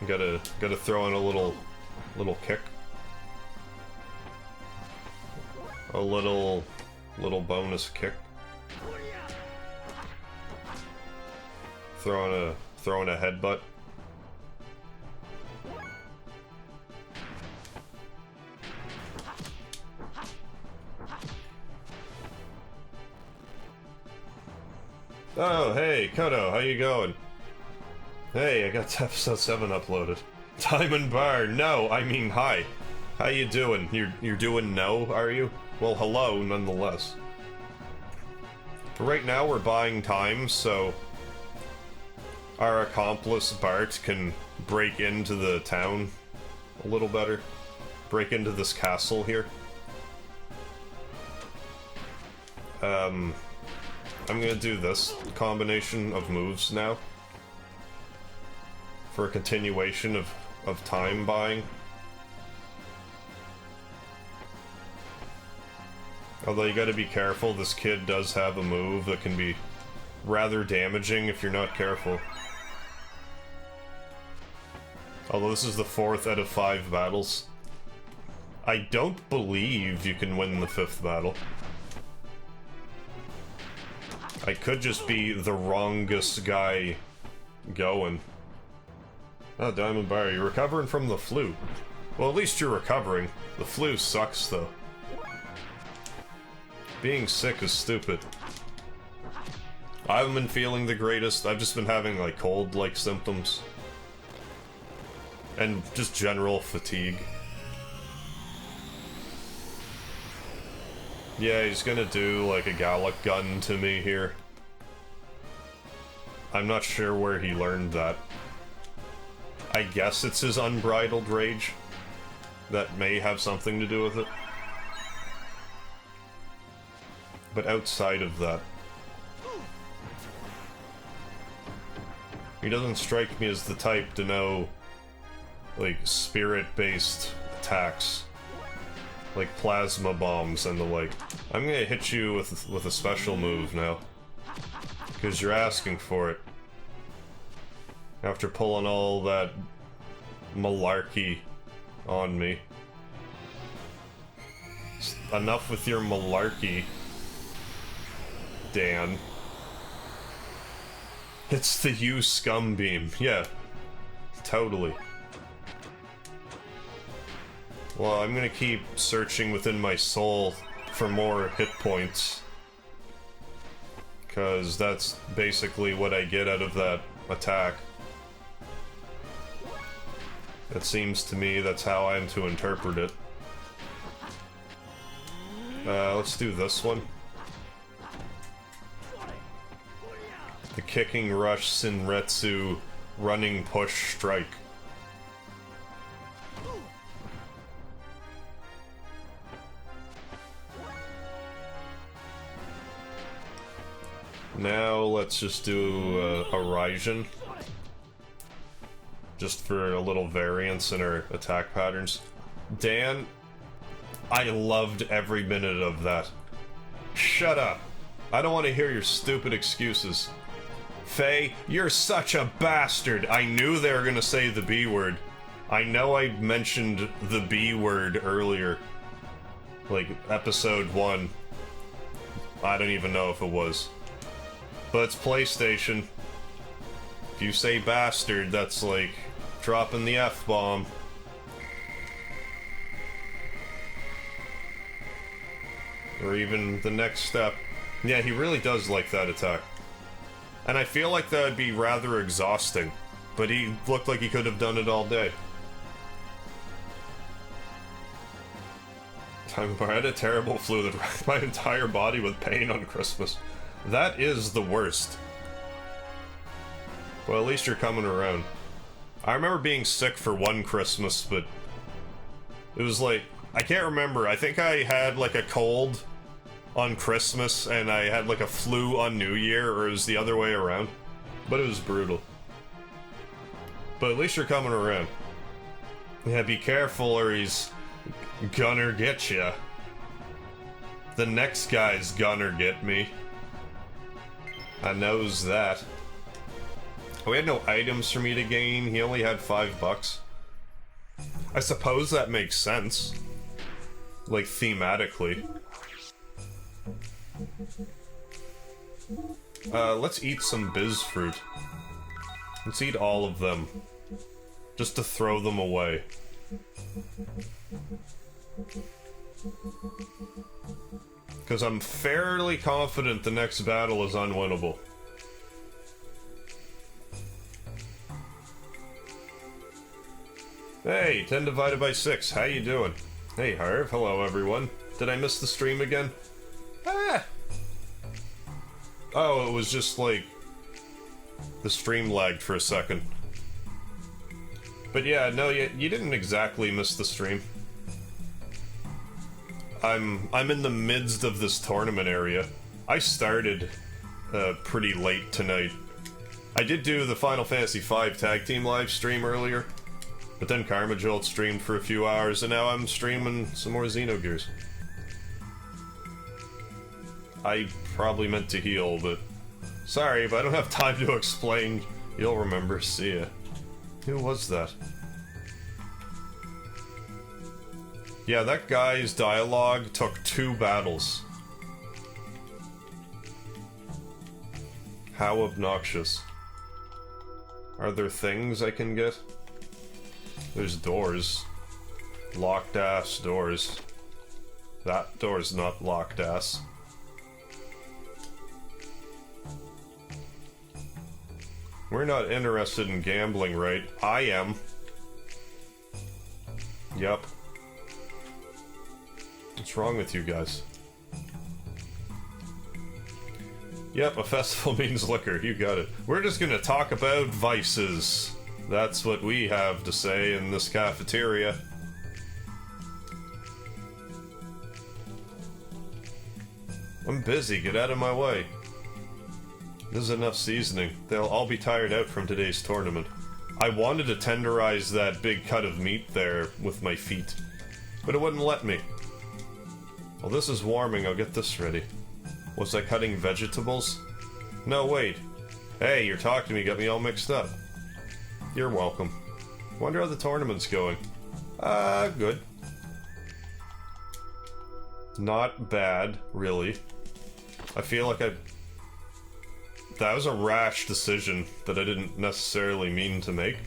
Gotta throw in a little kick, a little bonus kick. Throw in a headbutt. Oh, hey, Kodo, how you going? Hey, I got episode 7 uploaded. Diamond Bar, no, I mean hi. How you doing? You're doing no, are you? Well, hello, nonetheless. For right now, we're buying time, so our accomplice, Bart, can break into the town a little better. Break into this castle here. I'm gonna do this combination of moves now for a continuation of time buying. Although you gotta be careful, this kid does have a move that can be rather damaging if you're not careful. Although this is the 4th out of 5 battles. I don't believe you can win the 5th battle. I could just be the wrongest guy going. Oh, Diamond Bar, you're recovering from the flu. Well, at least you're recovering. The flu sucks, though. Being sick is stupid. I haven't been feeling the greatest. I've just been having, like, cold-like symptoms. And just general fatigue. Yeah, he's gonna do, like, a Gallic gun to me here. I'm not sure where he learned that. I guess it's his unbridled rage. That may have something to do with it. But outside of that, he doesn't strike me as the type to know, like, spirit-based attacks. Like plasma bombs and the like. I'm gonna hit you with a special move now. Because you're asking for it. After pulling all that malarkey on me. Enough with your malarkey, Dan. It's the U scum beam. Yeah. Totally. Well, I'm gonna keep searching within my soul for more hit points. Because that's basically what I get out of that attack. It seems to me that's how I'm to interpret it. Let's do this one. The Kicking Rush Shinretsu Running Push Strike. Now let's just do a Raijin. Just for a little variance in our attack patterns. Dan, I loved every minute of that. Shut up. I don't want to hear your stupid excuses. Faye, you're such a bastard. I knew they were going to say the B word. I know I mentioned the B word earlier. Like, episode 1. I don't even know if it was. But it's PlayStation. If you say bastard, that's like dropping the F-bomb. Or even the next step. Yeah, he really does like that attack. And I feel like that would be rather exhausting. But he looked like he could have done it all day. I had a terrible flu that racked my entire body with pain on Christmas. That is the worst. Well, at least you're coming around. I remember being sick for one Christmas, but It was like, I can't remember. I think I had like a cold on Christmas and I had like a flu on New Year, or it was the other way around. But it was brutal. But at least you're coming around. Yeah, be careful or he's gonna get ya. The next guy's gonna get me. I knows that. We had no items for me to gain. He only had $5. I suppose that makes sense. Like, thematically. Let's eat some biz fruit. Let's eat all of them. Just to throw them away. Because I'm fairly confident the next battle is unwinnable. Hey, 10 divided by 6, how you doing? Hey Harv, hello everyone. Did I miss the stream again? Ah! Oh, it was just like... the stream lagged for a second. But yeah, no, you didn't exactly miss the stream. I'm in the midst of this tournament area. I started pretty late tonight. I did do the Final Fantasy V tag team live stream earlier, but then Karma Jolt streamed for a few hours, and now I'm streaming some more Xenogears. I probably meant to heal, but sorry, if I don't have time to explain, you'll remember. See ya. Who was that? Yeah, that guy's dialogue took 2 battles. How obnoxious. Are there things I can get? There's doors. Locked ass doors. That door's not locked ass. We're not interested in gambling, right? I am. Yup. What's wrong with you guys? Yep, a festival means liquor. You got it. We're just gonna talk about vices. That's what we have to say in this cafeteria. I'm busy. Get out of my way. This is enough seasoning. They'll all be tired out from today's tournament. I wanted to tenderize that big cut of meat there with my feet, but it wouldn't let me. Well, this is warming. I'll get this ready. Was I cutting vegetables? No, wait. Hey, you're talking to me. Got me all mixed up. You're welcome. Wonder how the tournament's going. Good. Not bad, really. I feel like that was a rash decision that I didn't necessarily mean to make.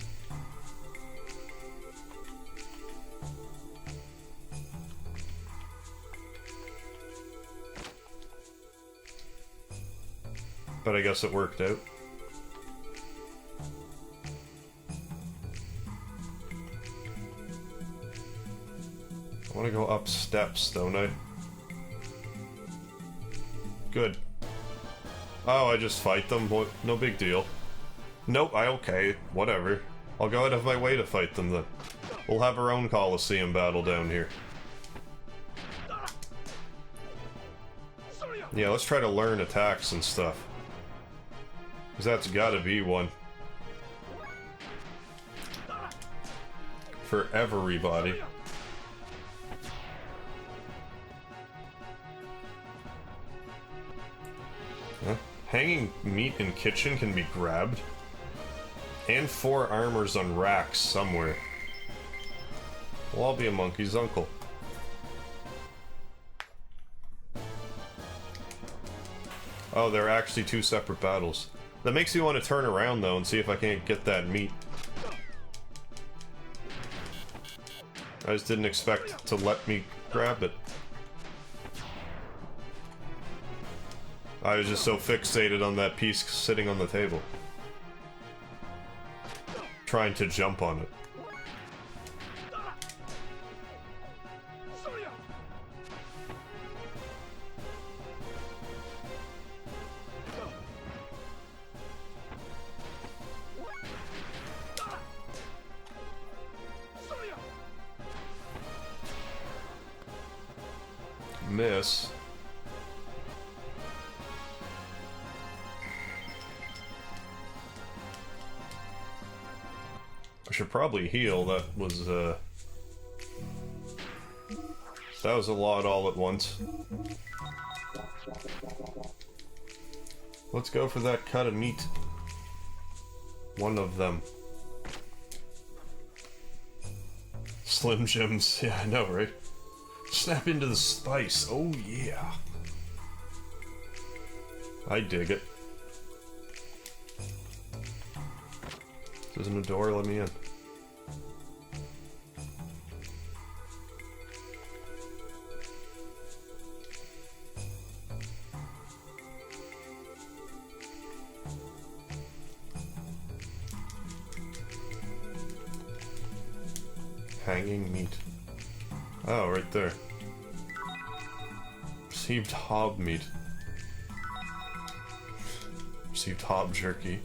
But I guess it worked out. I want to go up steps, don't I? Good. Oh, I just fight them? What? No big deal. Nope, okay, whatever. I'll go out of my way to fight them then. We'll have our own Coliseum battle down here. Yeah, let's try to learn attacks and stuff. Because that's gotta be one. For everybody. Huh? Hanging meat in kitchen can be grabbed. And 4 armors on racks somewhere. Well, I'll be a monkey's uncle. Oh, they're actually 2 separate battles. That makes me want to turn around, though, and see if I can't get that meat. I just didn't expect to let me grab it. I was just so fixated on that piece sitting on the table. Trying to jump on it. miss. I should probably heal. That was a lot all at once. Let's go for that cut of meat. One of them. Slim Jims. Yeah, I know, right? Snap into the spice. Oh, yeah. I dig it. This isn't a door, let me in. Hanging meat. Oh, right there. Received hob meat. Received hob jerky.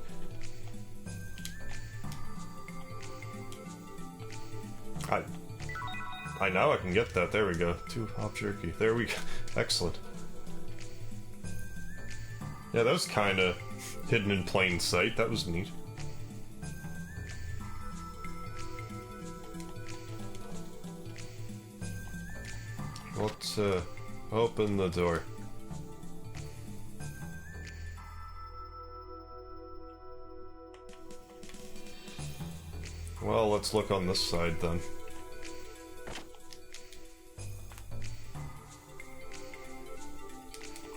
I know I can get that. There we go. 2 hob jerky. There we go. Excellent. Yeah, that was kind of hidden in plain sight. That was neat. Let's open the door. Well, let's look on this side then.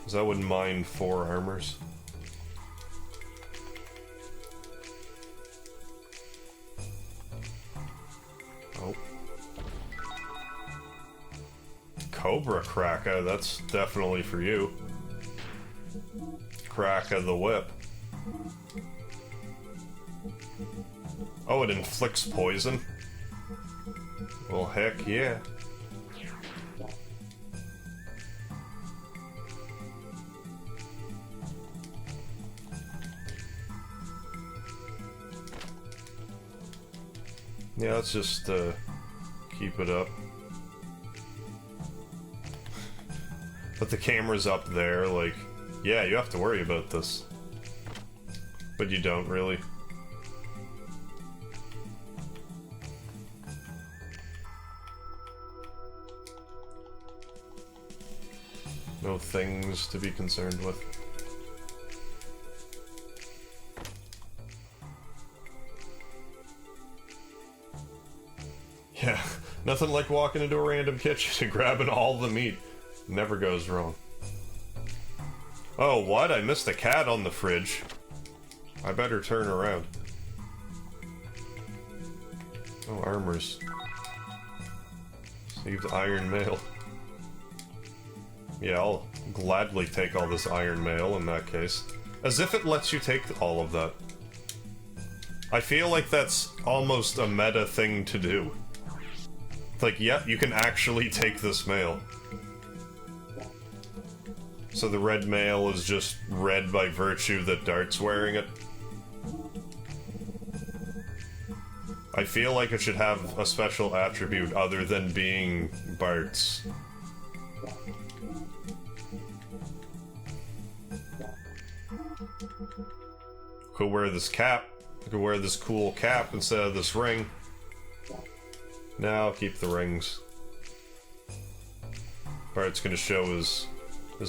'Cause I wouldn't mind 4 armors. Oh. Cobra Cracker, that's definitely for you. Crack of the whip. Oh, it inflicts poison? Well, heck yeah. Yeah, let's just keep it up. But the camera's up there, like, yeah, you have to worry about this. But you don't really. No things to be concerned with. Yeah, nothing like walking into a random kitchen and grabbing all the meat. Never goes wrong. Oh, what? I missed a cat on the fridge. I better turn around. Oh, armors. Saved iron mail. Yeah, I'll gladly take all this iron mail in that case. As if it lets you take all of that. I feel like that's almost a meta thing to do. It's like, yep, you can actually take this mail. So the red mail is just red by virtue that Dart's wearing it. I feel like it should have a special attribute other than being Bart's. Could wear this cap. I could wear this cool cap instead of this ring. Now I'll keep the rings. Bart's gonna show his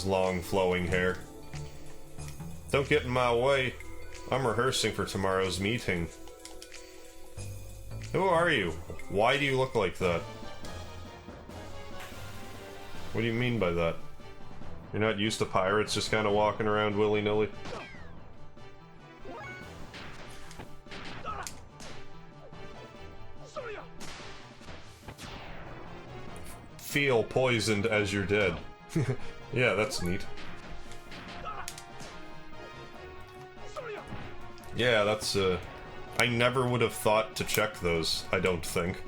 long flowing hair. Don't get in my way. I'm rehearsing for tomorrow's meeting. Who are you? Why do you look like that? What do you mean by that? You're not used to pirates just kind of walking around willy-nilly? Feel poisoned as you're dead. Yeah, that's neat. Yeah, that's I never would have thought to check those, I don't think.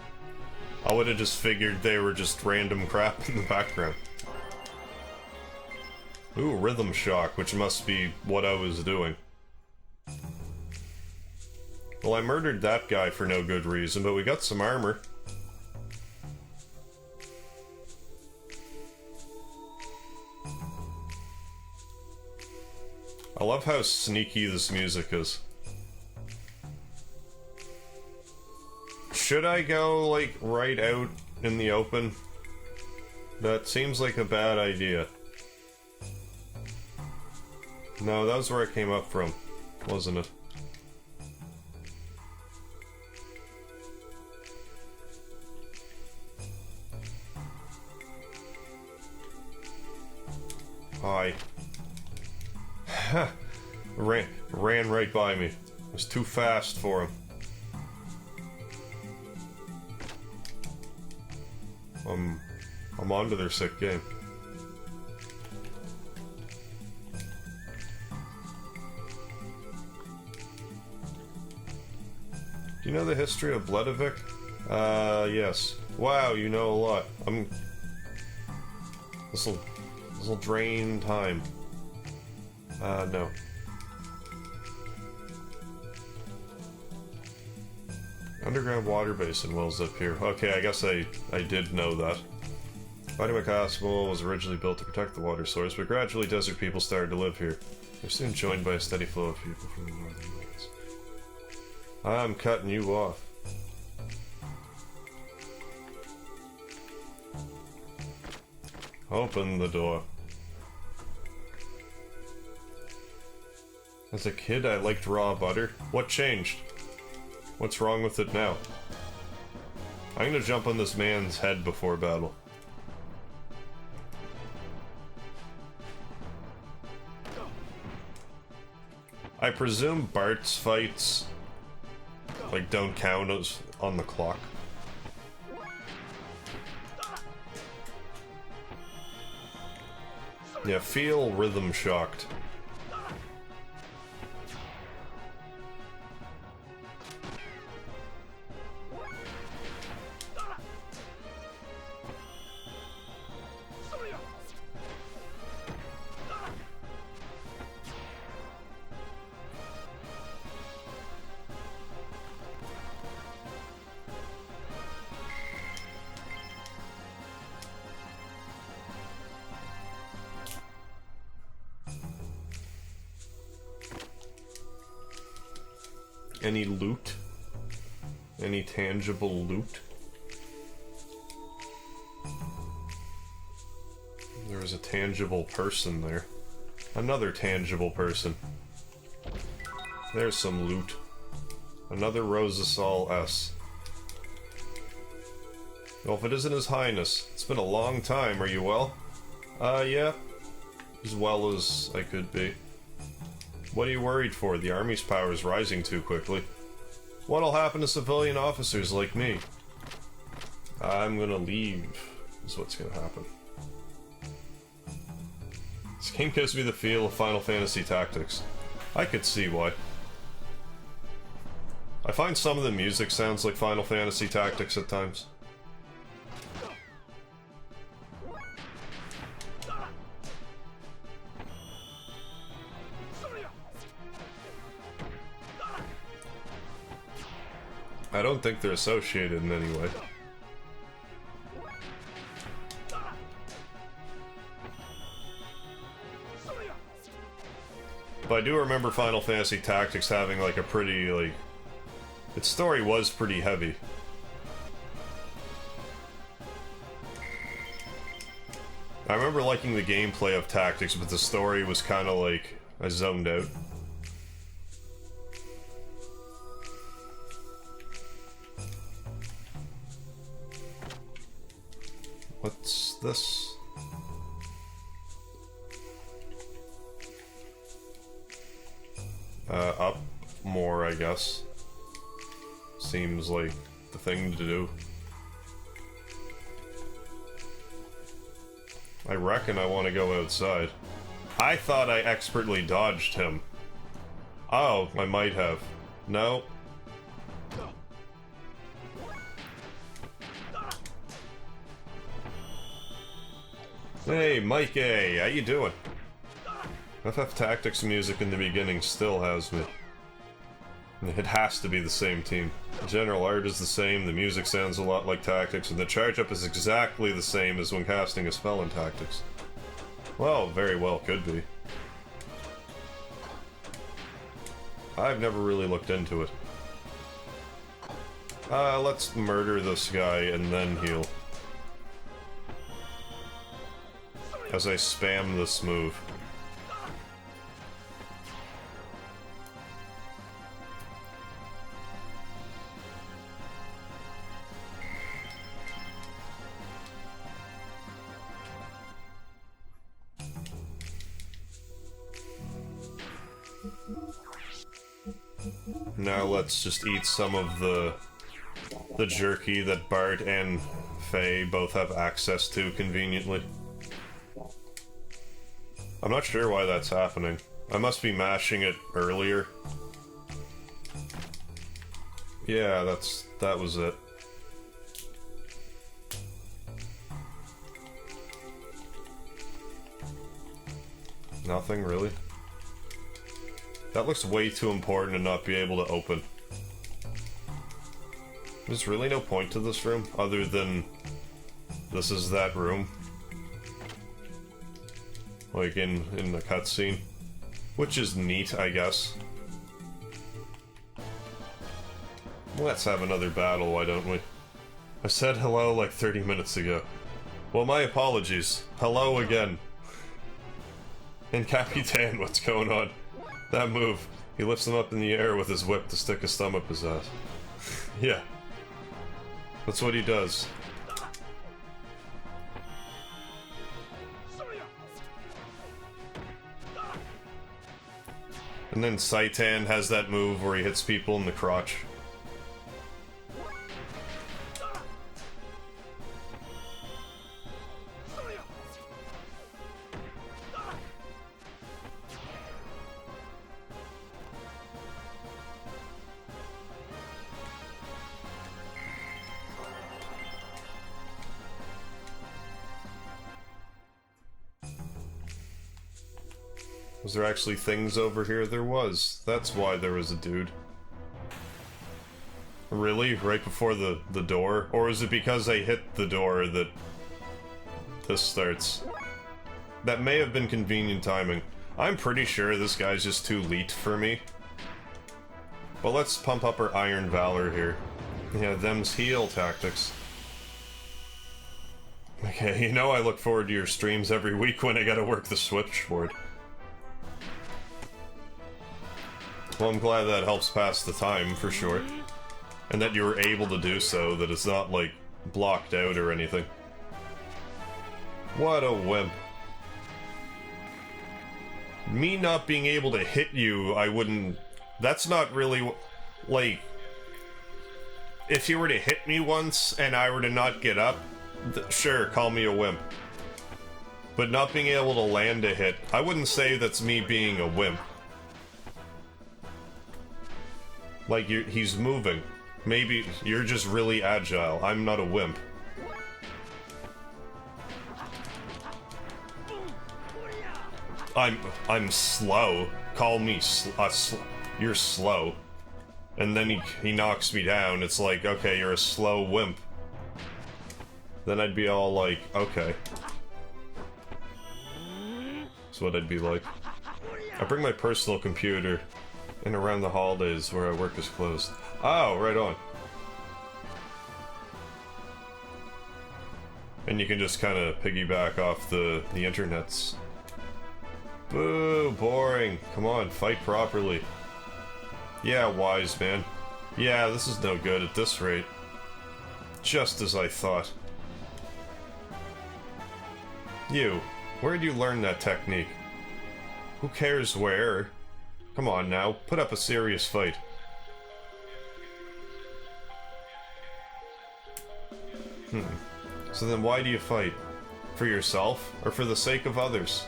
I would have just figured they were just random crap in the background. Ooh, rhythm shock, which must be what I was doing. Well, I murdered that guy for no good reason, but we got some armor. I love how sneaky this music is. Should I go, like, right out in the open? That seems like a bad idea. No, that was where I came up from, wasn't it? Hi. Ran right by me. It was too fast for him. I'm onto their sick game. Do you know the history of Bledovic? Yes. Wow, you know a lot. This'll drain time. No. Underground water basin wells up here. Okay, I guess I did know that. Vladimir Castle was originally built to protect the water source, but gradually desert people started to live here. They're soon joined by a steady flow of people from the northern lands. I'm cutting you off. Open the door. As a kid, I liked raw butter. What changed? What's wrong with it now? I'm gonna jump on this man's head before battle. I presume Bart's fights, like, don't count as on the clock. Yeah, feel rhythm shocked. Any loot? Any tangible loot? There was a tangible person there. Another tangible person. There's some loot. Another Rosasol S. Well, if it isn't His Highness, it's been a long time. Are you well? Yeah. As well as I could be. What are you worried for? The army's power is rising too quickly. What'll happen to civilian officers like me? I'm gonna leave, is what's gonna happen. This game gives me the feel of Final Fantasy Tactics. I could see why. I find some of the music sounds like Final Fantasy Tactics at times. I don't think they're associated in any way. But I do remember Final Fantasy Tactics having like a pretty, like... its story was pretty heavy. I remember liking the gameplay of Tactics, but the story was kind of like... I zoned out. What's this? Up more, I guess. Seems like the thing to do. I reckon I want to go outside. I thought I expertly dodged him. Oh, I might have. No. Hey, Mikey, how you doing? FF Tactics music in the beginning still has me. It has to be the same team. The general art is the same, the music sounds a lot like Tactics, and the charge-up is exactly the same as when casting a spell in Tactics. Well, very well could be. I've never really looked into it. Let's murder this guy and then heal. As I spam this move. Now let's just eat some of the jerky that Bart and Faye both have access to conveniently. I'm not sure why that's happening. I must be mashing it earlier. Yeah, that was it. Nothing really. That looks way too important to not be able to open. There's really no point to this room, other than this is that room. Like in the cutscene. Which is neat, I guess. Let's have another battle, why don't we? I said hello like 30 minutes ago. Well, my apologies. Hello again. And Capitan, what's going on? That move. He lifts him up in the air with his whip to stick his thumb up his ass. Yeah. That's what he does. And then Saitan has that move where he hits people in the crotch. Was there actually things over here? There was. That's why there was a dude. Really? Right before the door? Or is it because I hit the door that this starts? That may have been convenient timing. I'm pretty sure this guy's just too elite for me. But let's pump up our Iron Valor here. Yeah, them's heal tactics. Okay, you know I look forward to your streams every week when I gotta work the switchboard. Well, I'm glad that helps pass the time, for sure. And that you were able to do so, that it's not, like, blocked out or anything. What a wimp. Me not being able to hit you, I wouldn't... That's not really... Like... If you were to hit me once, and I were to not get up, sure, call me a wimp. But not being able to land a hit, I wouldn't say that's me being a wimp. Like, he's moving. Maybe you're just really agile. I'm not a wimp. I'm slow. Call me you're slow. And then he knocks me down. It's like, okay, you're a slow wimp. Then I'd be all like, okay. That's what I'd be like. I bring my personal computer in around the holidays where I work is closed. Oh, right on. And you can just kind of piggyback off the internets. Boo, boring. Come on, fight properly. Yeah, wise man. Yeah, this is no good at this rate. Just as I thought. You, where'd you learn that technique? Who cares where? Come on now, put up a serious fight. So then why do you fight? For yourself, or for the sake of others?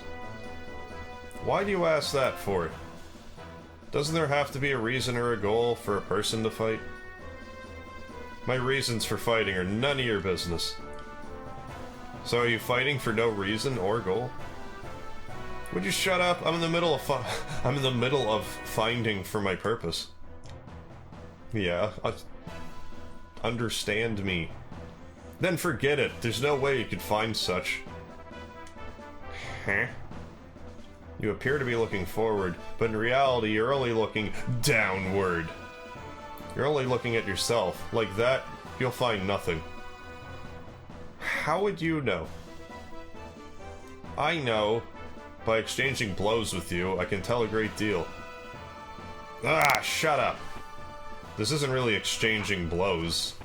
Why do you ask that for? Doesn't there have to be a reason or a goal for a person to fight? My reasons for fighting are none of your business. So are you fighting for no reason or goal? Would you shut up? I'm in the middle of finding for my purpose. Yeah, understand me. Then forget it. There's no way you could find such. Huh? You appear to be looking forward, but in reality you're only looking downward. You're only looking at yourself. Like that, you'll find nothing. How would you know? I know. By exchanging blows with you, I can tell a great deal. Ah, shut up. This isn't really exchanging blows.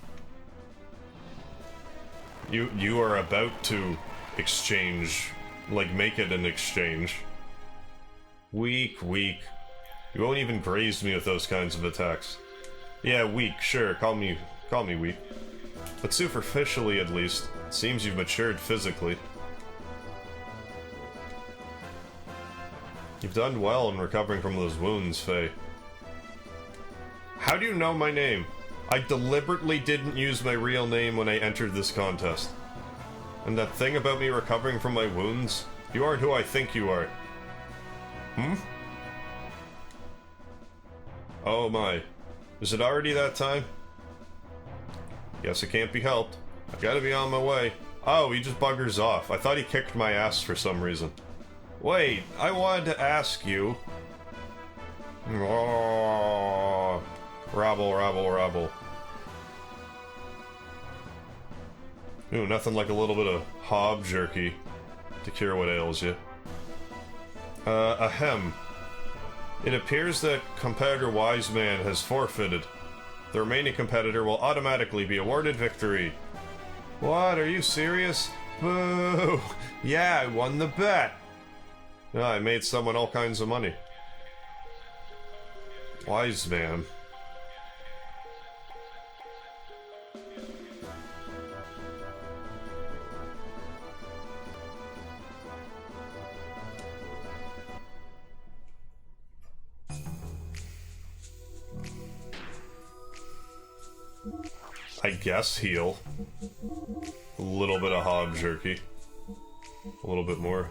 You are about to exchange, like make it an exchange. Weak, weak. You won't even graze me with those kinds of attacks. Yeah, weak, sure, call me weak. But superficially, at least, it seems you've matured physically. You've done well in recovering from those wounds, Faye. How do you know my name? I deliberately didn't use my real name when I entered this contest. And that thing about me recovering from my wounds? You aren't who I think you are. Hmm? Oh my. Is it already that time? Guess it can't be helped. I gotta be on my way. Oh, he just buggers off. I thought he kicked my ass for some reason. Wait, I wanted to ask you... Oh, rabble, rabble, rabble. Ooh, nothing like a little bit of hob jerky to cure what ails you. Ahem. It appears that competitor Wiseman has forfeited. The remaining competitor will automatically be awarded victory. What? Are you serious? Boo! Yeah, I won the bet! Yeah, I made someone all kinds of money. Wiseman. I guess heal. A little bit of hob jerky. A little bit more.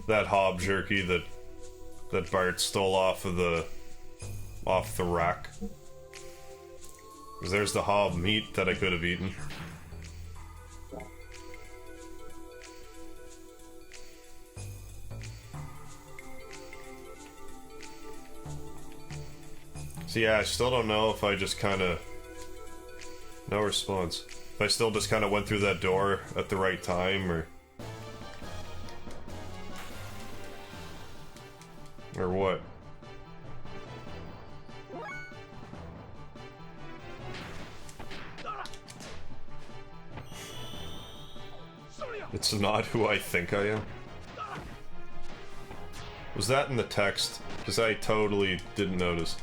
That hob jerky that Bart stole off the rack. 'Cause there's the hob meat that I could have eaten. So yeah, I still don't know if I just kinda... No response. If I still just kinda went through that door at the right time, or what? It's not who I think I am. Was that in the text? Because I totally didn't notice.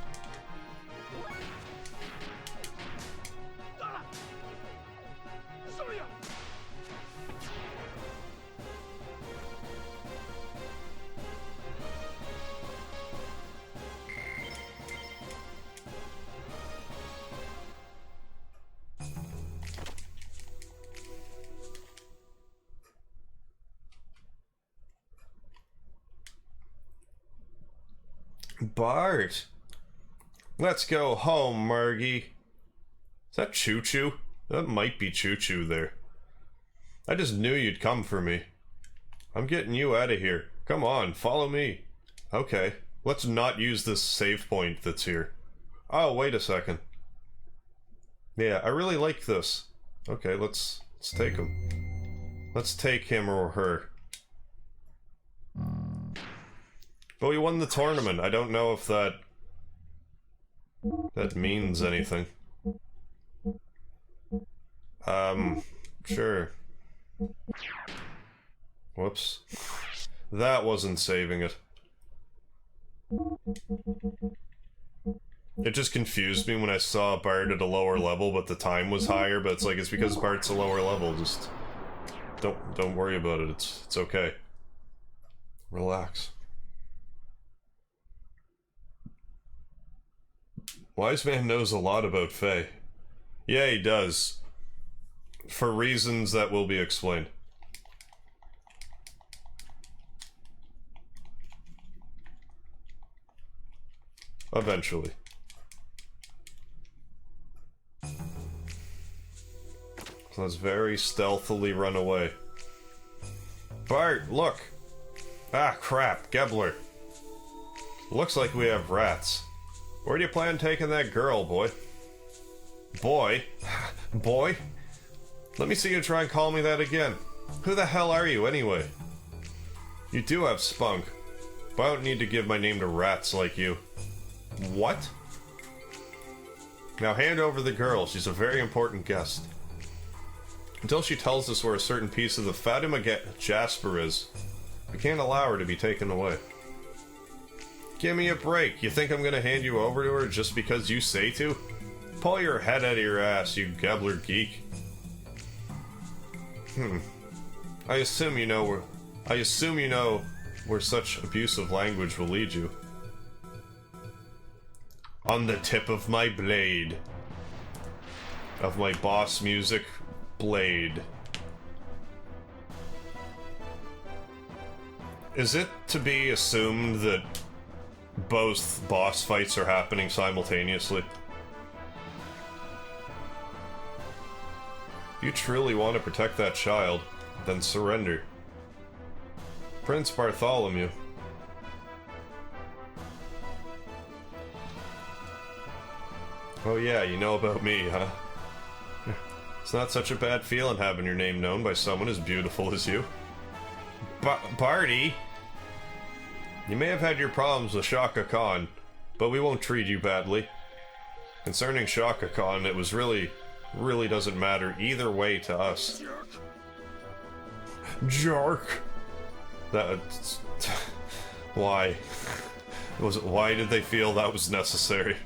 Bart! Let's go home, Margie. Is that Choo Choo? That might be Choo Choo there. I just knew you'd come for me. I'm getting you out of here. Come on, follow me. Okay, let's not use this save point that's here. Oh, wait a second. Yeah, I really like this. Okay, let's take him. Let's take him or her. But we won the tournament. I don't know if that means anything. Sure. Whoops. That wasn't saving it. It just confused me when I saw Bart at a lower level, but the time was higher, but it's like, it's because Bart's a lower level, just... Don't worry about it, it's okay. Relax. Wiseman knows a lot about Faye. Yeah, he does. For reasons that will be explained. Eventually. So let's very stealthily run away. Bart, look! Ah, crap, Gebler. Looks like we have rats. Where do you plan taking that girl, boy? Boy? Boy? Let me see you try and call me that again. Who the hell are you, anyway? You do have spunk, but I don't need to give my name to rats like you. What? Now hand over the girl, she's a very important guest. Until she tells us where a certain piece of the Fatima Jasper is, we can't allow her to be taken away. Give me a break. You think I'm gonna hand you over to her just because you say to? Pull your head out of your ass, you gabbler geek. I assume you know where such abusive language will lead you. On the tip of my blade. Of my boss music blade. Is it to be assumed that both boss fights are happening simultaneously? If you truly want to protect that child, then surrender. Prince Bartholomew. Oh yeah, you know about me, huh? It's not such a bad feeling having your name known by someone as beautiful as you. Barty! You may have had your problems with Shaka Khan, but we won't treat you badly. Concerning Shaka Khan, it was really doesn't matter either way to us. Jerk! That... why? Why did they feel that was necessary?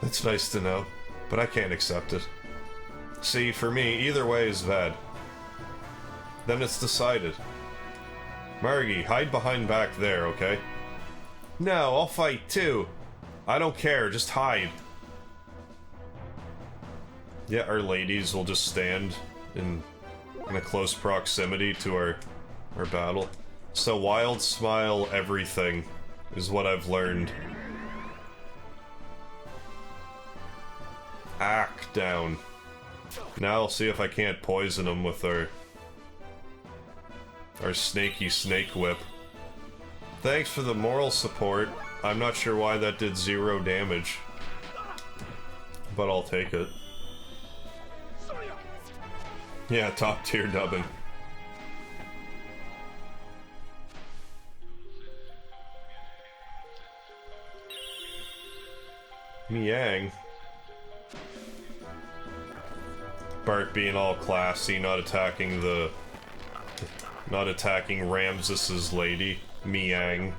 It's nice to know, but I can't accept it. See, for me, either way is bad. Then it's decided. Margie, hide behind back there, okay? No, I'll fight too. I don't care, just hide. Yeah, our ladies will just stand in a close proximity to our battle. So wild smile everything is what I've learned. Ack down. Now I'll see if I can't poison him with our snaky snake whip. Thanks for the moral support. I'm not sure why that did 0 damage, but I'll take it. Yeah, top tier dubbing. Miang. Bart being all classy, not attacking Ramses's lady, Miang.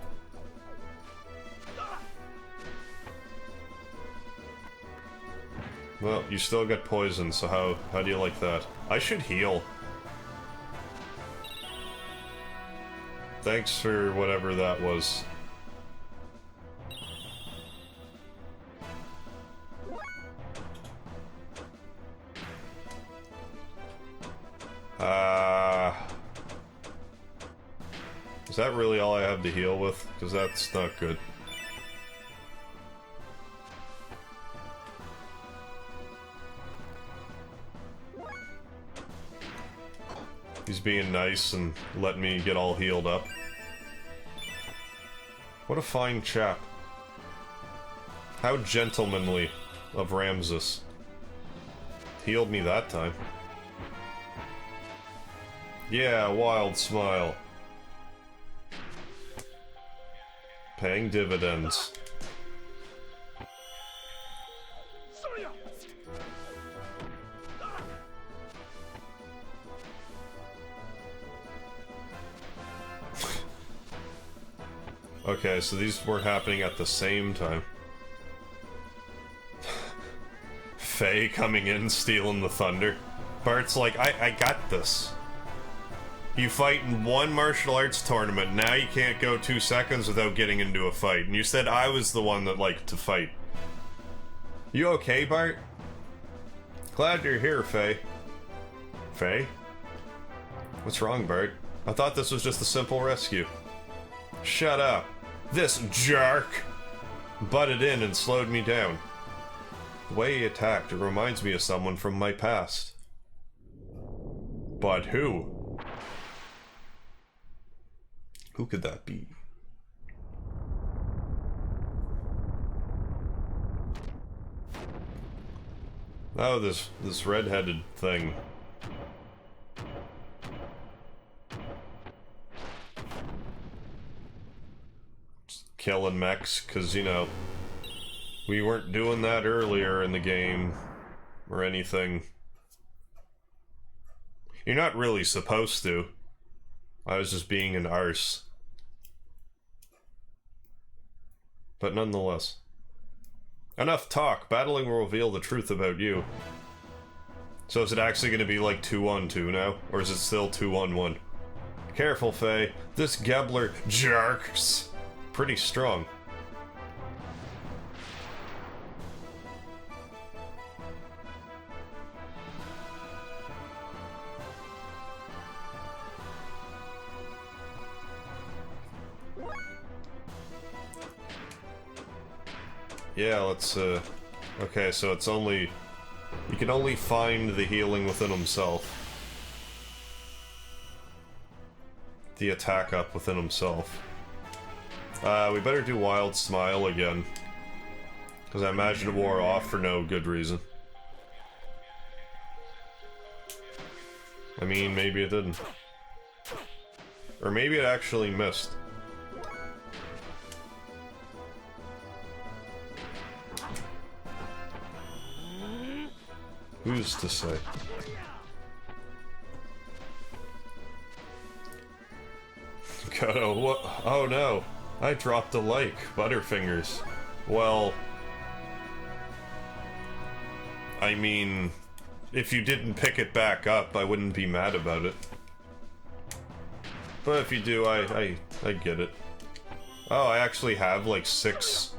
Well, you still get poisoned, so how do you like that? I should heal. Thanks for whatever that was. Is that really all I have to heal with? Because that's not good. He's being nice and letting me get all healed up. What a fine chap. How gentlemanly of Ramses. Healed me that time. Yeah, wild smile. Paying dividends. Okay, so these weren't happening at the same time. Faye coming in, stealing the thunder. Bart's like, I got this. You fight in one martial arts tournament, now you can't go 2 seconds without getting into a fight. And you said I was the one that liked to fight. You okay, Bart? Glad you're here, Faye. Faye? What's wrong, Bart? I thought this was just a simple rescue. Shut up. This jerk butted in and slowed me down. The way he attacked, it reminds me of someone from my past. But who? Who could that be? Oh, this red-headed thing. Just killing mechs, because, you know, we weren't doing that earlier in the game, or anything. You're not really supposed to. I was just being an arse. But nonetheless. Enough talk. Battling will reveal the truth about you. So is it actually going to be like 2-on-2 now? Or is it still 2-on-1? Careful, Faye. This Gebler jerks. Pretty strong. Yeah, let's, okay, so it's only... He can only find the healing within himself. The attack up within himself. We better do Wild Smile again. Because I imagine it wore off for no good reason. I mean, maybe it didn't. Or maybe it actually missed. Who's to say? Cuddle, what? Oh no, I dropped a like, Butterfingers. Well, I mean, if you didn't pick it back up, I wouldn't be mad about it. But if you do, I get it. Oh, I actually have like six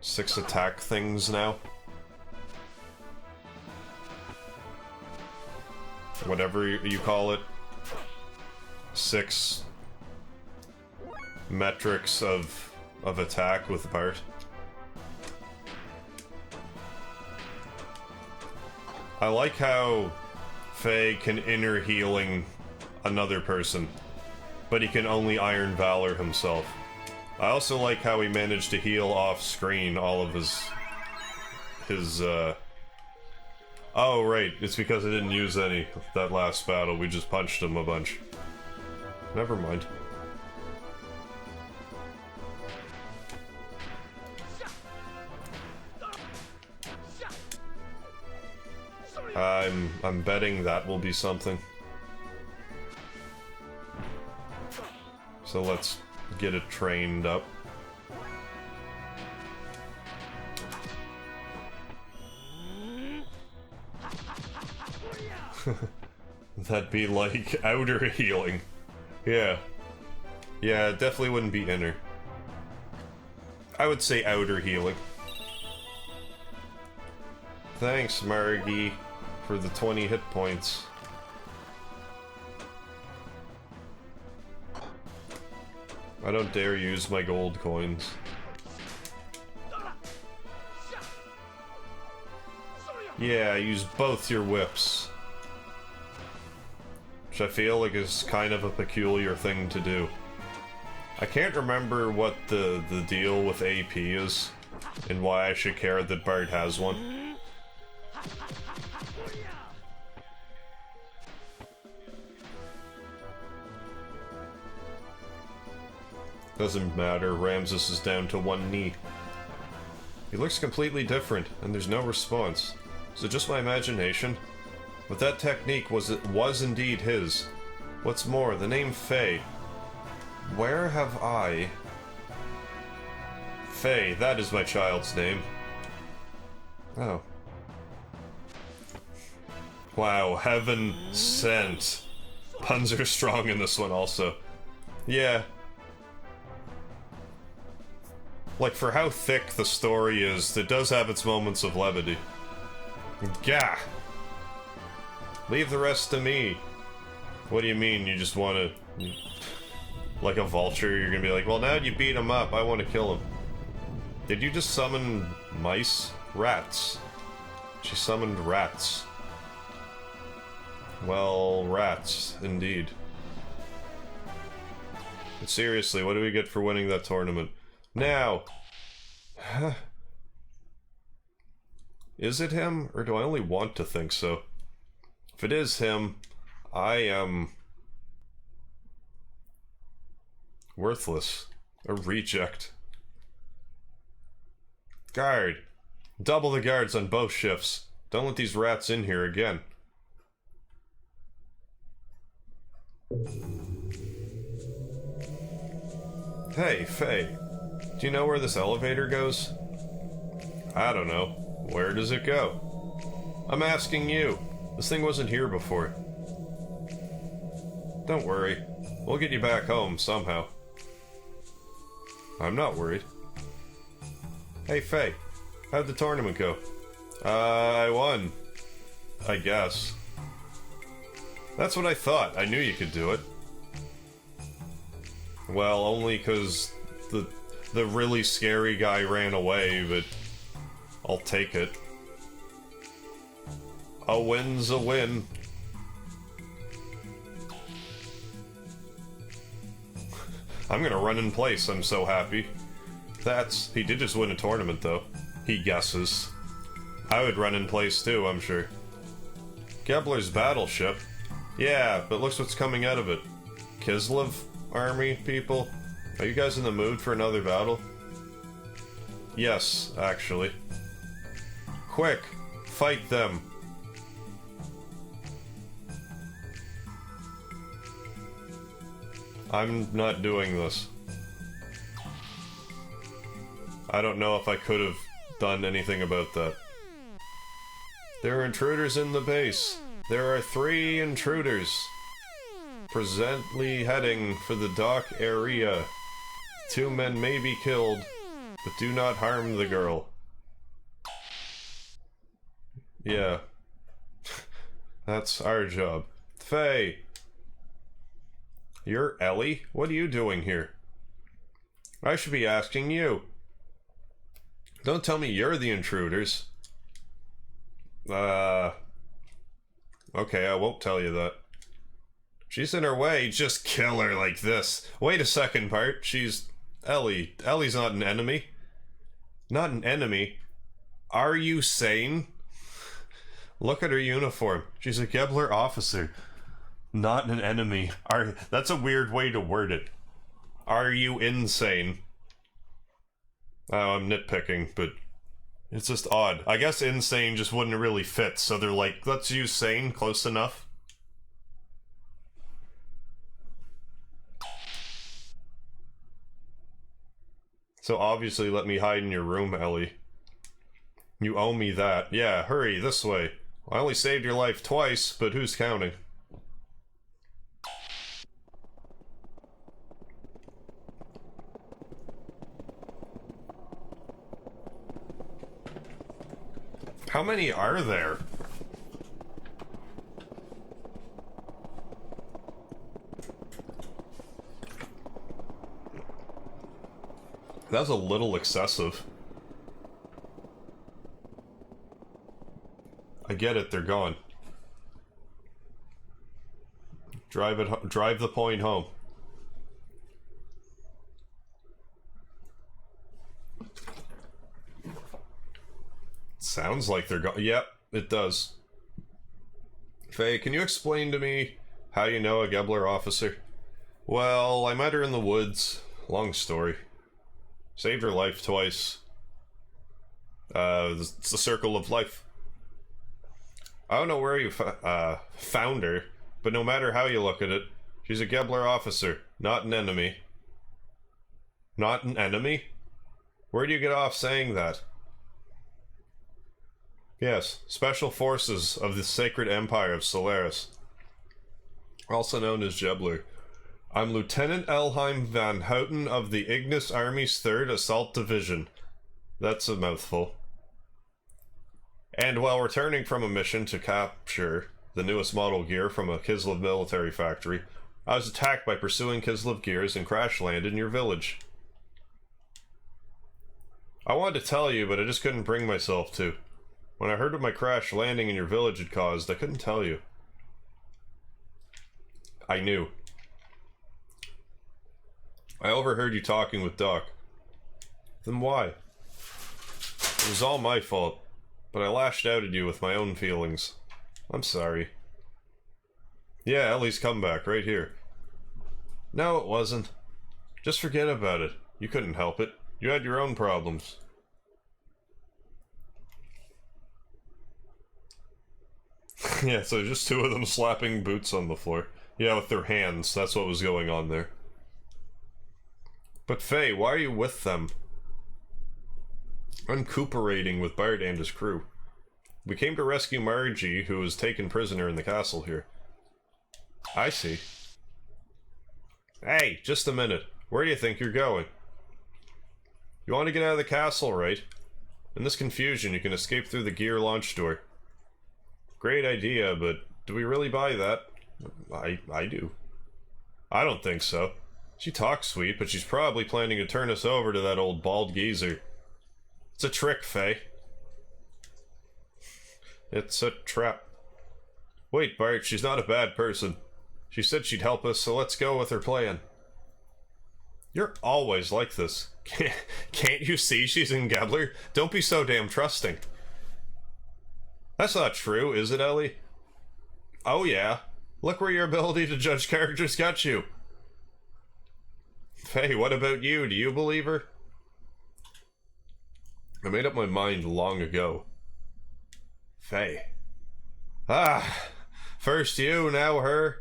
attack things now. Whatever you call it. 6 metrics of attack with Bart. I like how Faye can inner healing another person, but he can only Iron Valor himself. I also like how he managed to heal off screen all of his oh, right. It's because I didn't use any that last battle. We just punched him a bunch. Never mind. I'm betting that will be something. So let's get it trained up. That'd be like outer healing. Yeah. Yeah, it definitely wouldn't be inner. I would say outer healing. Thanks, Margie, for the 20 hit points. I don't dare use my gold coins. Yeah, use both your whips. Which I feel like is kind of a peculiar thing to do. I can't remember what the deal with AP is, and why I should care that Bart has one. Doesn't matter, Ramses is down to one knee. He looks completely different, and there's no response. Is it just my imagination? But that technique was indeed his. What's more, the name Faye. Where have I... Faye, that is my child's name. Oh. Wow, heaven sent. Puns are strong in this one also. Yeah. Like, for how thick the story is, it does have its moments of levity. Gah! Leave the rest to me. What do you mean, you just want to... Like a vulture, you're gonna be like, well, now you beat him up, I want to kill him. Did you just summon mice? Rats. She summoned rats. Well, rats, indeed. Seriously, what do we get for winning that tournament? Now! Is it him, or do I only want to think so? If it is him, I am... worthless. A reject. Guard! Double the guards on both shifts. Don't let these rats in here again. Hey, Faye. Do you know where this elevator goes? I don't know. Where does it go? I'm asking you. This thing wasn't here before. Don't worry. We'll get you back home somehow. I'm not worried. Hey, Faye. How'd the tournament go? I won. I guess. That's what I thought. I knew you could do it. Well, only because the really scary guy ran away, but I'll take it. A win's a win. I'm gonna run in place, I'm so happy. He did just win a tournament, though. He guesses. I would run in place, too, I'm sure. Kepler's battleship? Yeah, but looks what's coming out of it. Kislev army people? Are you guys in the mood for another battle? Yes, actually. Quick! Fight them! I'm not doing this. I don't know if I could have done anything about that. There are intruders in the base. There are 3 intruders. Presently heading for the dock area. 2 men may be killed, but do not harm the girl. Yeah. That's our job. Faye! You're Ellie? What are you doing here? I should be asking you. Don't tell me you're the intruders. Okay, I won't tell you that. She's in her way, just kill her like this. Wait a second, part. She's Ellie. Ellie's not an enemy. Not an enemy? Are you sane? Look at her uniform. She's a Gebler officer. Not an enemy. That's a weird way to word it. Are you insane? Oh, I'm nitpicking, but it's just odd. I guess insane just wouldn't really fit, so they're like, let's use sane, close enough. So obviously let me hide in your room, Ellie. You owe me that. Yeah, hurry, this way. I only saved your life twice, but who's counting? How many are there? That's a little excessive. I get it, they're gone. Drive the point home. Sounds like they're gone. Yep, it does. Faye, can you explain to me how you know a Gebler officer? Well, I met her in the woods. Long story. Saved her life twice. It's the circle of life. I don't know where you found her, but no matter how you look at it, she's a Gebler officer, not an enemy. Not an enemy? Where do you get off saying that? Yes, Special Forces of the Sacred Empire of Solaris. Also known as Gebler. I'm Lieutenant Elheim van Houten of the Ignis Army's 3rd Assault Division. That's a mouthful. And while returning from a mission to capture the newest model gear from a Kislev military factory, I was attacked by pursuing Kislev gears and crash-landed in your village. I wanted to tell you, but I just couldn't bring myself to. When I heard what my crash landing in your village had caused, I couldn't tell you. I knew. I overheard you talking with Doc. Then why? It was all my fault, but I lashed out at you with my own feelings. I'm sorry. Yeah, Ellie's comeback, right here. No, it wasn't. Just forget about it. You couldn't help it. You had your own problems. Yeah, so just two of them slapping boots on the floor. Yeah, with their hands. That's what was going on there. But Faye, why are you with them? I'm cooperating with Bart and his crew. We came to rescue Margie, who was taken prisoner in the castle here. I see. Hey, just a minute. Where do you think you're going? You want to get out of the castle, right? In this confusion, you can escape through the gear launch door. Great idea, but do we really buy that? I do. I don't think so. She talks sweet, but she's probably planning to turn us over to that old bald geezer. It's a trick, Faye. It's a trap. Wait, Bart, she's not a bad person. She said she'd help us, so let's go with her plan. You're always like this. Can't you see she's in Gabler? Don't be so damn trusting. That's not true, is it, Ellie? Oh yeah. Look where your ability to judge characters got you. Hey, what about you? Do you believe her? I made up my mind long ago. Faye. Ah, first you, now her.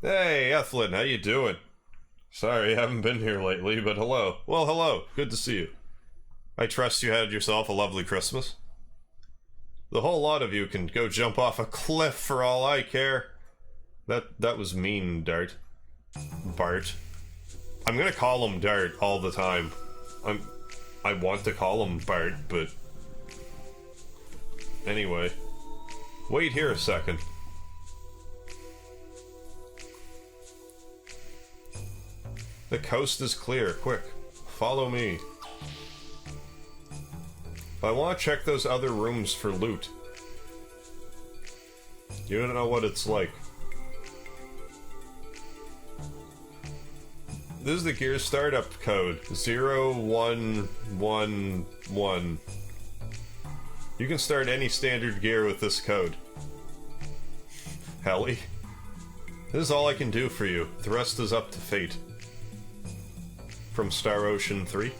Hey, Ethelyn, how you doing? Sorry, I haven't been here lately, but hello. Well, hello. Good to see you. I trust you had yourself a lovely Christmas. The whole lot of you can go jump off a cliff for all I care. That was mean, Dart. Bart. I'm gonna call him Dart all the time. I want to call him Bart, but... Anyway. Wait here a second. The coast is clear. Quick. Follow me. I want to check those other rooms for loot. You don't know what it's like. This is the gear startup code. 0111. You can start any standard gear with this code. Helly. This is all I can do for you. The rest is up to fate. From Star Ocean 3.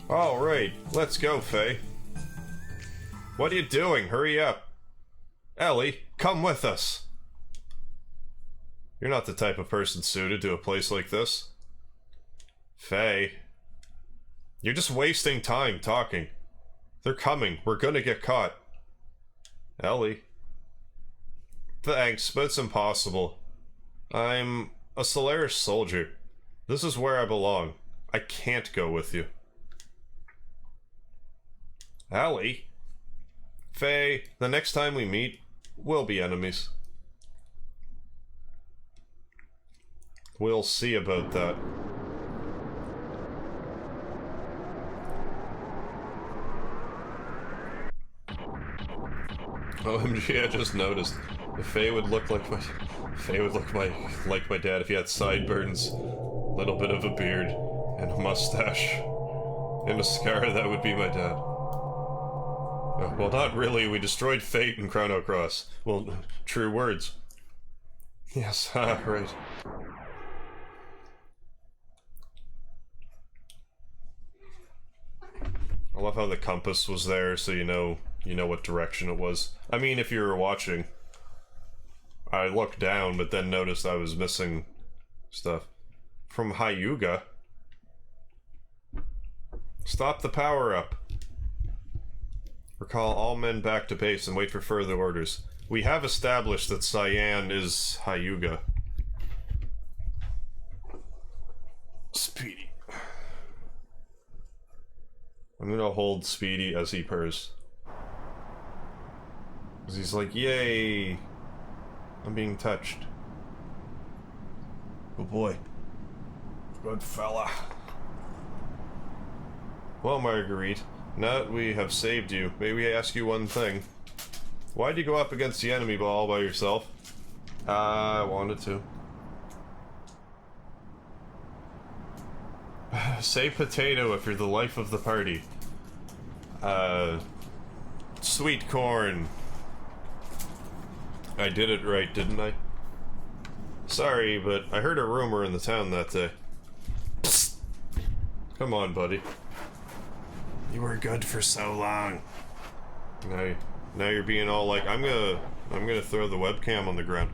Alright, let's go, Faye. What are you doing? Hurry up. Ellie, come with us. You're not the type of person suited to a place like this. Faye. You're just wasting time talking. They're coming. We're gonna get caught. Ellie. Thanks, but it's impossible. I'm a Solaris soldier. This is where I belong. I can't go with you. Ellie. Faye, the next time we meet, we'll be enemies. We'll see about that. OMG, I just noticed. If Faye would look like my... Faye would look like my dad if he had sideburns, little bit of a beard, and a mustache, and a scar, that would be my dad. Well, not really. We destroyed Fate in Chrono Cross. Well, true words. Yes, right. I love how the compass was there, so you know what direction it was. I mean, if you were watching, I looked down, but then noticed I was missing stuff. From Hyuga. Stop the power-up. Recall all men back to base and wait for further orders. We have established that Cyan is Hyuga. Speedy. I'm gonna hold Speedy as he purrs. Because he's like, yay! I'm being touched. Good boy. Good fella. Well, Marguerite, now that we have saved you, may we ask you one thing? Why'd you go up against the enemy ball by yourself? I wanted to. Say potato if you're the life of the party. Sweet corn. I did it right, didn't I? Sorry, but I heard a rumor in the town that day. Psst. Come on, buddy. You were good for so long. Now you're being all like, I'm gonna throw the webcam on the ground.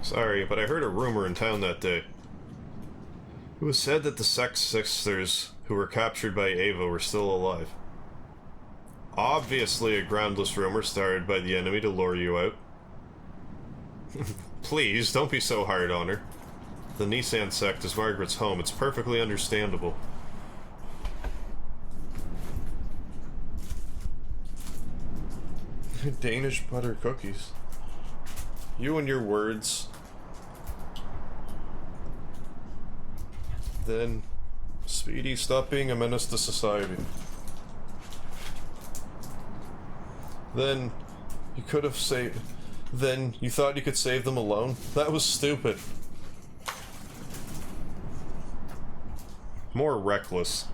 Sorry, but I heard a rumor in town that day. It was said that the Sex Sisters who were captured by Ava were still alive. Obviously a groundless rumor started by the enemy to lure you out. Please, don't be so hard on her. The Nissan sect is Margaret's home. It's perfectly understandable. Danish butter cookies. You and your words. Then, Speedy, stop being a menace to society. Then, you could have saved... Then, you thought you could save them alone? That was stupid. More reckless.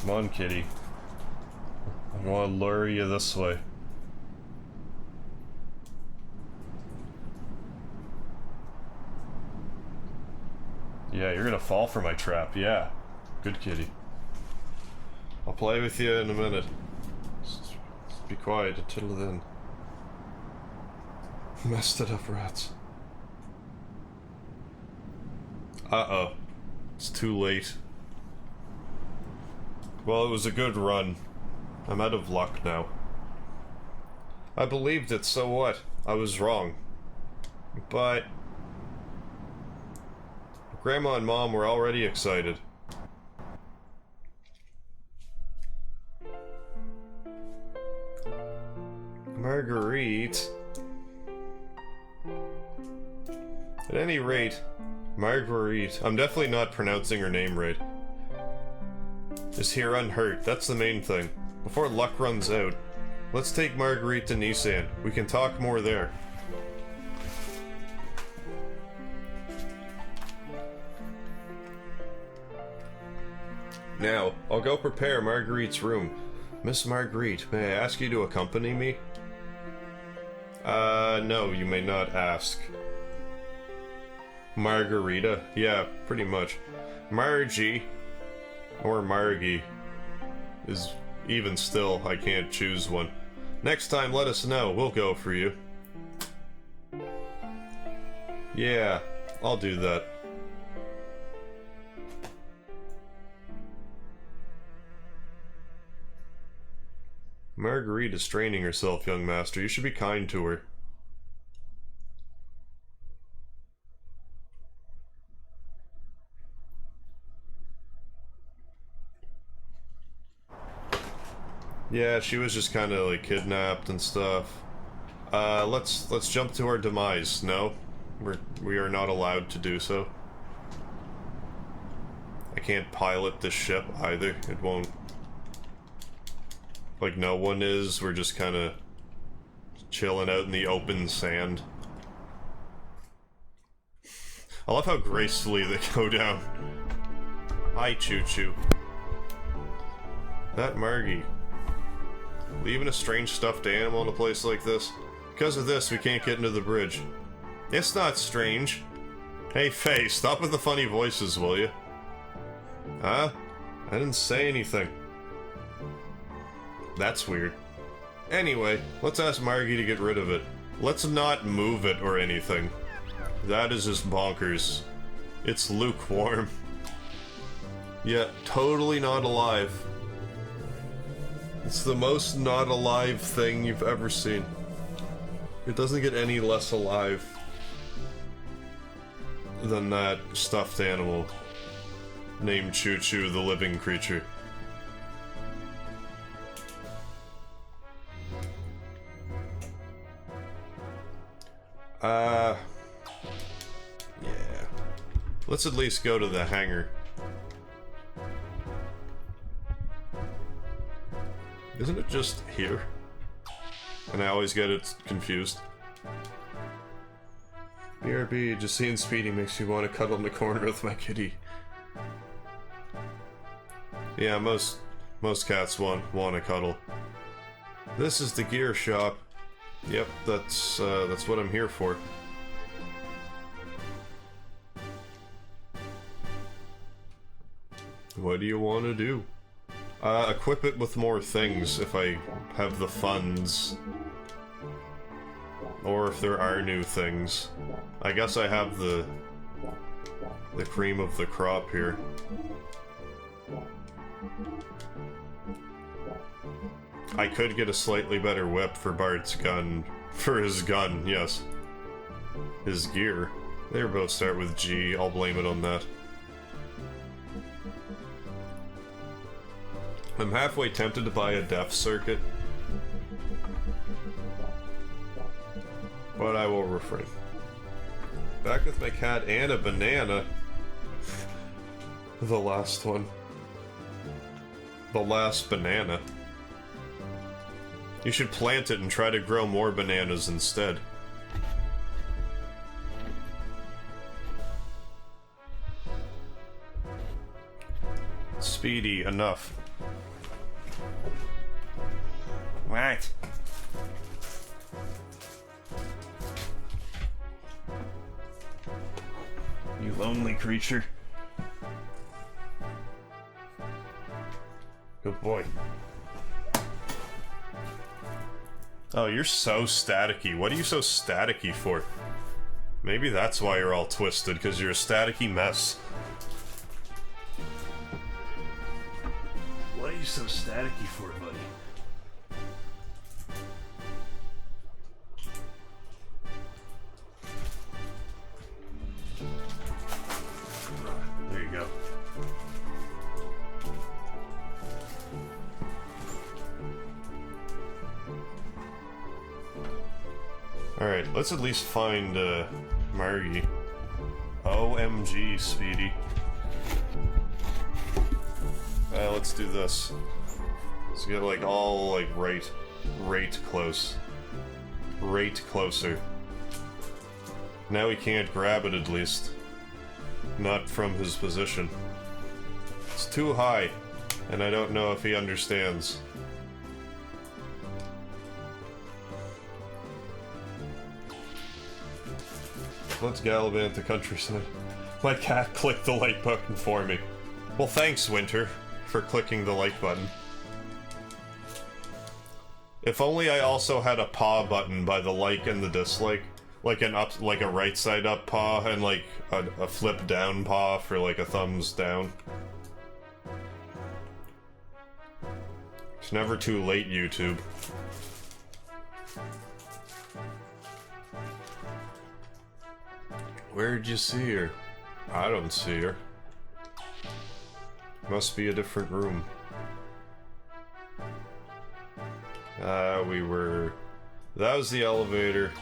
Come on, kitty. I'm gonna lure you this way. Yeah, you're gonna fall for my trap, yeah. Good kitty. I'll play with you in a minute. Just be quiet until then. Messed it up, rats. Uh-oh. It's too late. Well, it was a good run. I'm out of luck now. I believed it, so what? I was wrong. But... Grandma and Mom were already excited. Marguerite... At any rate, Marguerite, I'm definitely not pronouncing her name right, is here unhurt. That's the main thing. Before luck runs out, let's take Marguerite to Nissan. We can talk more there. Now, I'll go prepare Marguerite's room. Miss Marguerite, may I ask you to accompany me? No, you may not ask. Margarita? Yeah, pretty much. Margie, or Margie, is even still, I can't choose one. Next time, let us know. We'll go for you. Yeah, I'll do that. Marguerite is straining herself, young master. You should be kind to her. Yeah, she was just kind of like kidnapped and stuff. Let's jump to our demise. No, we are not allowed to do so. I can't pilot this ship either. It won't. Like no one is. We're just kind of chilling out in the open sand. I love how gracefully they go down. Hi, Choo Choo. That Margie. Leaving a strange stuffed animal in a place like this? Because of this, we can't get into the bridge. It's not strange. Hey, Faye, stop with the funny voices, will you? Huh? I didn't say anything. That's weird. Anyway, let's ask Margie to get rid of it. Let's not move it or anything. That is just bonkers. It's lukewarm. Yeah, totally not alive. It's the most not alive thing you've ever seen. It doesn't get any less alive than that stuffed animal named Choo Choo, the living creature. Yeah. Let's at least go to the hangar. Isn't it just here? And I always get it confused. BRB, just seeing Speedy makes me want to cuddle in the corner with my kitty. Yeah, most cats want to cuddle. This is the gear shop. Yep, that's what I'm here for. What do you want to do? Equip it with more things if I have the funds. Or if there are new things. I guess I have the cream of the crop here. I could get a slightly better whip for Bart's gun. For his gun, yes. His gear. They both start with G, I'll blame it on that. I'm halfway tempted to buy a def circuit, but I will refrain. Back with my cat and a banana. The last one. The last banana. You should plant it and try to grow more bananas instead. Speedy, enough. Right. You lonely creature. Good boy. Oh, you're so staticky. What are you so staticky for? Maybe that's why you're all twisted, because you're a staticky mess. What are you so staticky for, buddy? There you go. Alright, let's at least find, Margie. OMG, Speedy. Let's do this. Let's get, like, all, like, right close. Right closer. Now he can't grab it, at least. Not from his position. It's too high, and I don't know if he understands. Let's gallivant the countryside. My cat clicked the like button for me. Well, thanks, Winter, for clicking the like button. If only I also had a paw button by the like and the dislike. Like like a right side up paw and like a flip down paw for like a thumbs down. It's never too late, YouTube. Where'd you see her? I don't see her. Must be a different room. That was the elevator.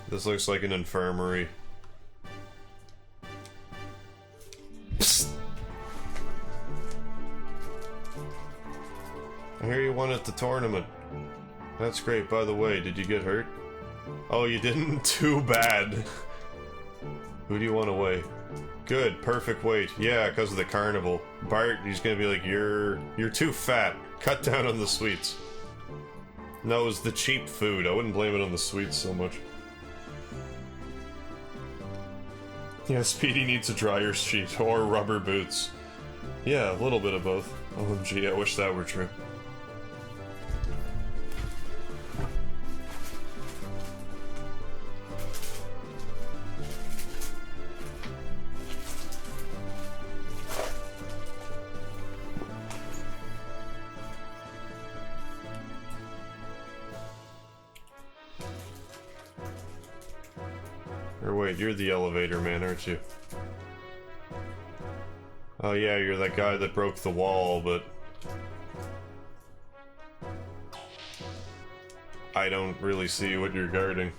This looks like an infirmary. Psst. I hear you won at the tournament. That's great. By the way, did you get hurt? Oh, you didn't? Too bad. Who do you want to weigh? Good, perfect weight. Yeah, because of the carnival. Bart, he's gonna be like, you're too fat. Cut down on the sweets. No, it was the cheap food. I wouldn't blame it on the sweets so much. Yeah, Speedy needs a dryer sheet or rubber boots. Yeah, a little bit of both. OMG, I wish that were true. Or wait, you're the elevator man, aren't you? Oh yeah, you're that guy that broke the wall, but... I don't really see what you're guarding.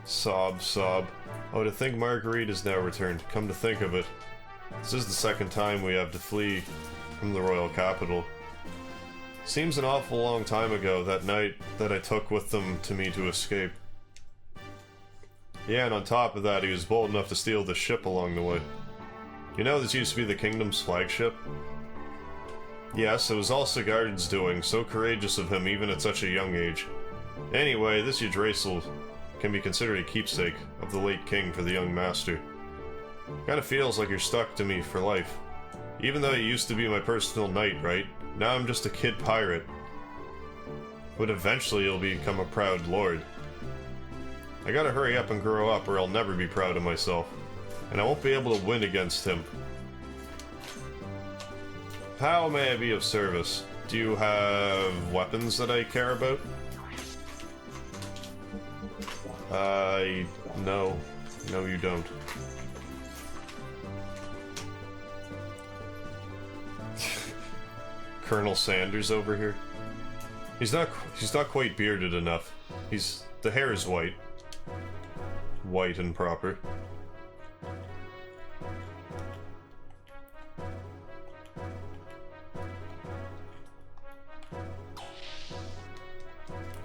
Sob, sob. Oh, to think Marguerite is now returned. Come to think of it, this is the second time we have to flee from the royal capital. Seems an awful long time ago, that night that I took with them to me to escape. Yeah, and on top of that, he was bold enough to steal the ship along the way. You know, this used to be the kingdom's flagship? Yes, it was all Sigard's doing, so courageous of him even at such a young age. Anyway, this Yggdrasil can be considered a keepsake of the late king for the young master. Kinda feels like you're stuck to me for life. Even though you used to be my personal knight, right? Now I'm just a kid pirate. But eventually you'll become a proud lord. I gotta hurry up and grow up or I'll never be proud of myself. And I won't be able to win against him. How may I be of service? Do you have weapons that I care about? No. No, you don't. Colonel Sanders over here. He's not quite bearded enough. The hair is white. White and proper.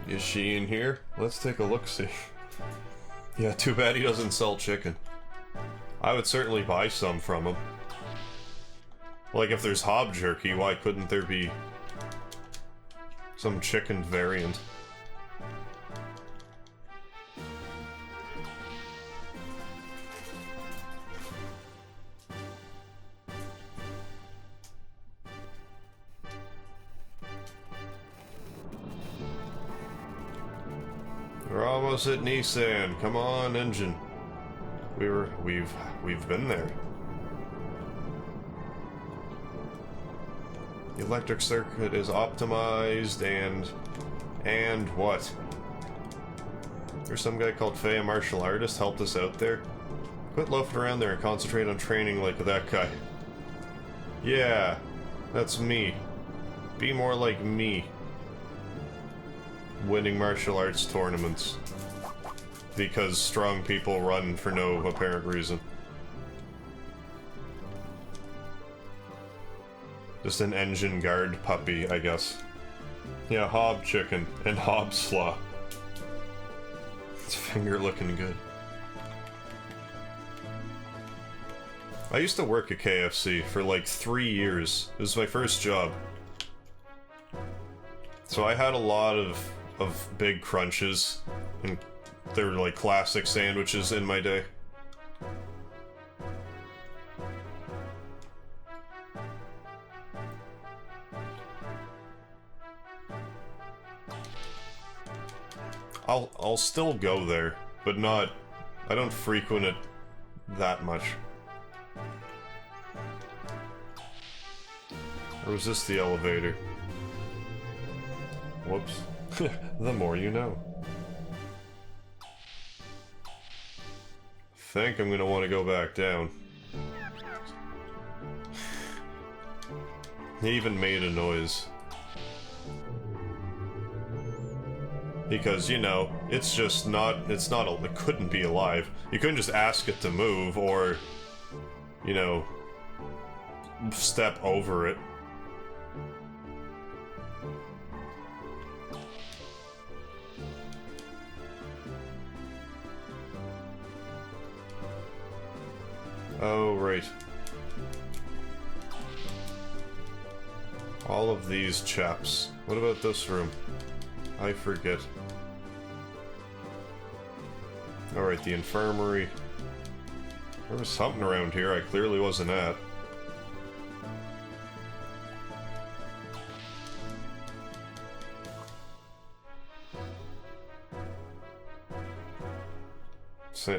Is she in here? Let's take a look-see. Yeah, too bad he doesn't sell chicken. I would certainly buy some from him. Like, if there's hob jerky, why couldn't there be some chicken variant? We're almost at Nissan. Come on, engine. We've been there. The electric circuit is optimized and what? There's some guy called Faye, a martial artist, helped us out there. Quit loafing around there and concentrate on training like that guy. Yeah, that's me. Be more like me. Winning martial arts tournaments. Because strong people run for no apparent reason. Just an engine guard puppy, I guess. Yeah, hob chicken and hob slaw. It's finger looking good. I used to work at KFC for like 3 years. It was my first job. So I had a lot of big crunches, and they were like classic sandwiches in my day. I'll still go there, but not... I don't frequent it that much. Or was this the elevator? Whoops. The more you know. Think I'm gonna want to go back down. He even made a noise. Because, you know, it couldn't be alive. You couldn't just ask it to move, or, you know, step over it. Oh, right. All of these chaps. What about this room? I forget. Alright, the infirmary. There was something around here I clearly wasn't at.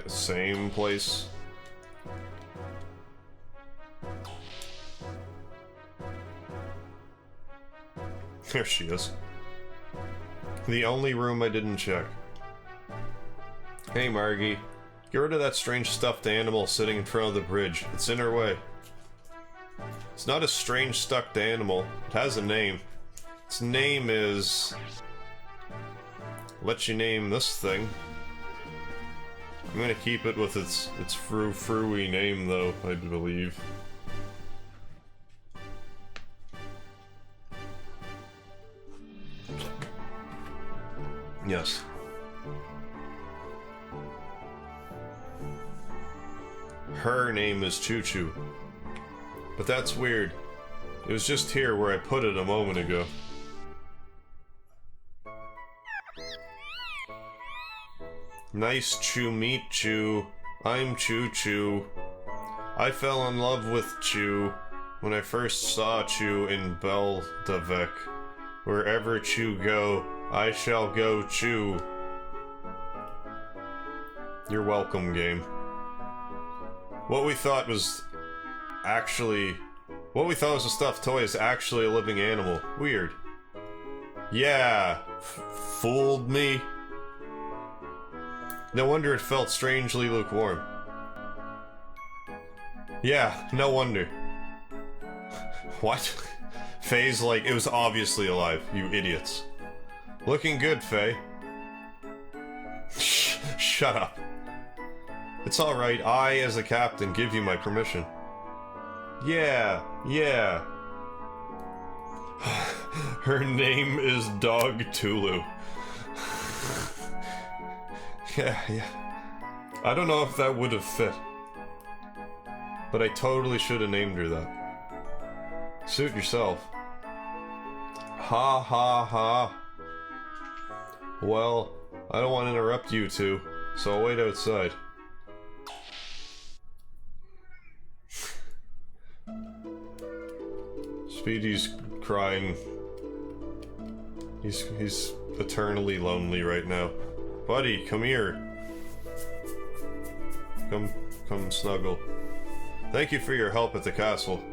Same place. There she is. The only room I didn't check. Hey Margie, get rid of that strange stuffed animal sitting in front of the bridge. It's in her way. It's not a strange stuffed animal. It has a name. Its name is... Let you name this thing. I'm gonna keep it with its frou-frou-y name, though, I believe. Yes. Her name is Choo Choo. But that's weird. It was just here where I put it a moment ago. Nice to meet you. I'm Choo Choo. I fell in love with Choo when I first saw Choo in Beldavik. Wherever Choo go, I shall go Choo. You're welcome, game. What we thought was a stuffed toy is actually a living animal. Weird. Yeah, fooled me. No wonder it felt strangely lukewarm. Yeah, no wonder. What? Faye's like, it was obviously alive, you idiots. Looking good, Faye. Shut up. It's alright, I, as a captain, give you my permission. Yeah. Her name is Dog Tulu. Yeah. I don't know if that would have fit. But I totally should have named her that. Suit yourself. Ha ha ha. Well, I don't want to interrupt you two, so I'll wait outside. Speedy's crying. He's eternally lonely right now. Buddy, come here. Come snuggle. Thank you for your help at the castle.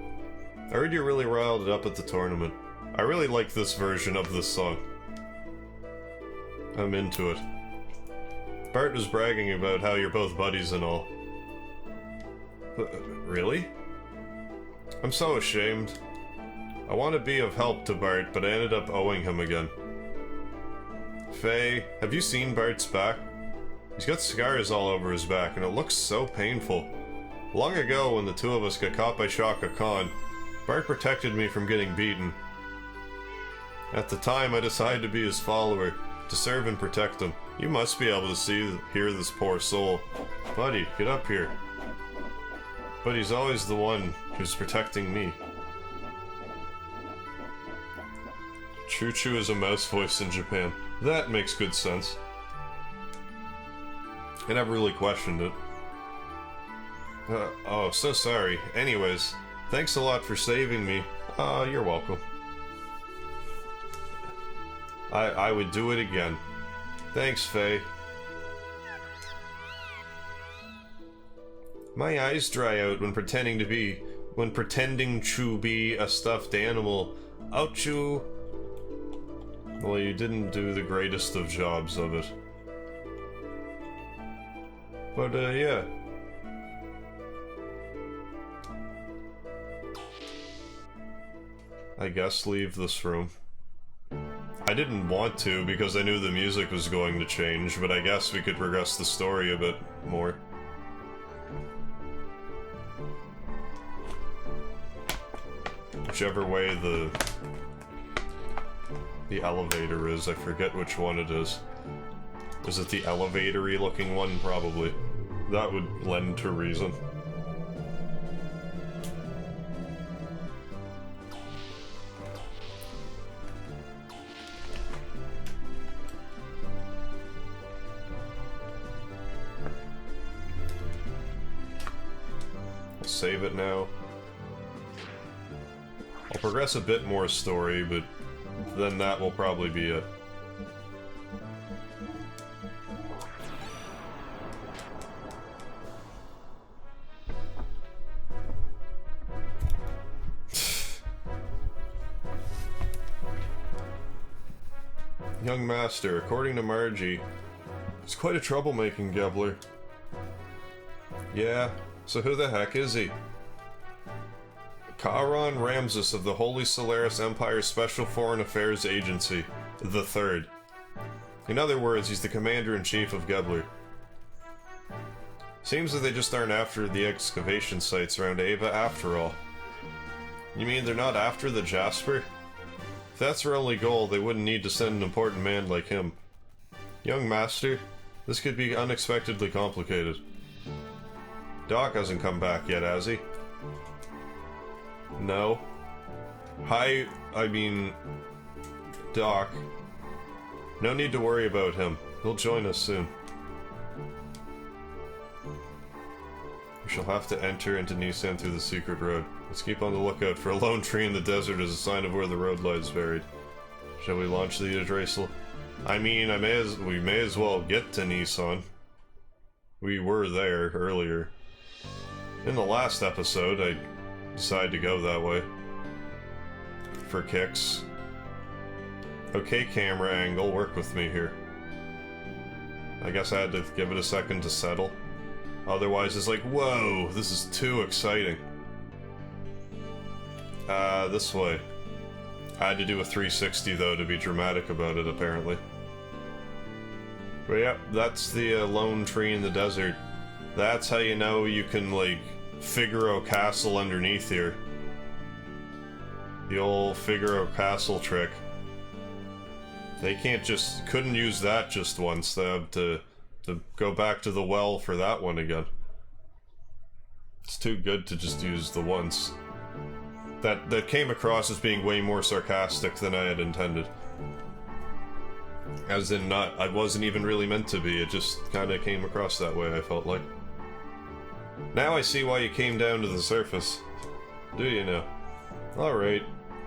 I heard you really riled it up at the tournament. I really like this version of this song. I'm into it. Bart was bragging about how you're both buddies and all. Really? I'm so ashamed. I want to be of help to Bart, but I ended up owing him again. Faye, have you seen Bart's back? He's got scars all over his back, and it looks so painful. Long ago, when the two of us got caught by Shaka Khan, Bart protected me from getting beaten. At the time, I decided to be his follower, to serve and protect him. You must be able to hear this poor soul. Buddy, get up here. But he's always the one who's protecting me. Choo Choo is a mouse voice in Japan. That makes good sense. I never really questioned it. Oh, so sorry. Anyways, thanks a lot for saving me. You're welcome. I would do it again. Thanks, Faye. My eyes dry out when pretending to be a stuffed animal. Ouchoo. Well, you didn't do the greatest of jobs of it. But, yeah. I guess leave this room. I didn't want to because I knew the music was going to change, but I guess we could progress the story a bit more. Whichever way the elevator is, I forget which one it is. Is it the elevator-y looking one? Probably. That would lend to reason. I'll save it now. I'll progress a bit more story, but then that will probably be it. Young master, according to Margie, he's quite a troublemaking Gebler. Yeah, so who the heck is he? Charon Ramses of the Holy Solaris Empire's Special Foreign Affairs Agency, the Third. In other words, he's the commander-in-chief of Gebler. Seems that they just aren't after the excavation sites around Ava after all. You mean they're not after the Jasper? If that's their only goal, they wouldn't need to send an important man like him. Young master, this could be unexpectedly complicated. Doc hasn't come back yet, has he? No. I mean... Doc. No need to worry about him. He'll join us soon. We shall have to enter into Nissan through the secret road. Let's keep on the lookout for a lone tree in the desert as a sign of where the road lies buried. Shall we launch the Yggdrasil? I mean, we may as well get to Nissan. We were there earlier. In the last episode, I decided to go that way. For kicks. Okay, camera angle, work with me here. I guess I had to give it a second to settle. Otherwise, it's like, whoa, this is too exciting. This way. I had to do a 360, though, to be dramatic about it, apparently. But yep, that's the lone tree in the desert. That's how you know you can, like, Figaro Castle underneath here. The old Figaro Castle trick. They couldn't use that just once. They have to go back to the well for that one again. It's too good to just use the once. That came across as being way more sarcastic than I had intended. As in, I wasn't even really meant to be, it just kinda came across that way, I felt like. Now I see why you came down to the surface. Do you now? Alright.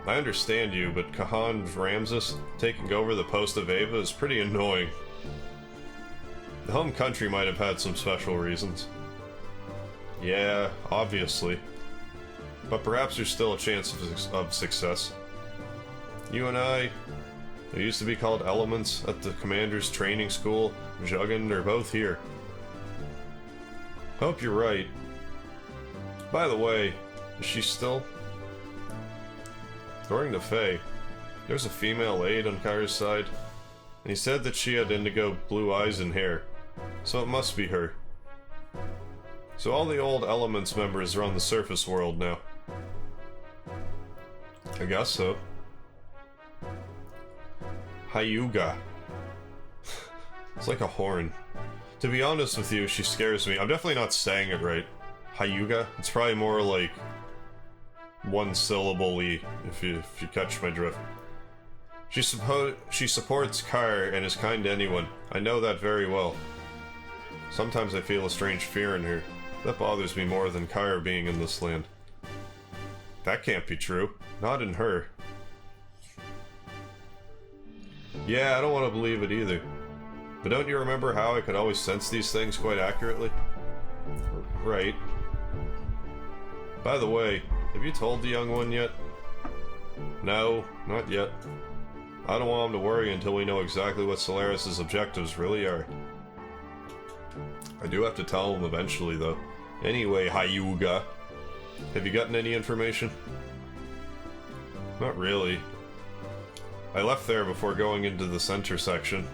I understand you, but Kahan Ramses taking over the post of Ava is pretty annoying. The home country might have had some special reasons. Yeah, obviously. But perhaps there's still a chance of success. You and I, who used to be called Elements at the Commander's Training School, Juggin, are both here. Hope you're right. By the way, is she still? According to Faye, there's a female aide on Kyra's side, and he said that she had indigo blue eyes and hair, so it must be her. So all the old Elements members are on the surface world now. I guess so. Hyuga. It's like a horn. To be honest with you, she scares me. I'm definitely not saying it right. Hyuga? It's probably more like one syllable-y, if you catch my drift. She supports Kyr and is kind to anyone. I know that very well. Sometimes I feel a strange fear in her. That bothers me more than Kyr being in this land. That can't be true. Not in her. Yeah, I don't want to believe it either. But don't you remember how I could always sense these things quite accurately? Right. By the way, have you told the young one yet? No, not yet. I don't want him to worry until we know exactly what Solaris' objectives really are. I do have to tell him eventually, though. Anyway, Hyuga, have you gotten any information? Not really. I left there before going into the center section.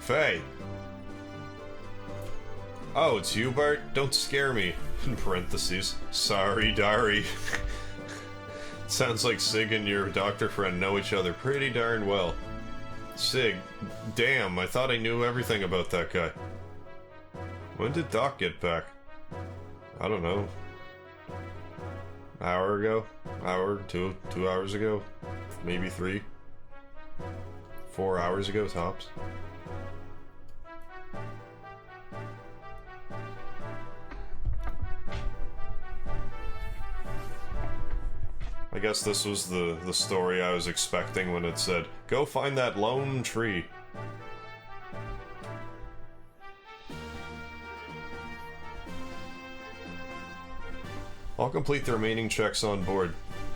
Faye! Oh, it's you, Bart? Don't scare me. In parentheses. Sorry, Dari. Sounds like Sig and your doctor friend know each other pretty darn well. Sig, damn, I thought I knew everything about that guy. When did Doc get back? I don't know. Hour ago? Hour? 2 hours ago? Maybe 3? 4 hours ago, tops. I guess this was the story I was expecting when it said, go find that lone tree. I'll complete the remaining checks on board.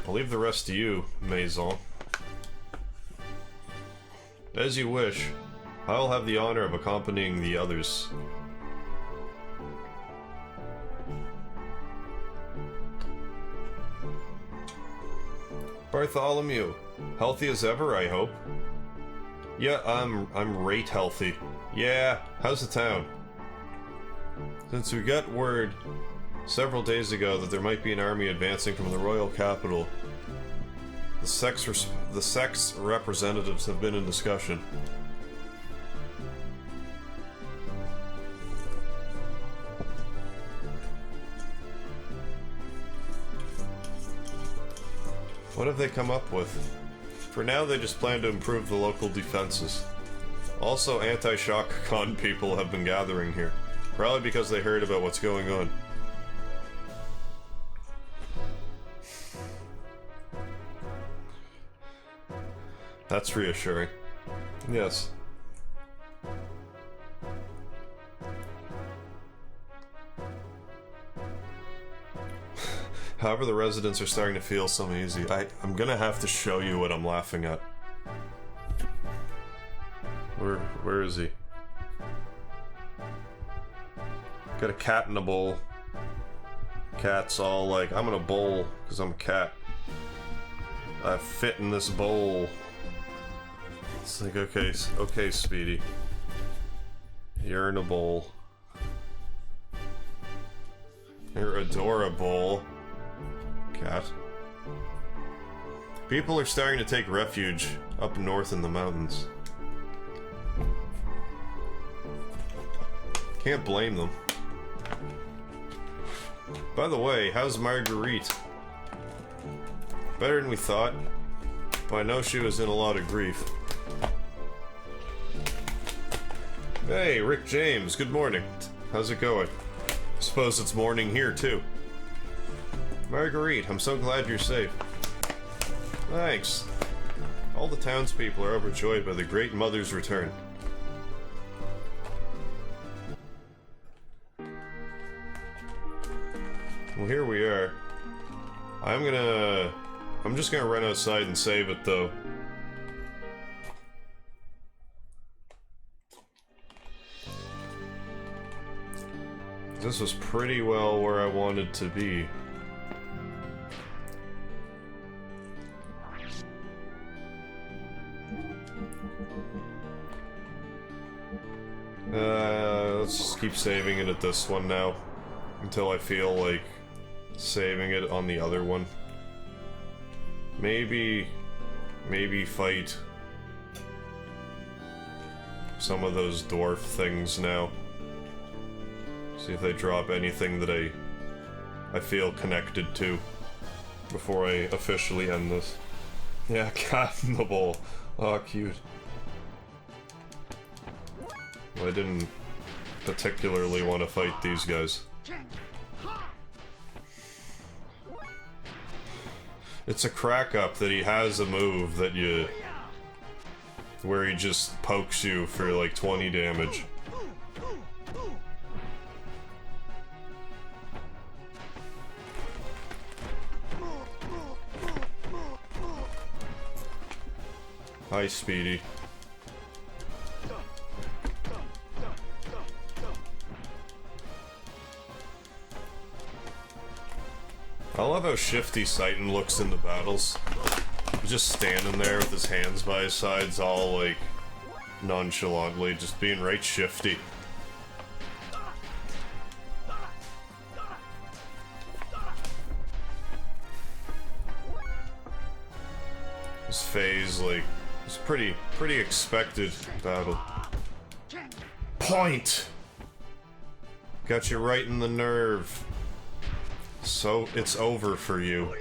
I'll leave the rest to you, Maison. As you wish. I'll have the honor of accompanying the others. Bartholomew, healthy as ever, I hope. Yeah, I'm rate healthy. Yeah, how's the town? Since we got word several days ago that there might be an army advancing from the royal capital, the sex representatives have been in discussion. What have they come up with? For now, they just plan to improve the local defenses. Also, anti-shock con people have been gathering here. Probably because they heard about what's going on. That's reassuring. Yes. However, the residents are starting to feel so easy. I'm gonna have to show you what I'm laughing at. Where is he? Got a cat in a bowl. Cat's all like, I'm in a bowl because I'm a cat. I fit in this bowl. It's like, okay, Speedy. You're in a bowl. You're adorable. Cat. People are starting to take refuge up north in the mountains. Can't blame them. By the way, how's Marguerite? Better than we thought. But I know she was in a lot of grief. Hey, Rick James, good morning. How's it going? Suppose it's morning here, too. Marguerite, I'm so glad you're safe. Thanks. All the townspeople are overjoyed by the Great Mother's return. Well, here we are. I'm just gonna run outside and save it, though. This was pretty well where I wanted to be. Let's just keep saving it at this one now. Until I feel like saving it on the other one. Maybe fight some of those dwarf things now. See if they drop anything that I feel connected to before I officially end this. Yeah, cat in the bowl. Oh, cute. Well, I didn't particularly want to fight these guys. It's a crack up that he has a move that where he just pokes you for like 20 damage. Hi, Speedy. I love how shifty Citan looks in the battles. He's just standing there with his hands by his sides, all like nonchalantly, just being right shifty. His phase, like, it's pretty expected battle. Point! Got you right in the nerve. So, it's over for you.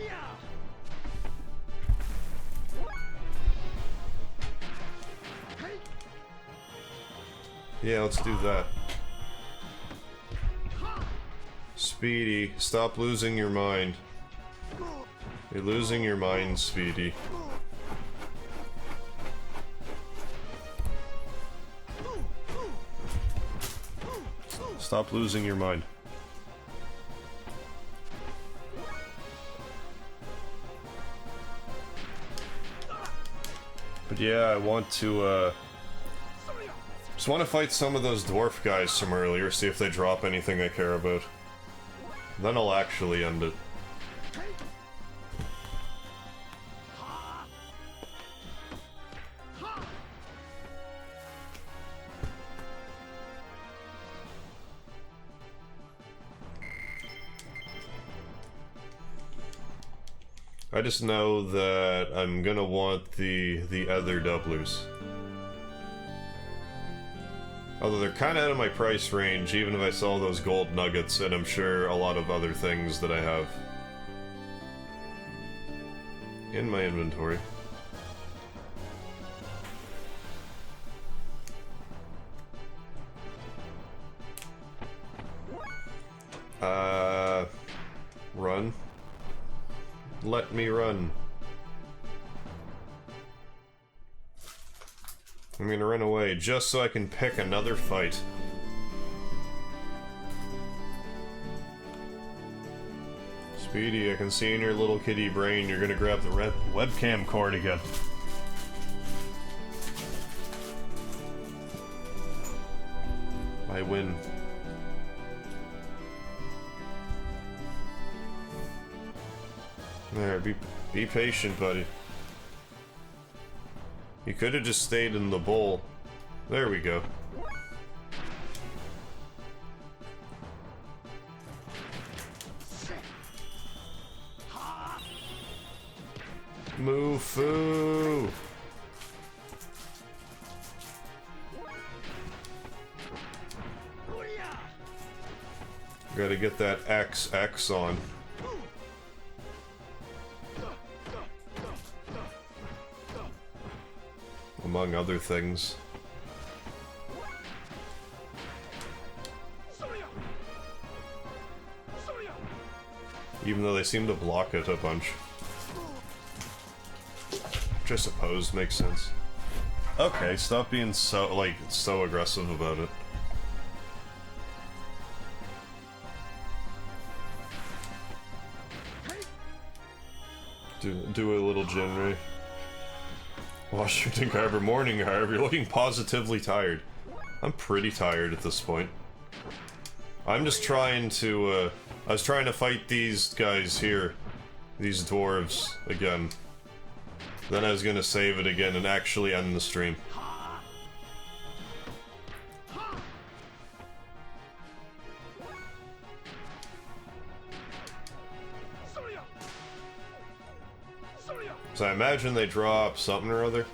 Yeah, let's do that. Speedy, stop losing your mind. You're losing your mind, Speedy. Stop losing your mind. But yeah, I want to, just want to fight some of those dwarf guys from earlier, see if they drop anything I care about. Then I'll actually end it. I just know that I'm gonna want the other doublers. Although they're kind of out of my price range, even if I sell those gold nuggets, and I'm sure a lot of other things that I have in my inventory. Run. Let me run. I'm gonna run away just so I can pick another fight. Speedy, I can see in your little kitty brain you're gonna grab the webcam cord again. I win. There, be patient, buddy. You could have just stayed in the bowl. There we go. Moo-foo! Gotta get that XX on. Among other things. Even though they seem to block it a bunch. Which I suppose makes sense. Okay, stop being so aggressive about it. Do a little Jinri. Washington Carver, morning Harv, you're looking positively tired. I'm pretty tired at this point. I'm just trying to, I was trying to fight these guys here. These dwarves, again. Then I was gonna save it again and actually end the stream. So I imagine they drop something or other.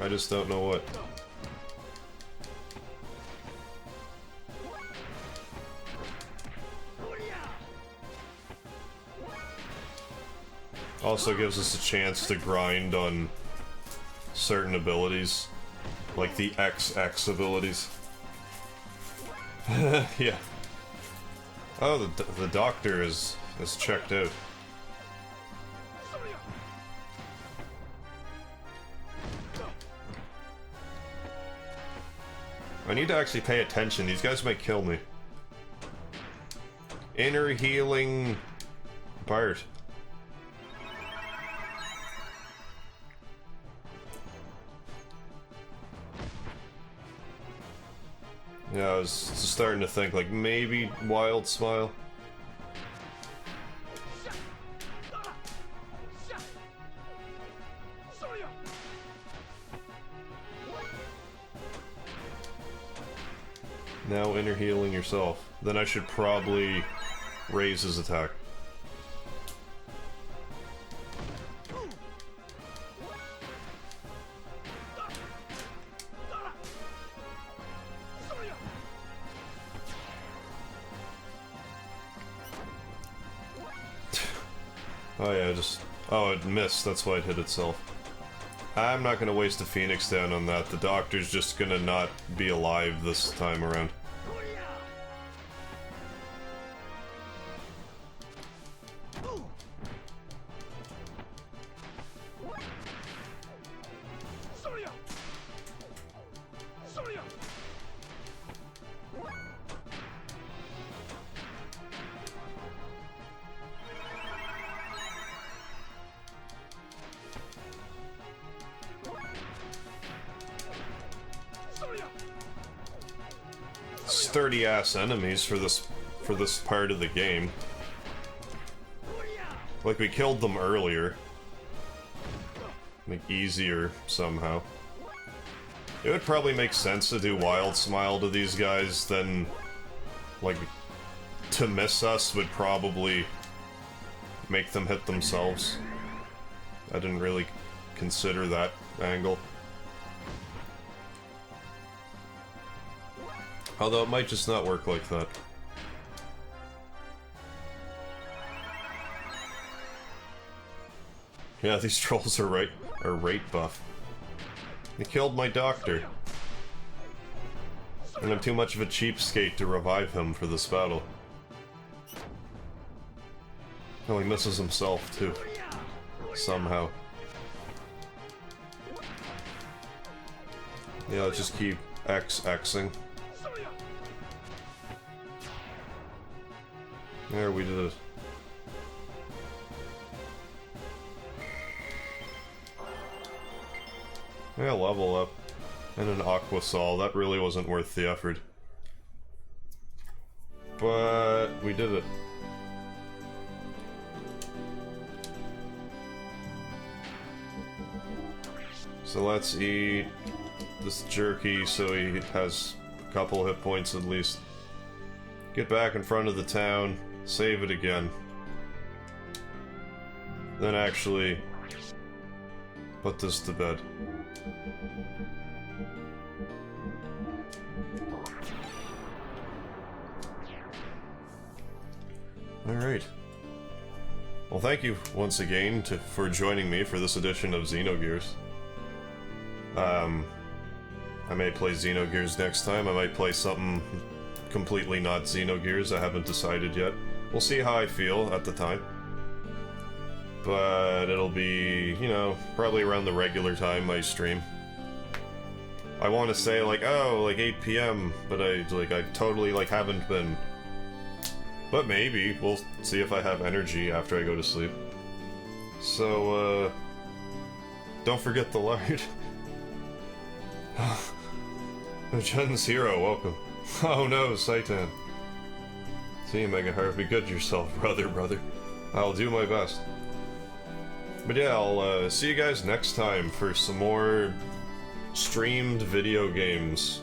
I just don't know what. Also gives us a chance to grind on certain abilities. Like the XX abilities. Yeah. Oh, the doctor is checked out. I need to actually pay attention. These guys might kill me. Inner healing Bart. Yeah, I was starting to think, like, maybe Wild Smile. Now inner healing yourself. Then I should probably raise his attack. Oh yeah, oh, it missed, that's why it hit itself. I'm not gonna waste a Phoenix down on that. The doctor's just gonna not be alive this time around. Sturdy-ass enemies for this part of the game. Like, we killed them earlier. Like, easier, somehow. It would probably make sense to do Wild Smile to these guys, then... like, to miss us would probably make them hit themselves. I didn't really consider that angle. Although it might just not work like that. Yeah, these trolls are rate buff. They killed my doctor. And I'm too much of a cheapskate to revive him for this battle. Oh, he misses himself too. Somehow. Yeah, let's just keep Xing. There, we did it. Yeah, level up. And an Aquasol, that really wasn't worth the effort. But we did it. So let's eat this jerky so he has a couple hit points at least. Get back in front of the town, save it again. Then actually put this to bed. Alright. Well, thank you once again for joining me for this edition of Xenogears. I may play Xenogears next time. I might play something completely not Xenogears. I haven't decided yet. We'll see how I feel at the time. But it'll be, you know, probably around the regular time I stream. I want to say, like, oh, like 8 PM, but I totally, like, haven't been. But maybe. We'll see if I have energy after I go to sleep. So, don't forget the lard. Jen's hero, welcome. Oh no, Saitan. See you, MegaHarv. Be good to yourself, brother. I'll do my best. But yeah, I'll see you guys next time for some more streamed video games.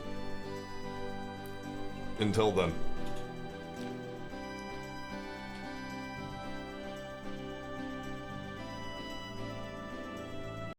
Until then.